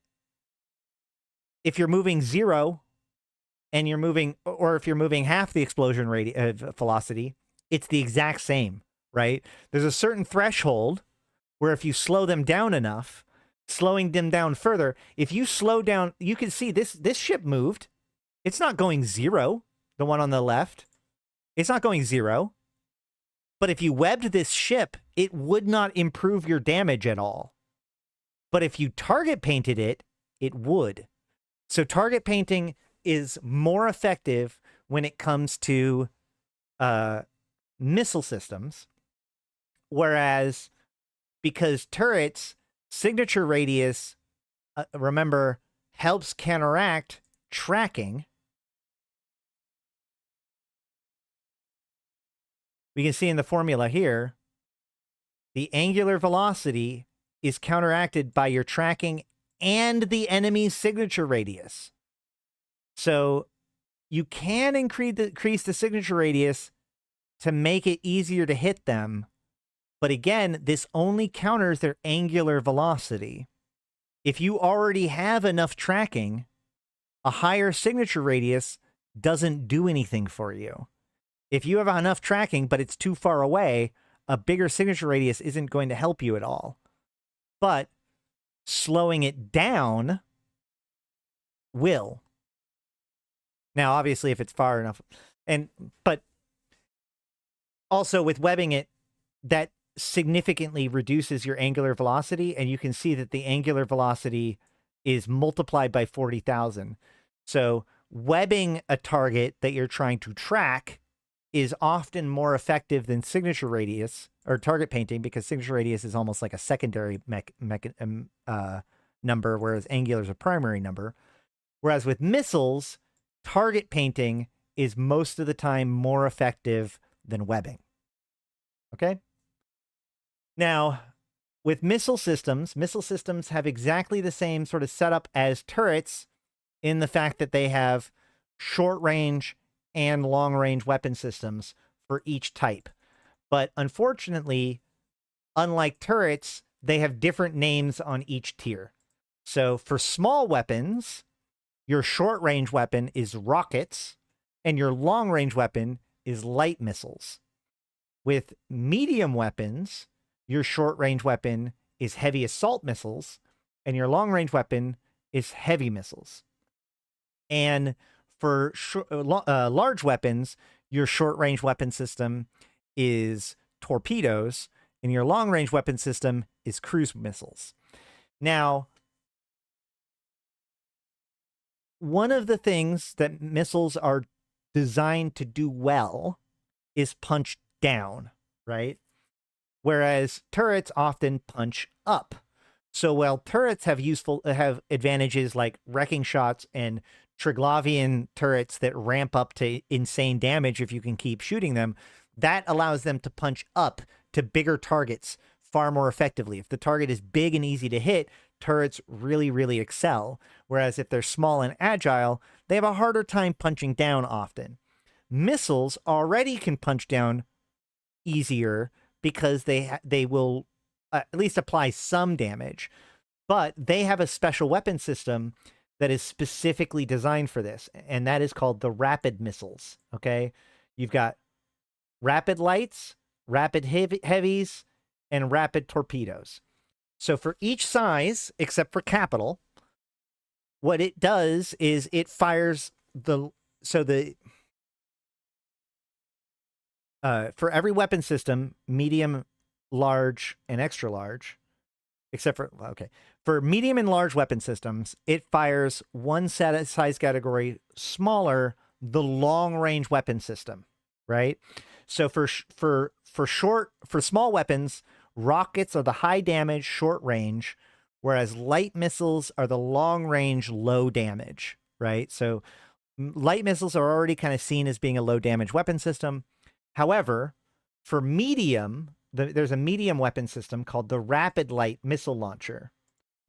if you're moving 0 and you're moving, or if you're moving half the explosion velocity, it's the exact same, right? There's a certain threshold where if you slow them down enough, slowing them down further, if you slow down, you can see this ship moved. It's not going 0, the one on the left. It's not going 0. But if you webbed this ship, it would not improve your damage at all. But if you target painted it, it would. So target painting is more effective when it comes to missile systems. Whereas, because turrets, signature radius, remember, helps counteract tracking. We can see in the formula here, the angular velocity is counteracted by your tracking and the enemy's signature radius. So you can increase the signature radius to make it easier to hit them. But again, this only counters their angular velocity. If you already have enough tracking, a higher signature radius doesn't do anything for you. If you have enough tracking, but it's too far away, a bigger signature radius isn't going to help you at all. But slowing it down will. Now, obviously, if it's far enough, but also with webbing it, that significantly reduces your angular velocity, and you can see that the angular velocity is multiplied by 40,000. So webbing a target that you're trying to track is often more effective than signature radius or target painting, because signature radius is almost like a secondary number, whereas angular is a primary number. Whereas with missiles, target painting is most of the time more effective than webbing. Okay? Now, with missile systems have exactly the same sort of setup as turrets in the fact that they have short range and long range weapon systems for each type. But unfortunately, unlike turrets, they have different names on each tier. So for small weapons, your short range weapon is rockets, and your long range weapon is light missiles. With medium weapons, your short range weapon is heavy assault missiles, and your long range weapon is heavy missiles. And for large weapons, your short range weapon system is torpedoes, and your long range weapon system is cruise missiles. Now, one of the things that missiles are designed to do well is punch down, right? Whereas turrets often punch up. So while turrets have advantages like wrecking shots and Triglavian turrets that ramp up to insane damage if you can keep shooting them, that allows them to punch up to bigger targets far more effectively. If the target is big and easy to hit, turrets really, really excel. Whereas if they're small and agile, they have a harder time punching down often. Missiles already can punch down easier because they will at least apply some damage, but they have a special weapon system that is specifically designed for this, and that is called the rapid missiles. Okay, you've got rapid lights, rapid heavies, and rapid torpedoes. So for each size, except for capital, what it does is it fires for every weapon system, medium, large, and extra large, except for, for medium and large weapon systems, it fires one size category smaller, the long range weapon system, right? So for small weapons, rockets are the high damage, short range, whereas light missiles are the long range, low damage, right? So light missiles are already kind of seen as being a low damage weapon system. However, for medium, there's a medium weapon system called the Rapid Light Missile Launcher,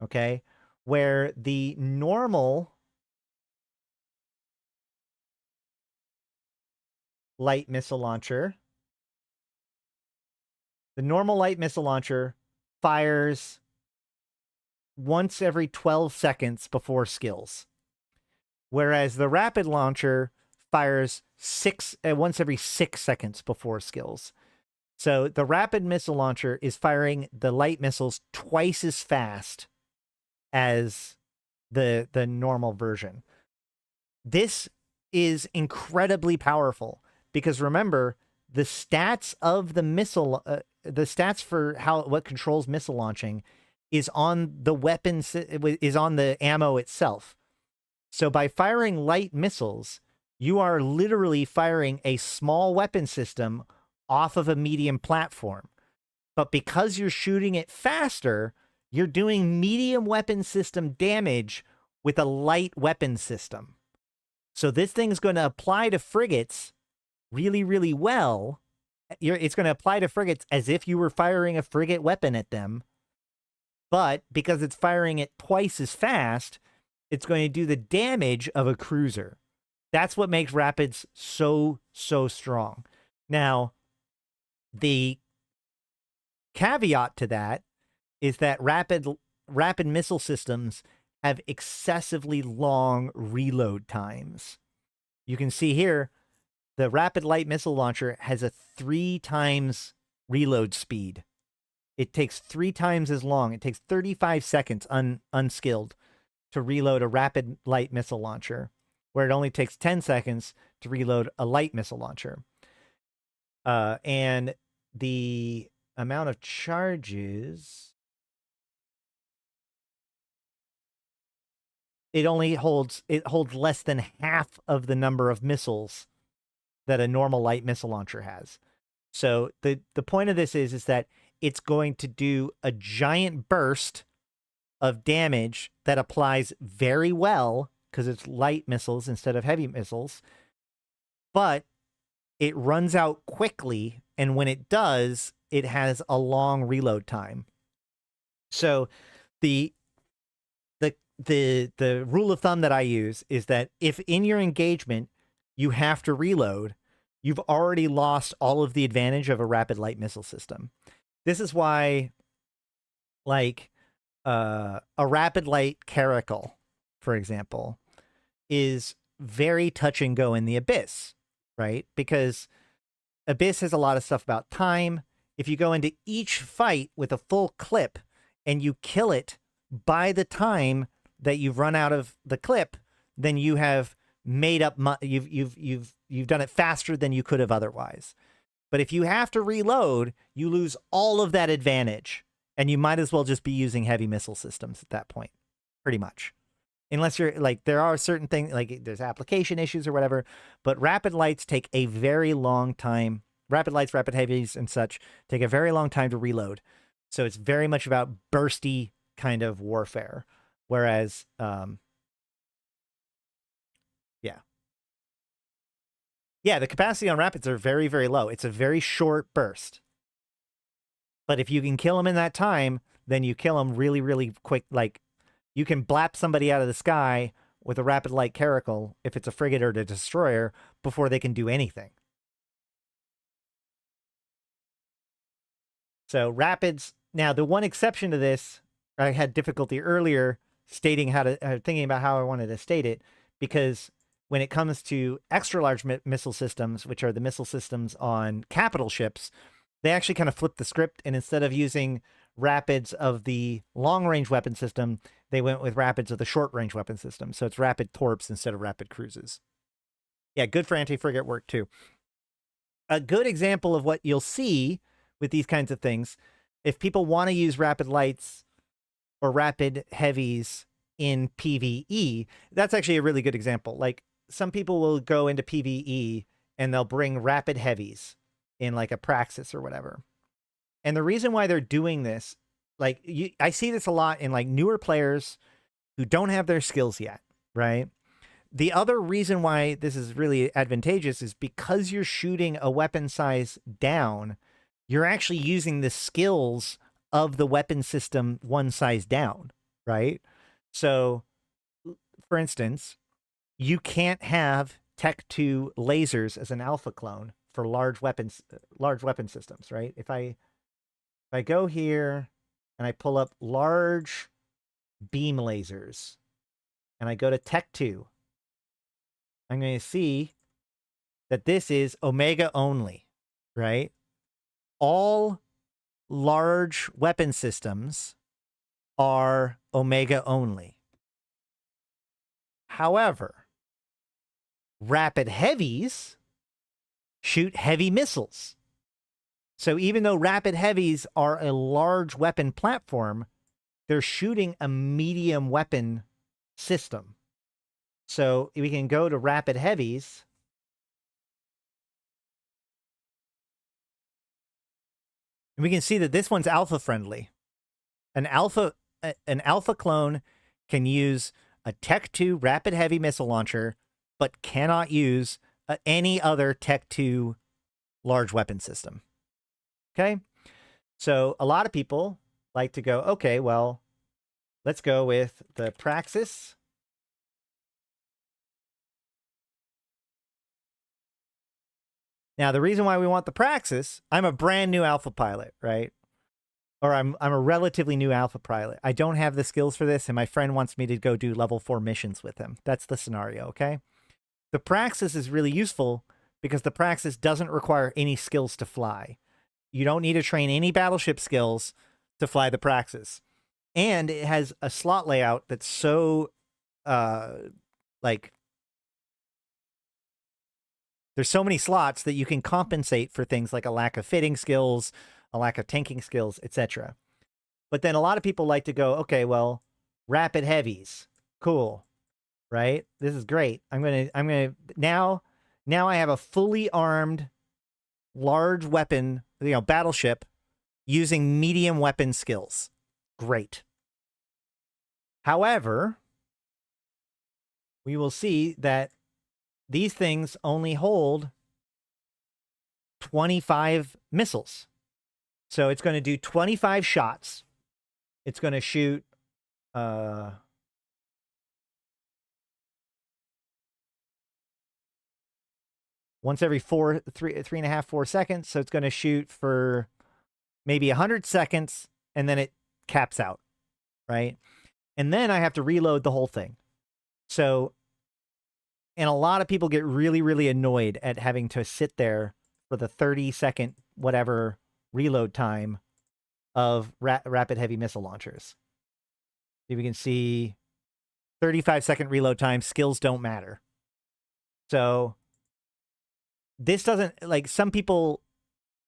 okay, where the normal light missile launcher fires once every 12 seconds before skills, whereas the rapid launcher fires once every 6 seconds before skills. So the rapid missile launcher is firing the light missiles twice as fast as the normal version. This is incredibly powerful because remember, the stats of the missile, the stats for what controls missile launching is on the weapons, is on the ammo itself. So by firing light missiles, you are literally firing a small weapon system off of a medium platform. But because you're shooting it faster, you're doing medium weapon system damage with a light weapon system. So this thing's going to apply to frigates really, really well. It's going to apply to frigates as if you were firing a frigate weapon at them. But because it's firing it twice as fast, it's going to do the damage of a cruiser. That's what makes rapids so strong. Now, the caveat to that is that rapid missile systems have excessively long reload times. You can see here, the Rapid Light Missile Launcher has a 3 times reload speed. It takes 3 times as long. It takes 35 seconds unskilled to reload a rapid light missile launcher, where it only takes 10 seconds to reload a light missile launcher. And the amount of charges, it holds less than half of the number of missiles that a normal light missile launcher has. So the point of this is that it's going to do a giant burst of damage that applies very well because it's light missiles instead of heavy missiles, but it runs out quickly, and when it does, it has a long reload time. So the rule of thumb that I use is that if in your engagement you have to reload, you've already lost all of the advantage of a rapid light missile system. This is why, like, a rapid light caracal, for example, is very touch and go in the Abyss, right? Because Abyss has a lot of stuff about time. If you go into each fight with a full clip and you kill it by the time that you've run out of the clip, then you have made up, you've done it faster than you could have otherwise. But if you have to reload, you lose all of that advantage, and you might as well just be using heavy missile systems at that point, pretty much. Unless you're like, there are certain things, like there's application issues or whatever, but rapid lights take a very long time. Rapid lights, rapid heavies, and such take a very long time to reload. So it's very much about bursty kind of warfare. Whereas, yeah, the capacity on rapids are very, very low. It's a very short burst. But if you can kill them in that time, then you kill them really, really quick. Like, you can blap somebody out of the sky with a rapid light caracal, if it's a frigate or a destroyer, before they can do anything. So rapids. Now, the one exception to this, I had difficulty earlier stating thinking about how I wanted to state it, because when it comes to extra large missile systems, which are the missile systems on capital ships, they actually kind of flipped the script, and instead of using rapids of the long-range weapon system, they went with rapids of the short-range weapon system. So it's rapid torps instead of rapid cruises. Yeah, good for anti-frigate work too. A good example of what you'll see with these kinds of things, if people want to use rapid lights or rapid heavies in PvE, that's actually a really good example. Like, some people will go into PvE and they'll bring rapid heavies in like a Praxis or whatever. And the reason why they're doing this, like, I see this a lot in like newer players who don't have their skills yet, right? The other reason why this is really advantageous is because you're shooting a weapon size down, you're actually using the skills of the weapon system one size down, right? So, for instance, you can't have Tech 2 lasers as an alpha clone for large weapon systems, right? If I go here and I pull up large beam lasers and I go to Tech 2, I'm going to see that this is Omega only, right? All large weapon systems are Omega only. However, rapid heavies shoot heavy missiles. So even though rapid heavies are a large weapon platform, they're shooting a medium weapon system. So we can go to rapid heavies. And we can see that this one's alpha friendly. An alpha clone can use a Tech 2 rapid heavy missile launcher, but cannot use any other Tech 2 large weapon system. Okay? So a lot of people like to go, okay, well, let's go with the Praxis. Now, the reason why we want the Praxis, I'm a brand new alpha pilot, right? Or I'm a relatively new alpha pilot. I don't have the skills for this, and my friend wants me to go do level 4 missions with him. That's the scenario, okay? The Praxis is really useful because the Praxis doesn't require any skills to fly. You don't need to train any battleship skills to fly the Praxis. And it has a slot layout that's so, like, there's so many slots that you can compensate for things like a lack of fitting skills, a lack of tanking skills, etc. But then a lot of people like to go, okay, well, rapid heavies, cool, right? This is great. Now I have a fully armed, large weapon, battleship using medium weapon skills. Great. However, we will see that these things only hold 25 missiles. So it's going to do 25 shots. It's going to shoot once every 3.5, 4 seconds. So it's going to shoot for maybe 100 seconds, and then it caps out, right? And then I have to reload the whole thing. So, and a lot of people get really, really annoyed at having to sit there for the 30-second whatever reload time of rapid heavy missile launchers. If you can see, 35-second reload time, skills don't matter. So this doesn't, like, some people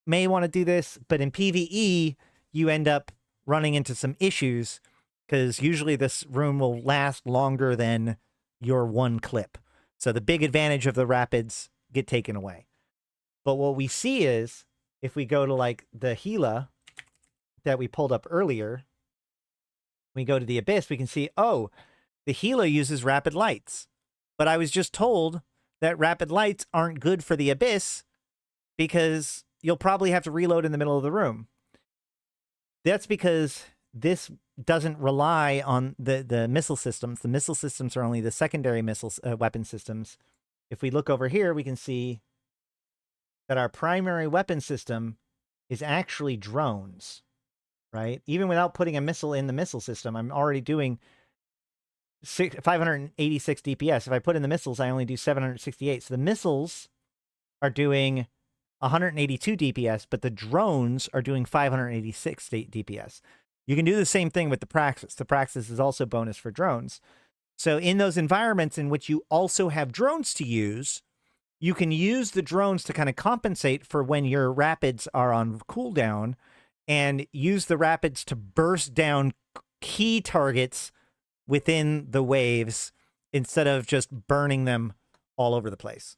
may want to do this, but in PvE, you end up running into some issues because usually this room will last longer than your one clip. So the big advantage of the rapids get taken away. But what we see is, if we go to like the Gila that we pulled up earlier, we go to the Abyss, we can see, oh, the Gila uses rapid lights. But I was just told that rapid lights aren't good for the Abyss because you'll probably have to reload in the middle of the room. That's because this doesn't rely on the missile systems. The missile systems are only the secondary missiles, weapon systems. If we look over here, we can see that our primary weapon system is actually drones, right? Even without putting a missile in the missile system, I'm already doing 586 DPS. If I put in the missiles, I only do 768. So the missiles are doing 182 DPS, but the drones are doing 586 DPS. You can do the same thing with the Praxis. The Praxis is also bonus for drones. So in those environments in which you also have drones to use, you can use the drones to kind of compensate for when your rapids are on cooldown and use the rapids to burst down key targets within the waves instead of just burning them all over the place.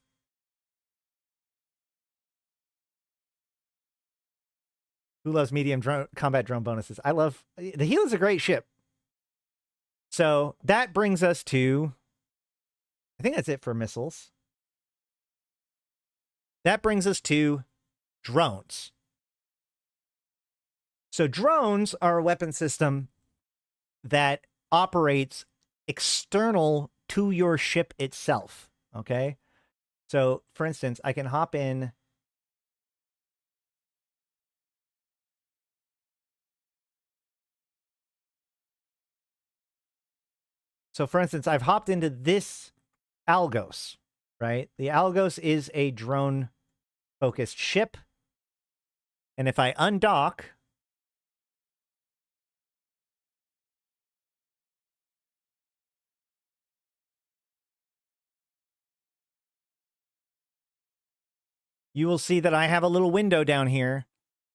Who loves medium combat drone bonuses? I love... The Gila's a great ship. So that brings us to... I think that's it for missiles. That brings us to drones. So drones are a weapon system that operates external to your ship itself, okay? So, for instance, I can hop in... So, for instance, I've hopped into this Algos, right? The Algos is a drone-focused ship. And if I undock... you will see that I have a little window down here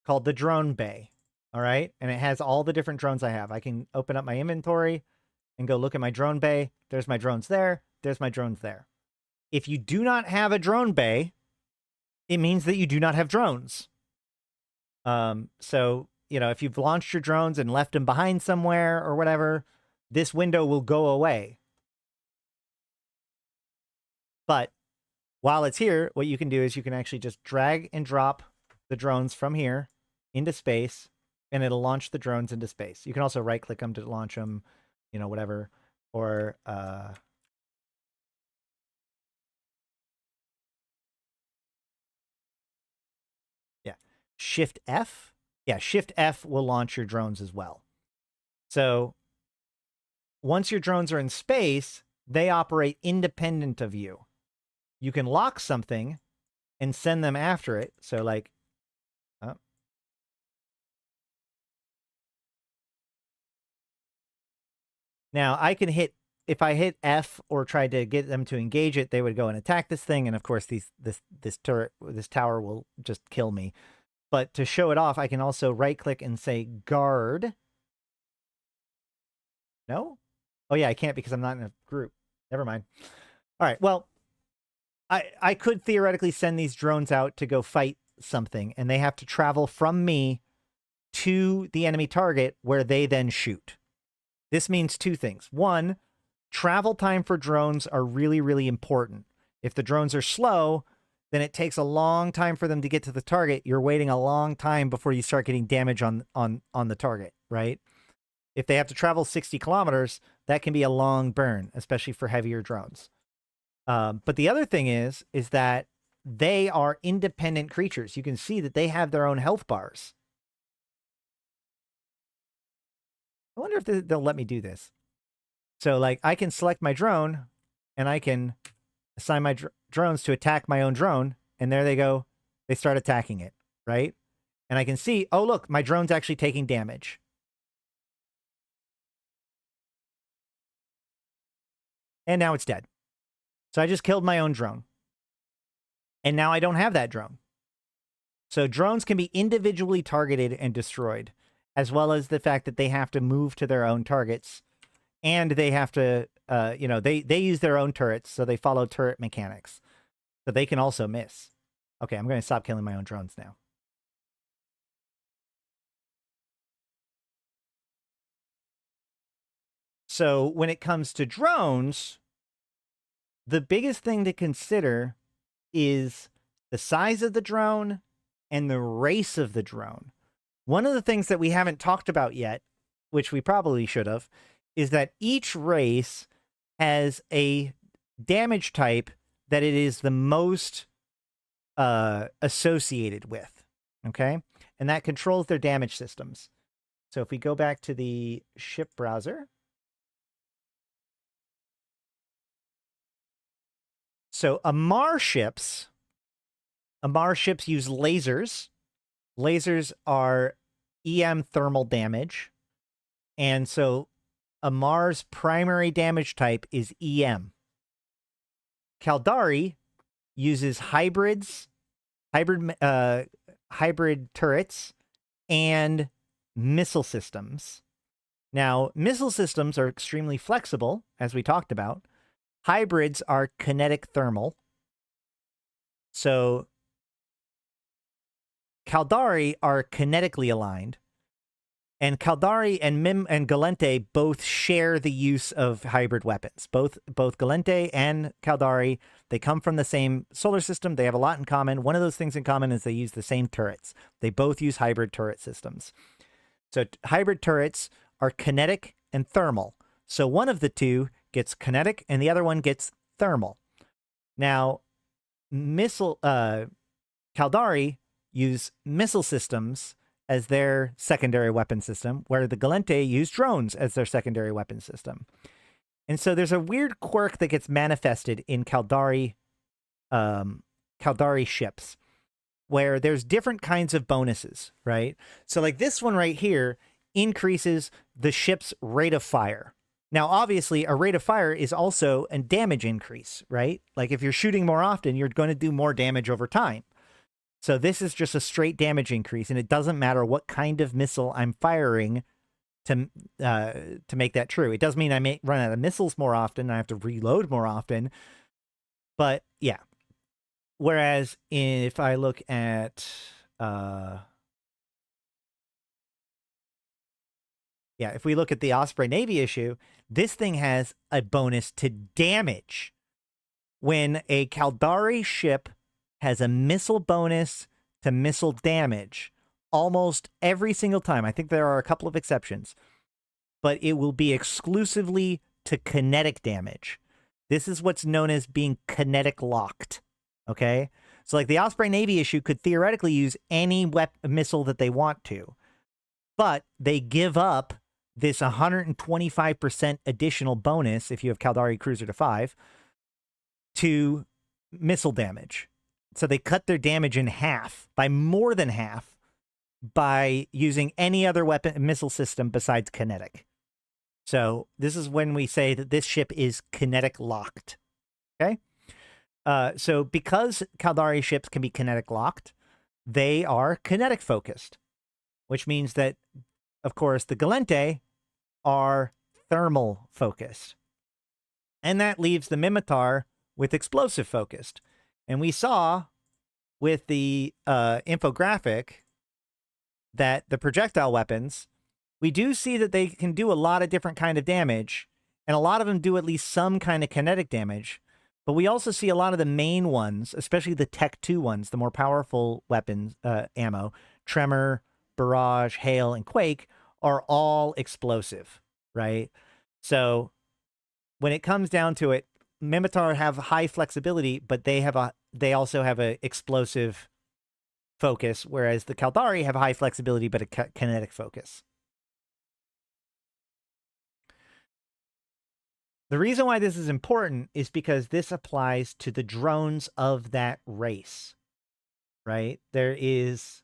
called the drone bay, all right? And it has all the different drones I have. I can open up my inventory and go look at my drone bay. There's my drones there. There's my drones there. If you do not have a drone bay, it means that you do not have drones. So, if you've launched your drones and left them behind somewhere or whatever, this window will go away. But while it's here, what you can do is you can actually just drag and drop the drones from here into space, and it'll launch the drones into space. You can also right-click them to launch them, whatever. Or, yeah, Shift F. Yeah, Shift F will launch your drones as well. So once your drones are in space, they operate independent of you. You can lock something and send them after it. So like, Now I can hit, if I hit F or tried to get them to engage it, they would go and attack this thing, and of course this tower will just kill me. But to show it off, I can also right click and say guard. No? Oh yeah, I can't because I'm not in a group. Never mind. All right, well, I could theoretically send these drones out to go fight something, and they have to travel from me to the enemy target where they then shoot. This means two things. One, travel time for drones are really, really important. If the drones are slow, then it takes a long time for them to get to the target. You're waiting a long time before you start getting damage on the target, right? If they have to travel 60 kilometers, that can be a long burn, especially for heavier drones. But the other thing is that they are independent creatures. You can see that they have their own health bars. I wonder if they'll let me do this. So, like, I can select my drone, and I can assign my drones to attack my own drone, and there they go. They start attacking it, right? And I can see, oh, look, my drone's actually taking damage. And now it's dead. So I just killed my own drone. And now I don't have that drone. So drones can be individually targeted and destroyed, as well as the fact that they have to move to their own targets. And they have to, you know, they use their own turrets, so they follow turret mechanics. So they can also miss. Okay, I'm going to stop killing my own drones now. So when it comes to drones, the biggest thing to consider is the size of the drone and the race of the drone. One of the things that we haven't talked about yet, which we probably should have, is that each race has a damage type that it is the most associated with, okay? And that controls their damage systems. So if we go back to the ship browser. So Amar ships use lasers. Lasers are EM thermal damage. And so Amar's primary damage type is EM. Caldari uses hybrid turrets and missile systems. Now, missile systems are extremely flexible, as we talked about. Hybrids are kinetic thermal. So Caldari are kinetically aligned. And Caldari and Mim and Galente both share the use of hybrid weapons. Both Galente and Caldari, they come from the same solar system. They have a lot in common. One of those things in common is they use the same turrets. They both use hybrid turret systems. So hybrid turrets are kinetic and thermal. So one of the two gets kinetic and the other one gets thermal. Now, Caldari use missile systems as their secondary weapon system, where the Galente use drones as their secondary weapon system. And so there's a weird quirk that gets manifested in Caldari ships, where there's different kinds of bonuses, right? So like this one right here increases the ship's rate of fire. Now, obviously, a rate of fire is also a damage increase, right? Like if you're shooting more often, you're going to do more damage over time. So this is just a straight damage increase, and it doesn't matter what kind of missile I'm firing to make that true. It does mean I may run out of missiles more often, and I have to reload more often. But yeah. Whereas if I look at if we look at the Osprey Navy issue, this thing has a bonus to damage. When a Caldari ship has a missile bonus to missile damage almost every single time. I think there are a couple of exceptions, but it will be exclusively to kinetic damage. This is what's known as being kinetic locked. Okay? So like the Osprey Navy issue could theoretically use any missile that they want to, but they give up this 125% additional bonus if you have Caldari Cruiser to 5 to missile damage. So they cut their damage in half, by more than half, by using any other weapon missile system besides kinetic. So this is when we say that this ship is kinetic locked. Okay. So because Caldari ships can be kinetic locked, they are kinetic focused, which means that, of course, the Gallente are thermal focused. And that leaves the Minmatar with explosive focused. And we saw with the infographic that the projectile weapons, we do see that they can do a lot of different kind of damage, and a lot of them do at least some kind of kinetic damage. But we also see a lot of the main ones, especially the Tech 2 ones, the more powerful weapons, ammo, Tremor, Barrage, Hail, and Quake, are all explosive, right? So when it comes down to it, Minmatar have high flexibility, but they also have a explosive focus, whereas the Caldari have high flexibility but a kinetic focus. The reason why this is important is because this applies to the drones of that race, right? There is,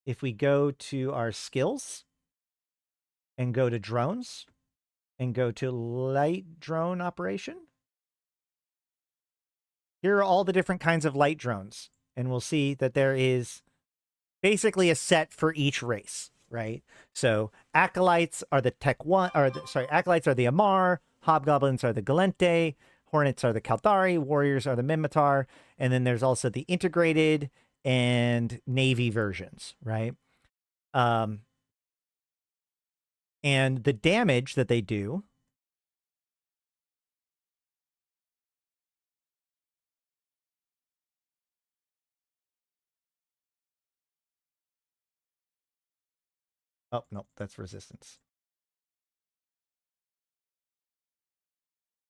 if we go to our skills and go to drones and go to light drone operation, here are all the different kinds of light drones. And we'll see that there is basically a set for each race, right? So acolytes are the Tech 1, or acolytes are the Amar, hobgoblins are the Gallente, hornets are the Caldari, warriors are the Minmatar, and then there's also the integrated and navy versions, right? And the damage that they do oh no, that's resistance.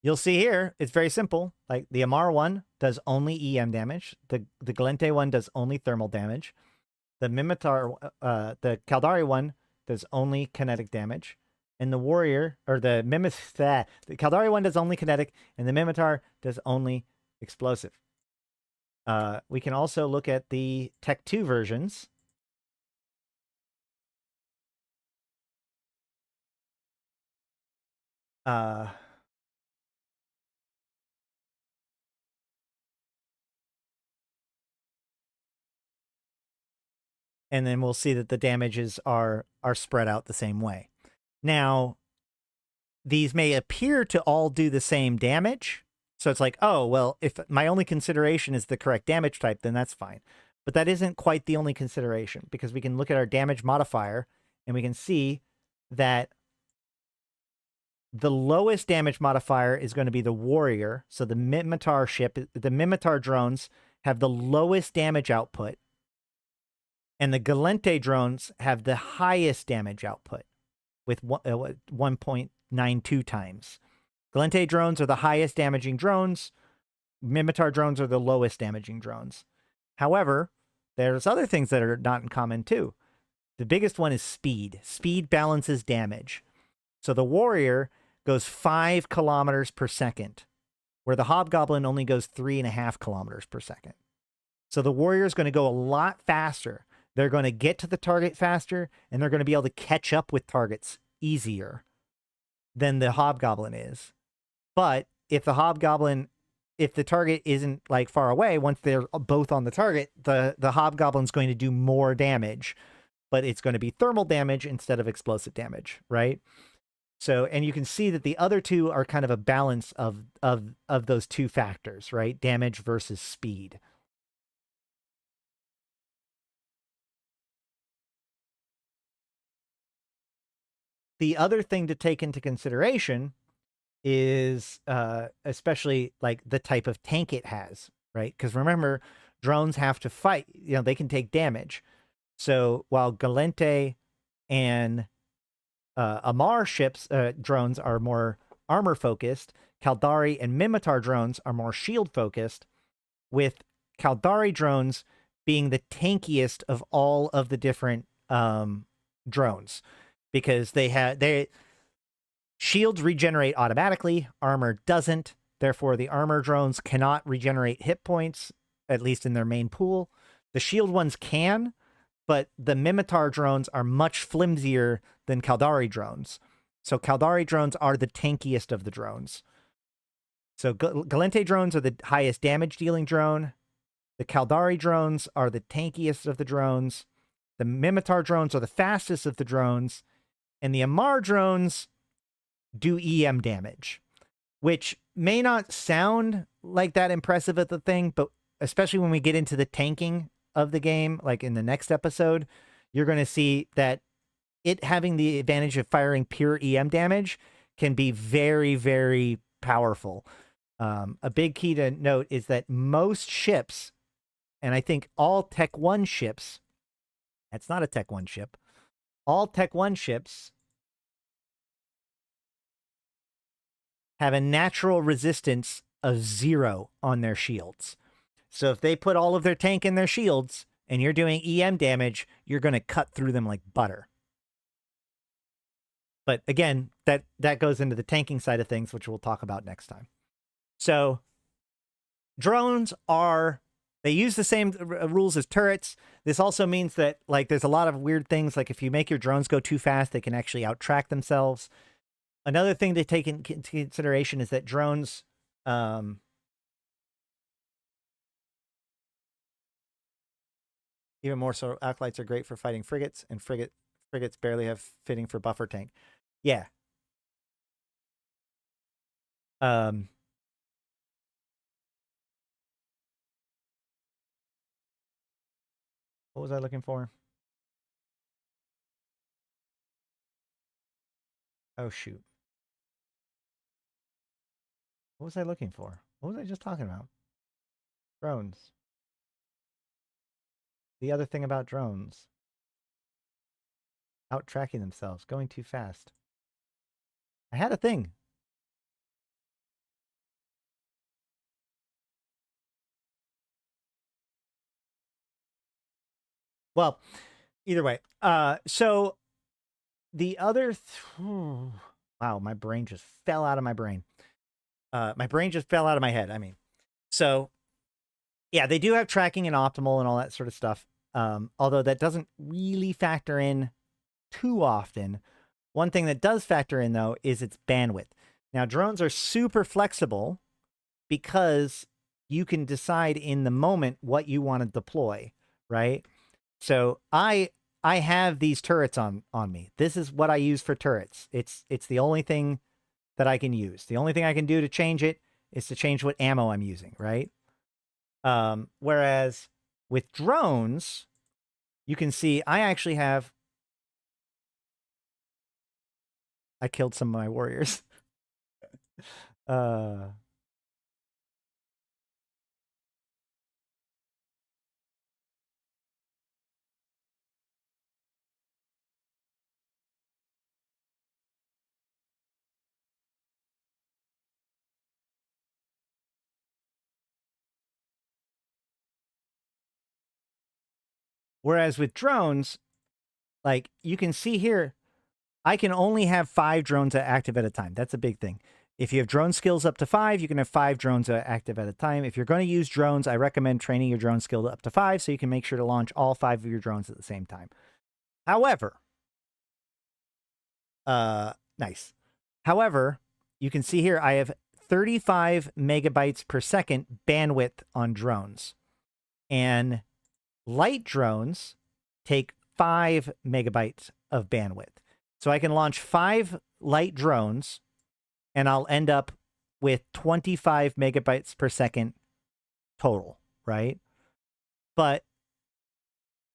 You'll see here, it's very simple. Like the Amar one does only EM damage. The Gallente one does only thermal damage. The Minmatar, the Caldari one does only kinetic damage. And the warrior, or the Caldari one does only kinetic, and the Minmatar does only explosive. We can also look at the Tech 2 versions. And then we'll see that the damages are spread out the same way. Now, these may appear to all do the same damage. So it's like, oh, well, if my only consideration is the correct damage type, then that's fine. But that isn't quite the only consideration, because we can look at our damage modifier and we can see that the lowest damage modifier is going to be the warrior. So the Minmatar ship, the Minmatar drones have the lowest damage output, and the Gallente drones have the highest damage output with 1.92 times. Gallente drones are the highest damaging drones. Minmatar drones are the lowest damaging drones. However, there's other things that are not in common too. The biggest one is speed. Speed balances damage. So the warrior goes 5 kilometers per second, where the hobgoblin only goes 3.5 kilometers per second. So the warrior is going to go a lot faster. They're going to get to the target faster, and they're going to be able to catch up with targets easier than the hobgoblin is. But if the target isn't like far away, once they're both on the target, the hobgoblin's going to do more damage, but it's going to be thermal damage instead of explosive damage, right? So, and you can see that the other two are kind of a balance of those two factors, right? Damage versus speed. The other thing to take into consideration is especially like the type of tank it has, right? Because remember, drones have to fight. You know, they can take damage. So while Gallente and Amar ships, drones are more armor focused, Caldari and Minmatar drones are more shield focused, with Caldari drones being the tankiest of all of the different drones, because shields regenerate automatically, armor doesn't. Therefore, the armor drones cannot regenerate hit points, at least in their main pool. The shield ones can, but the Minmatar drones are much flimsier than Caldari drones. So Caldari drones are the tankiest of the drones. So Gallente drones are the highest damage dealing drone. The Caldari drones are the tankiest of the drones. The Mimitar drones are the fastest of the drones. And the Amar drones do EM damage, which may not sound like that impressive at the thing, but especially when we get into the tanking of the game, like in the next episode, you're going to see that it having the advantage of firing pure EM damage can be very, very powerful. A big key to note is that most ships, and I think all Tech 1 ships, that's not a Tech 1 ship, all Tech 1 ships have a natural resistance of 0 on their shields. So if they put all of their tank in their shields and you're doing EM damage, you're going to cut through them like butter. But again, that goes into the tanking side of things, which we'll talk about next time. So drones they use the same rules as turrets. This also means that like there's a lot of weird things. Like if you make your drones go too fast, they can actually out-track themselves. Another thing to take into consideration is that drones, even more so, acolytes are great for fighting frigates, and frigates barely have fitting for buffer tank. Yeah. What was I looking for? Oh, shoot. What was I looking for? What was I just talking about? Drones. The other thing about drones. Out-tracking themselves. Going too fast. I had a thing. Well, either way. So the other... wow, my brain just fell out of my brain. My brain just fell out of my head, I mean. So, yeah, they do have tracking and optimal and all that sort of stuff. Although that doesn't really factor in too often. One thing that does factor in, though, is its bandwidth. Now, drones are super flexible because you can decide in the moment what you want to deploy, right? So I have these turrets on me. This is what I use for turrets. It's the only thing that I can use. The only thing I can do to change it is to change what ammo I'm using, right? Whereas with drones, you can see I actually have... I killed some of my warriors. Whereas with drones, like you can see here, I can only have 5 drones active at a time. That's a big thing. If you have drone skills up to 5, you can have 5 drones active at a time. If you're going to use drones, I recommend training your drone skill up to 5 so you can make sure to launch all 5 of your drones at the same time. However, nice. However, you can see here I have 35 megabytes per second bandwidth on drones. And light drones take 5 megabytes of bandwidth. So I can launch 5 light drones and I'll end up with 25 megabytes per second total, right? But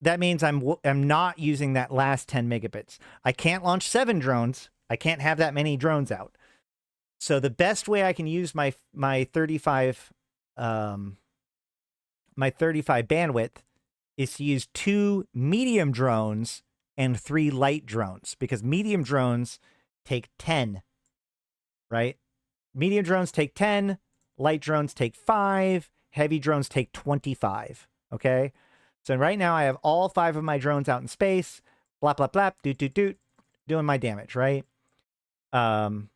that means I'm not using that last 10 megabits. I can't launch 7 drones. I can't have that many drones out. So the best way I can use my 35 bandwidth is to use 2 medium drones and 3 light drones, because medium drones take 10, right? Medium drones take 10, light drones take 5, heavy drones take 25, okay? So right now I have all 5 of my drones out in space, blah, blah, blah, doot, doot, doot, doing my damage, right? And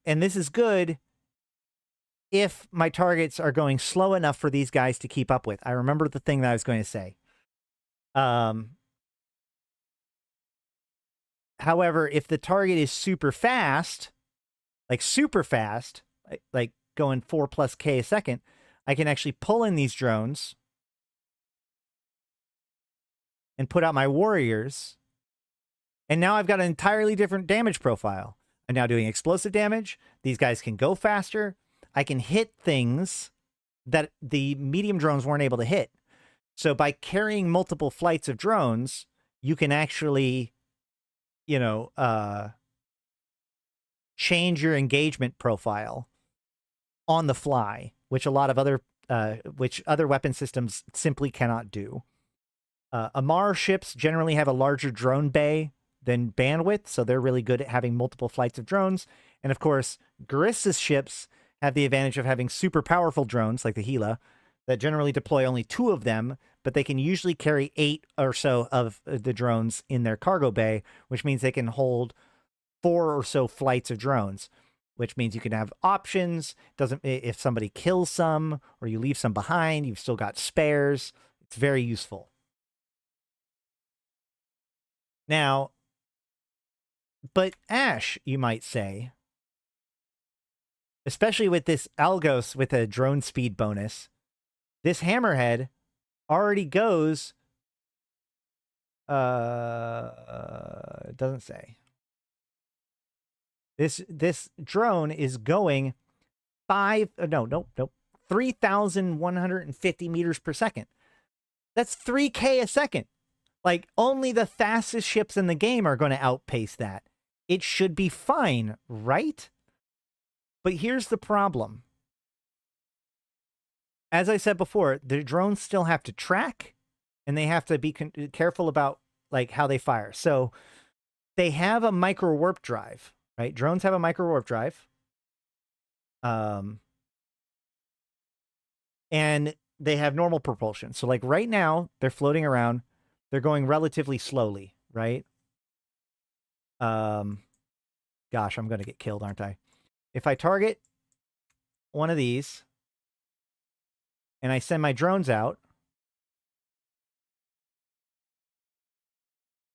this is good if my targets are going slow enough for these guys to keep up with. I remember the thing that I was going to say. However, if the target is super fast, like going 4+ K a second, I can actually pull in these drones and put out my warriors. And now I've got an entirely different damage profile. I'm now doing explosive damage. These guys can go faster. I can hit things that the medium drones weren't able to hit. So by carrying multiple flights of drones, you can actually, you know, change your engagement profile on the fly, which a lot of other weapon systems simply cannot do. Amar ships generally have a larger drone bay than bandwidth, so they're really good at having multiple flights of drones. And of course, Guris's ships have the advantage of having super powerful drones like the Gila that generally deploy only 2 of them, but they can usually carry 8 or so of the drones in their cargo bay, which means they can hold 4 or so flights of drones, which means you can have options. If somebody kills some or you leave some behind, you've still got spares. It's very useful. Now, but Ash, you might say, especially with this Algos with a drone speed bonus, this Hammerhead already goes, it doesn't say. This drone is going 3,150 meters per second. That's 3K a second. Like, only the fastest ships in the game are going to outpace that. It should be fine, right? But here's the problem. As I said before, the drones still have to track, and they have to be careful about like how they fire. So they have a micro warp drive, right? Drones have a micro warp drive. And they have normal propulsion. So like right now, they're floating around. They're going relatively slowly, right? Gosh, I'm going to get killed, aren't I? If I target one of these and I send my drones out,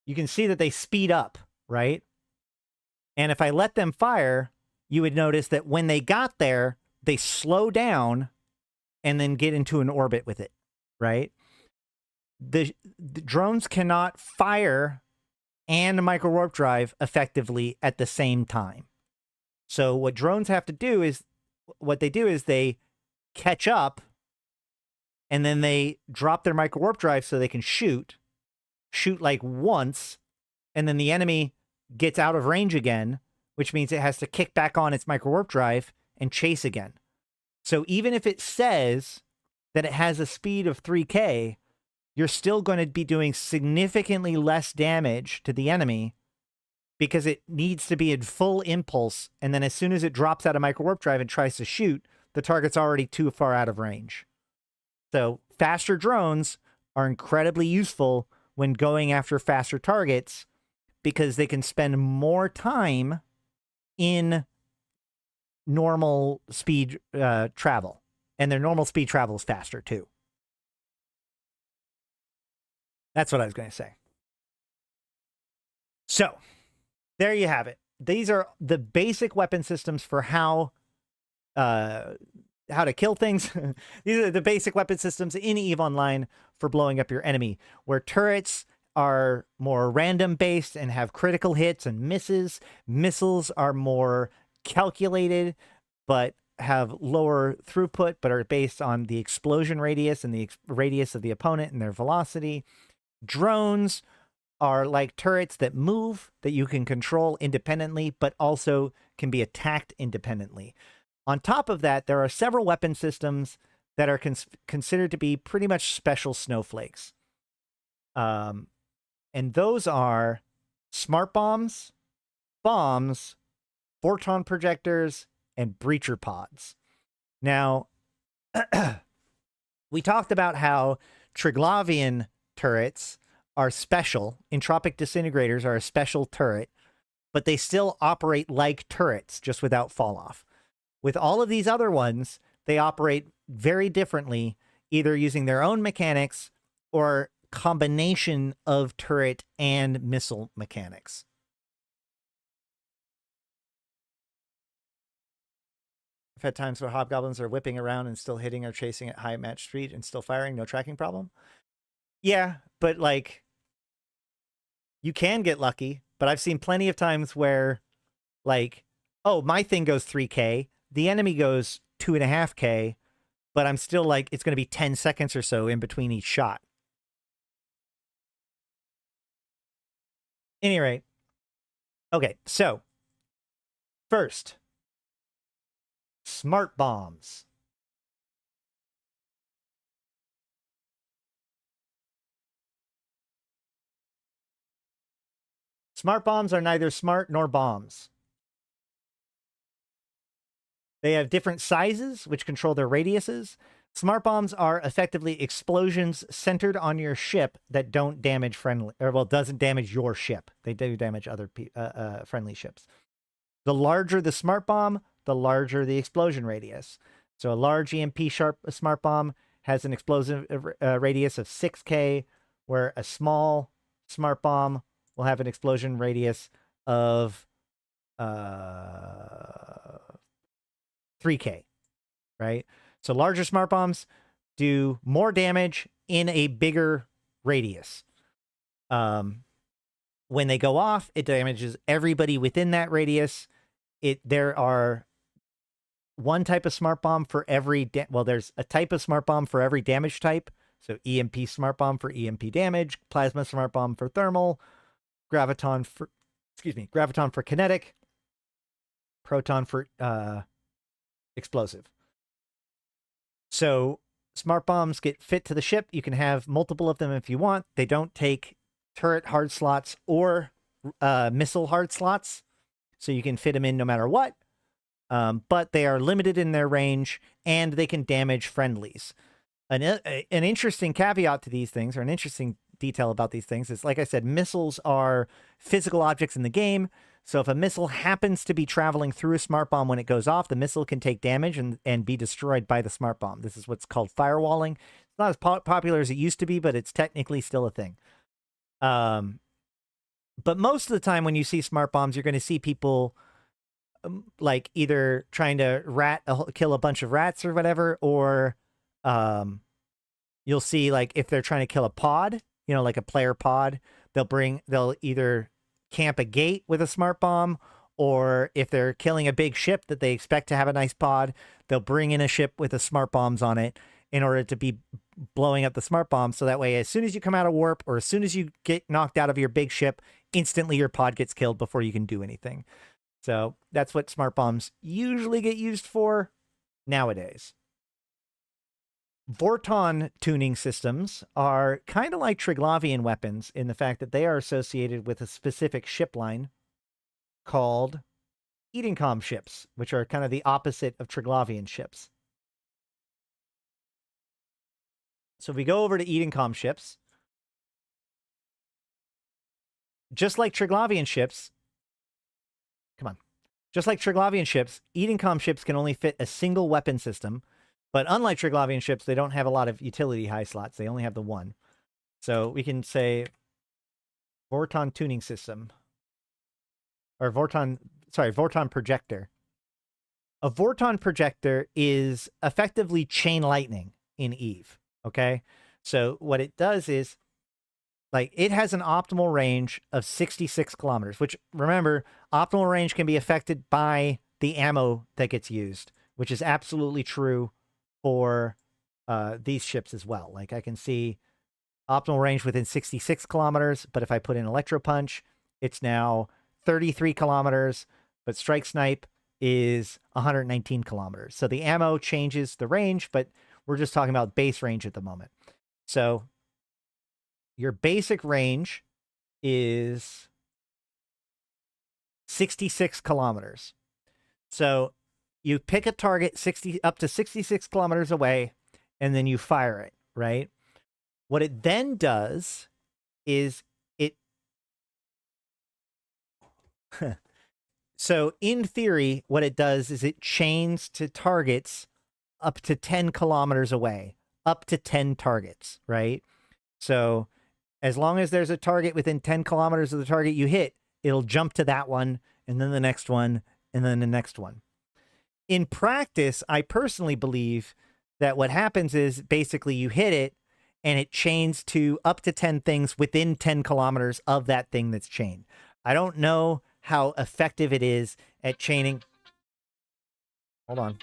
you can see that they speed up, right? And if I let them fire, you would notice that when they got there, they slow down and then get into an orbit with it, right? The drones cannot fire and micro warp drive effectively at the same time. So what drones have to do is, they catch up and then they drop their micro warp drive so they can shoot like once, and then the enemy gets out of range again, which means it has to kick back on its micro warp drive and chase again. So even if it says that it has a speed of 3K, you're still going to be doing significantly less damage to the enemy because it needs to be in full impulse. And then as soon as it drops out of micro warp drive and tries to shoot, the target's already too far out of range. So faster drones are incredibly useful when going after faster targets because they can spend more time in normal speed travel. And their normal speed travel is faster too. That's what I was going to say. So, there you have it. These are the basic weapon systems for how to kill things. These are the basic weapon systems in EVE Online for blowing up your enemy, where turrets are more random based and have critical hits and misses. Missiles are more calculated, but have lower throughput, but are based on the explosion radius and the radius of the opponent and their velocity. Drones are like turrets that move, that you can control independently, but also can be attacked independently. On top of that, there are several weapon systems that are considered to be pretty much special snowflakes. And those are smart bombs, photon projectors, and breacher pods. Now, we talked about how Triglavian turrets are special. Entropic disintegrators are a special turret, but they still operate like turrets, just without fall off. With all of these other ones, they operate very differently, either using their own mechanics or combination of turret and missile mechanics. I've had times where hobgoblins are whipping around and still hitting or chasing at high match speed and still firing, no tracking problem. Yeah, but like, you can get lucky, but I've seen plenty of times where, like, oh, my thing goes 3K, the enemy goes 2.5K, but I'm still like, it's going to be 10 seconds or so in between each shot. Any rate, okay, so first, smart bombs. Smart bombs are neither smart nor bombs. They have different sizes, which control their radiuses. Smart bombs are effectively explosions centered on your ship that don't damage friendly, or well, doesn't damage your ship. They do damage other friendly ships. The larger the smart bomb, the larger the explosion radius. So a large EMP smart bomb has an explosive radius of 6K, where a small smart bomb will have an explosion radius of 3K, right? So larger smart bombs do more damage in a bigger radius. When they go off, it damages everybody within that radius. There are one type of smart bomb for every, well, there's a type of smart bomb for every damage type. So EMP smart bomb for EMP damage, plasma smart bomb for thermal, graviton for kinetic, proton for explosive. So smart bombs get fit to the ship. You can have multiple of them if you want. They don't take turret hard slots or missile hard slots, so you can fit them in no matter what. But they are limited in their range, and they can damage friendlies. An interesting caveat to these things, or an interesting detail about these things, is, like I said, missiles are physical objects in the game. So if a missile happens to be traveling through a smart bomb when it goes off, the missile can take damage and be destroyed by the smart bomb. This is what's called firewalling. It's not as popular as it used to be, but it's technically still a thing. But most of the time when you see smart bombs, you're going to see people like either trying to kill a bunch of rats or whatever, or you'll see, like, if they're trying to kill a pod, you know, like a player pod, they'll either camp a gate with a smart bomb, or if they're killing a big ship that they expect to have a nice pod, they'll bring in a ship with the smart bombs on it in order to be blowing up the smart bomb. So that way, as soon as you come out of warp, or as soon as you get knocked out of your big ship, instantly your pod gets killed before you can do anything. So that's what smart bombs usually get used for nowadays. Vorton tuning systems are kind of like Triglavian weapons in the fact that they are associated with a specific ship line called Edencom ships, which are kind of the opposite of Triglavian ships. So if we go over to Edencom ships, just like Triglavian ships, Edencom ships can only fit a single weapon system. But unlike Triglavian ships, they don't have a lot of utility high slots. They only have the one. So we can say Vorton tuning system. Or Vorton projector. A Vorton projector is effectively chain lightning in EVE. Okay? So what it does is, like, it has an optimal range of 66 kilometers, which, remember, optimal range can be affected by the ammo that gets used, which is absolutely true for these ships as well. Like, I can see optimal range within 66 kilometers, but if I put in Electro Punch, it's now 33 kilometers, but Strike Snipe is 119 kilometers. So the ammo changes the range, but we're just talking about base range at the moment. So your basic range is 66 kilometers. So you pick a target up to 66 kilometers away, and then you fire it, right? What it then does is so in theory, what it does is it chains to targets up to 10 kilometers away, up to 10 targets, right? So as long as there's a target within 10 kilometers of the target you hit, it'll jump to that one, and then the next one, and then the next one. In practice, I personally believe that what happens is basically you hit it and it chains to up to 10 things within 10 kilometers of that thing that's chained. I don't know how effective it is at chaining. Hold on.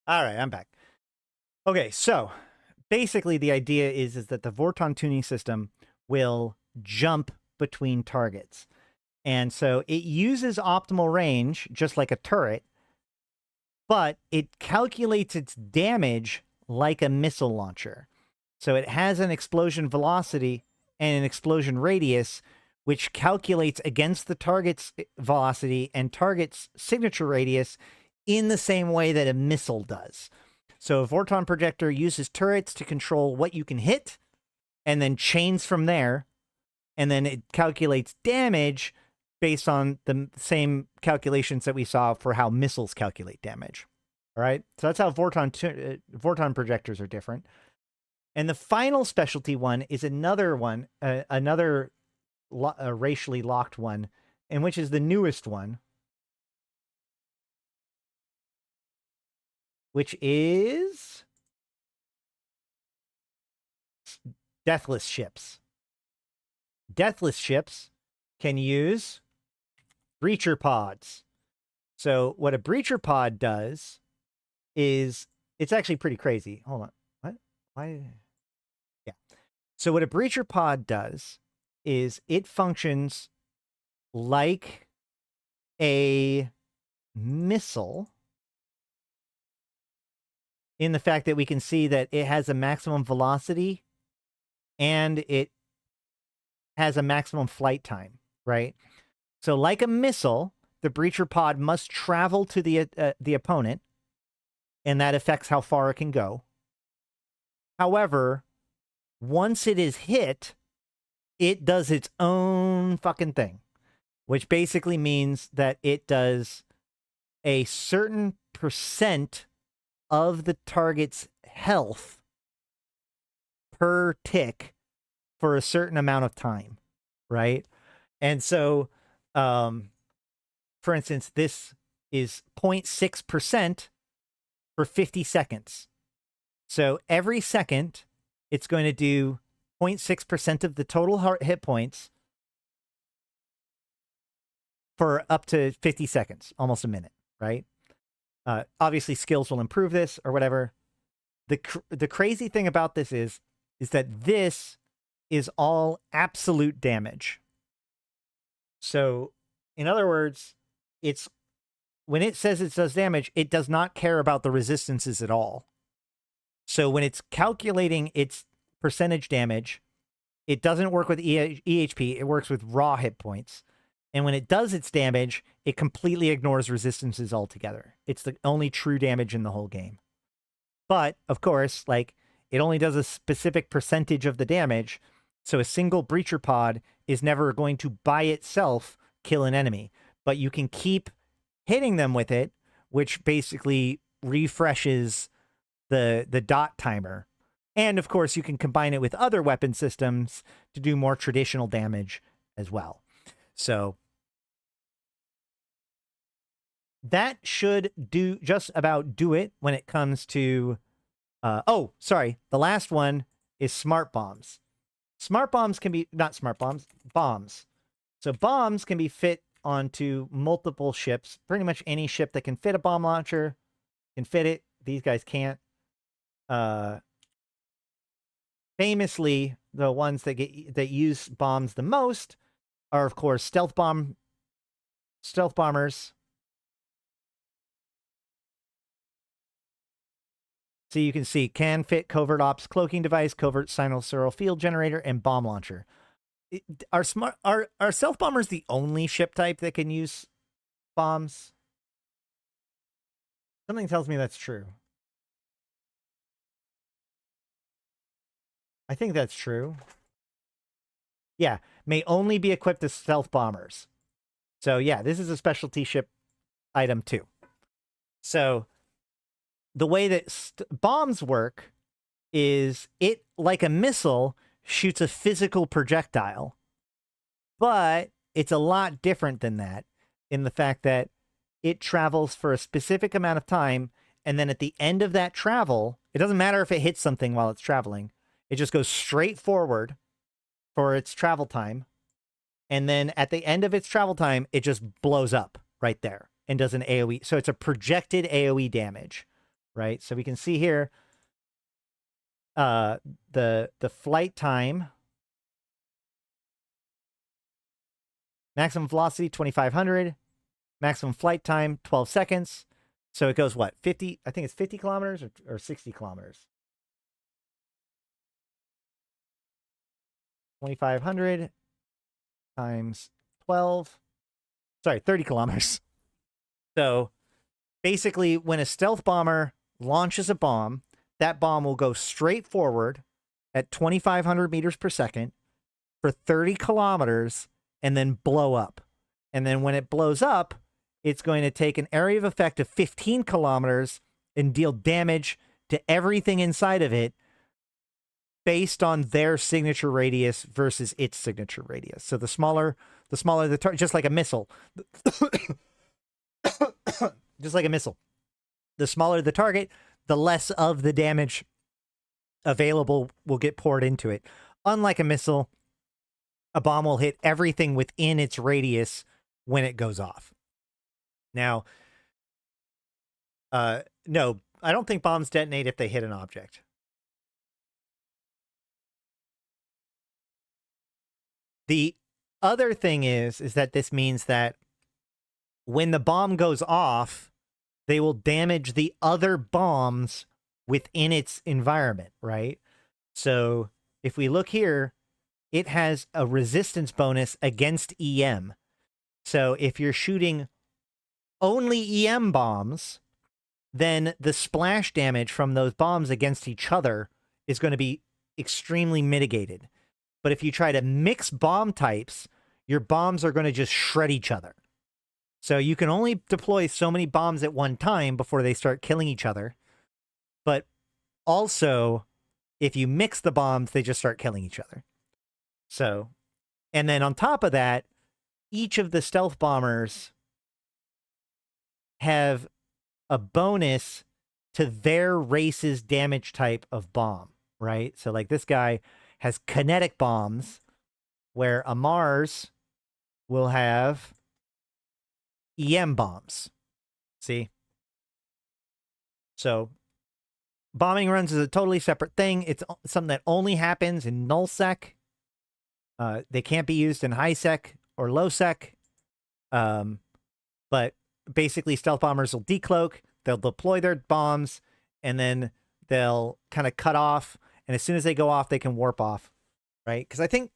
All right, I'm back. Okay, so basically the idea is that the Vorton tuning system will jump between targets. And so it uses optimal range, just like a turret, but it calculates its damage like a missile launcher. So it has an explosion velocity and an explosion radius, which calculates against the target's velocity and target's signature radius in the same way that a missile does. So a Vorton projector uses turrets to control what you can hit and then chains from there. And then it calculates damage based on the same calculations that we saw for how missiles calculate damage. All right. So that's how Vorton projectors are different. And the final specialty one is another one, another racially locked one, and which is the newest one, which is deathless ships. Deathless ships can use breacher pods. So what a breacher pod does is, it's actually pretty crazy. Hold on. What? Why? Yeah. So what a breacher pod does is it functions like a missile in the fact that we can see that it has a maximum velocity and it has a maximum flight time, right? So like a missile, the breacher pod must travel to the opponent, and that affects how far it can go. However, once it is hit, it does its own fucking thing, which basically means that it does a certain percent of the target's health per tick for a certain amount of time, right? And so, for instance, this is 0.6% for 50 seconds. So every second, it's going to do 0.6% of the total hit points for up to 50 seconds, almost a minute, right? Obviously, skills will improve this or whatever. The crazy thing about this is that this is all absolute damage. So, in other words, it's when it says it does damage, it does not care about the resistances at all. So when it's calculating its percentage damage, it doesn't work with EHP. It works with raw hit points. And when it does its damage, it completely ignores resistances altogether. It's the only true damage in the whole game. But, of course, like, it only does a specific percentage of the damage, so a single breacher pod is never going to by itself kill an enemy. But you can keep hitting them with it, which basically refreshes the dot timer. And, of course, you can combine it with other weapon systems to do more traditional damage as well. So that should do just about do it when it comes to... oh, sorry. The last one is smart bombs. Smart bombs can be... Not smart bombs. Bombs. So bombs can be fit onto multiple ships. Pretty much any ship that can fit a bomb launcher can fit it. These guys can't. Famously, the ones that use bombs the most are, of course, stealth bombers, So you can see can fit, covert ops, cloaking device, covert sinusoidal field generator, and bomb launcher. Are stealth bombers the only ship type that can use bombs? Something tells me that's true. I think that's true. Yeah, may only be equipped as stealth bombers. So yeah, this is a specialty ship item too. So the way that bombs work is it, like a missile, shoots a physical projectile, but it's a lot different than that in the fact that it travels for a specific amount of time, and then at the end of that travel, it doesn't matter if it hits something while it's traveling, it just goes straight forward for its travel time, and then at the end of its travel time, it just blows up right there and does an AoE. So it's a projected AoE damage, right? So we can see here the flight time, maximum velocity 2500, maximum flight time 12 seconds. So it goes what, 50? I think it's 50 kilometers or 60 kilometers. 2500 times 12. Sorry, 30 kilometers. So basically, when a stealth bomber launches a bomb, that bomb will go straight forward at 2,500 meters per second for 30 kilometers and then blow up. And then when it blows up, it's going to take an area of effect of 15 kilometers and deal damage to everything inside of it based on their signature radius versus its signature radius. So the smaller the target, just like a missile. Just like a missile. The smaller the target, the less of the damage available will get poured into it. Unlike a missile, a bomb will hit everything within its radius when it goes off. Now, no, I don't think bombs detonate if they hit an object. The other thing is that this means that when the bomb goes off, they will damage the other bombs within its environment, right? So if we look here, it has a resistance bonus against EM. So if you're shooting only EM bombs, then the splash damage from those bombs against each other is going to be extremely mitigated. But if you try to mix bomb types, your bombs are going to just shred each other. So you can only deploy so many bombs at one time before they start killing each other. But also, if you mix the bombs, they just start killing each other. So, and then on top of that, each of the stealth bombers have a bonus to their race's damage type of bomb, right? So like this guy has kinetic bombs, where a Mars will have EM bombs. See? So bombing runs is a totally separate thing. It's something that only happens in nullsec. They can't be used in high-sec or low-sec. But basically, stealth bombers will decloak, they'll deploy their bombs, and then they'll kind of cut off. And as soon as they go off, they can warp off, right? Because I think,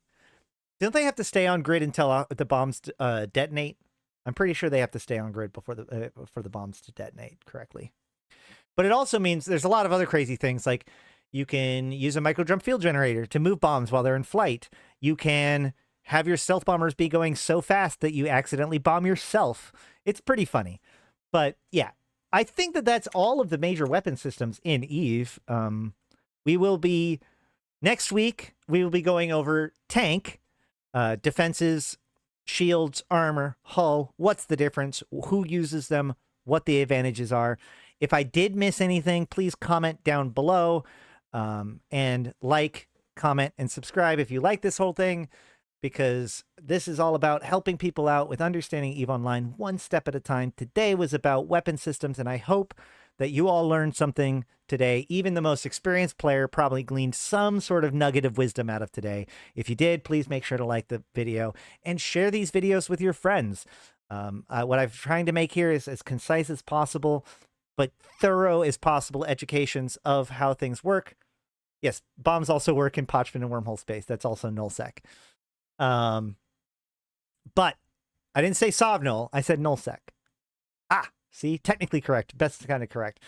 don't they have to stay on grid until the bombs detonate? I'm pretty sure they have to stay on grid before for the bombs to detonate correctly. But it also means there's a lot of other crazy things, like you can use a micro-jump field generator to move bombs while they're in flight. You can have your stealth bombers be going so fast that you accidentally bomb yourself. It's pretty funny. But yeah, I think that that's all of the major weapon systems in EVE. We will be, next week, we will be going over tank, defenses, shields, armor, hull. What's the difference? Who uses them? What the advantages are. If I did miss anything, please comment down below, and like, comment, and subscribe if you like this whole thing, because this is all about helping people out with understanding EVE Online one step at a time. Today was about weapon systems, and I hope that you all learned something today. Even the most experienced player probably gleaned some sort of nugget of wisdom out of today. If you did, please make sure to like the video and share these videos with your friends. What I'm trying to make here is as concise as possible. but thorough as possible educations of how things work. Yes, bombs also work in Potchman and wormhole space. That's also nullsec. But I didn't say sovnull. I said nullsec. Ah, see, technically correct. Best kind of correct.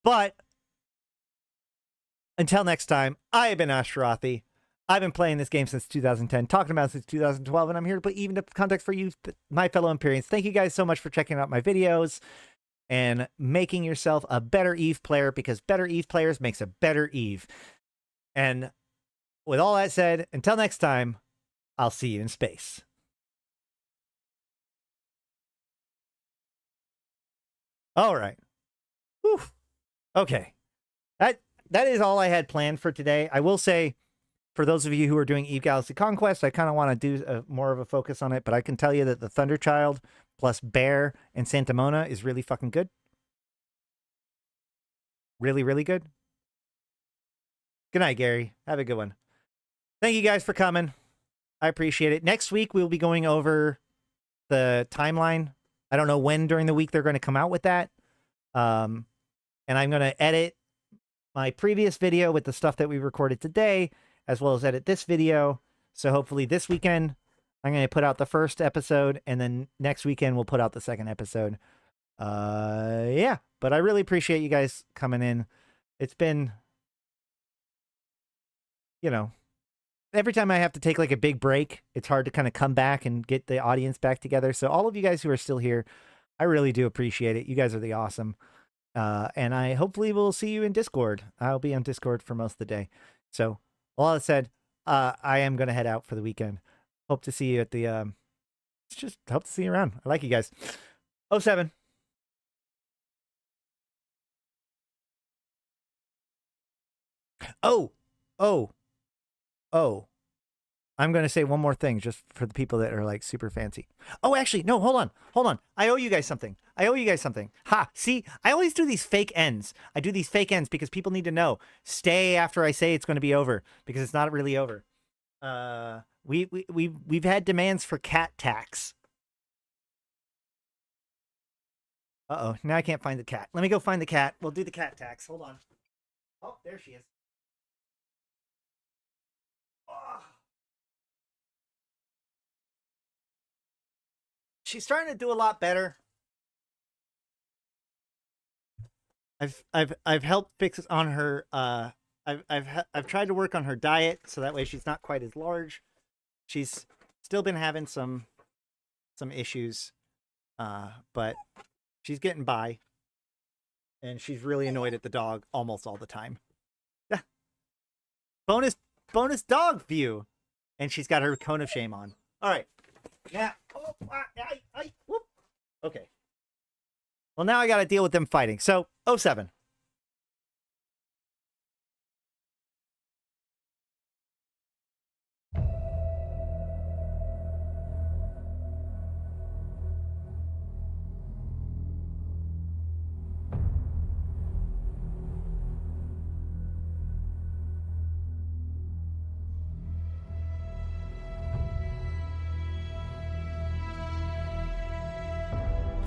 But until next time, I have been Ashtarothi. I've been playing this game since 2010, talking about it since 2012, and I'm here to put even the context for you, my fellow Empyreans. Thank you guys so much for checking out my videos and making yourself a better EVE player, because better EVE players makes a better EVE. And with all that said, until next time, I'll see you in space. All right. Whew. Okay. That is all I had planned for today. I will say, for those of you who are doing EVE Galaxy Conquest, I kind of want to do more of a focus on it, but I can tell you that the Thunderchild plus Bear and Santa Mona is really fucking good. Really, really good. Good night, Gary. Have a good one. Thank you guys for coming. I appreciate it. Next week, we'll be going over the timeline. I don't know when during the week they're going to come out with that. And I'm going to edit my previous video with the stuff that we recorded today, as well as edit this video. So hopefully this weekend, I'm going to put out the first episode, and then next weekend we'll put out the second episode. Yeah, but I really appreciate you guys coming in. It's been, you know, every time I have to take like a big break, it's hard to kind of come back and get the audience back together. So all of you guys who are still here, I really do appreciate it. You guys are the awesome. And I hopefully will see you in Discord. I'll be on Discord for most of the day. So all that said, I am going to head out for the weekend. Hope to see you at the, just hope to see you around. I like you guys. 07. Oh, I'm going to say one more thing just for the people that are like super fancy. Oh, actually, no, hold on. I owe you guys something. Ha, see, I always do these fake ends. I do these fake ends because people need to know. Stay after I say it's going to be over, because it's not really over. We've had demands for cat tax. Uh-oh, now I can't find the cat. Let me go find the cat. We'll do the cat tax. Hold on. Oh, there she is. She's starting to do a lot better. I've helped fix on her. I've tried to work on her diet so that way she's not quite as large. She's still been having some issues, but she's getting by, and she's really annoyed at the dog almost all the time. bonus dog view, and she's got her cone of shame on. All right. Now, whoop. Okay. Well, now I got to deal with them fighting. So, 07.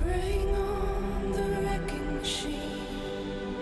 Bring on the wrecking machine.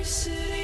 City.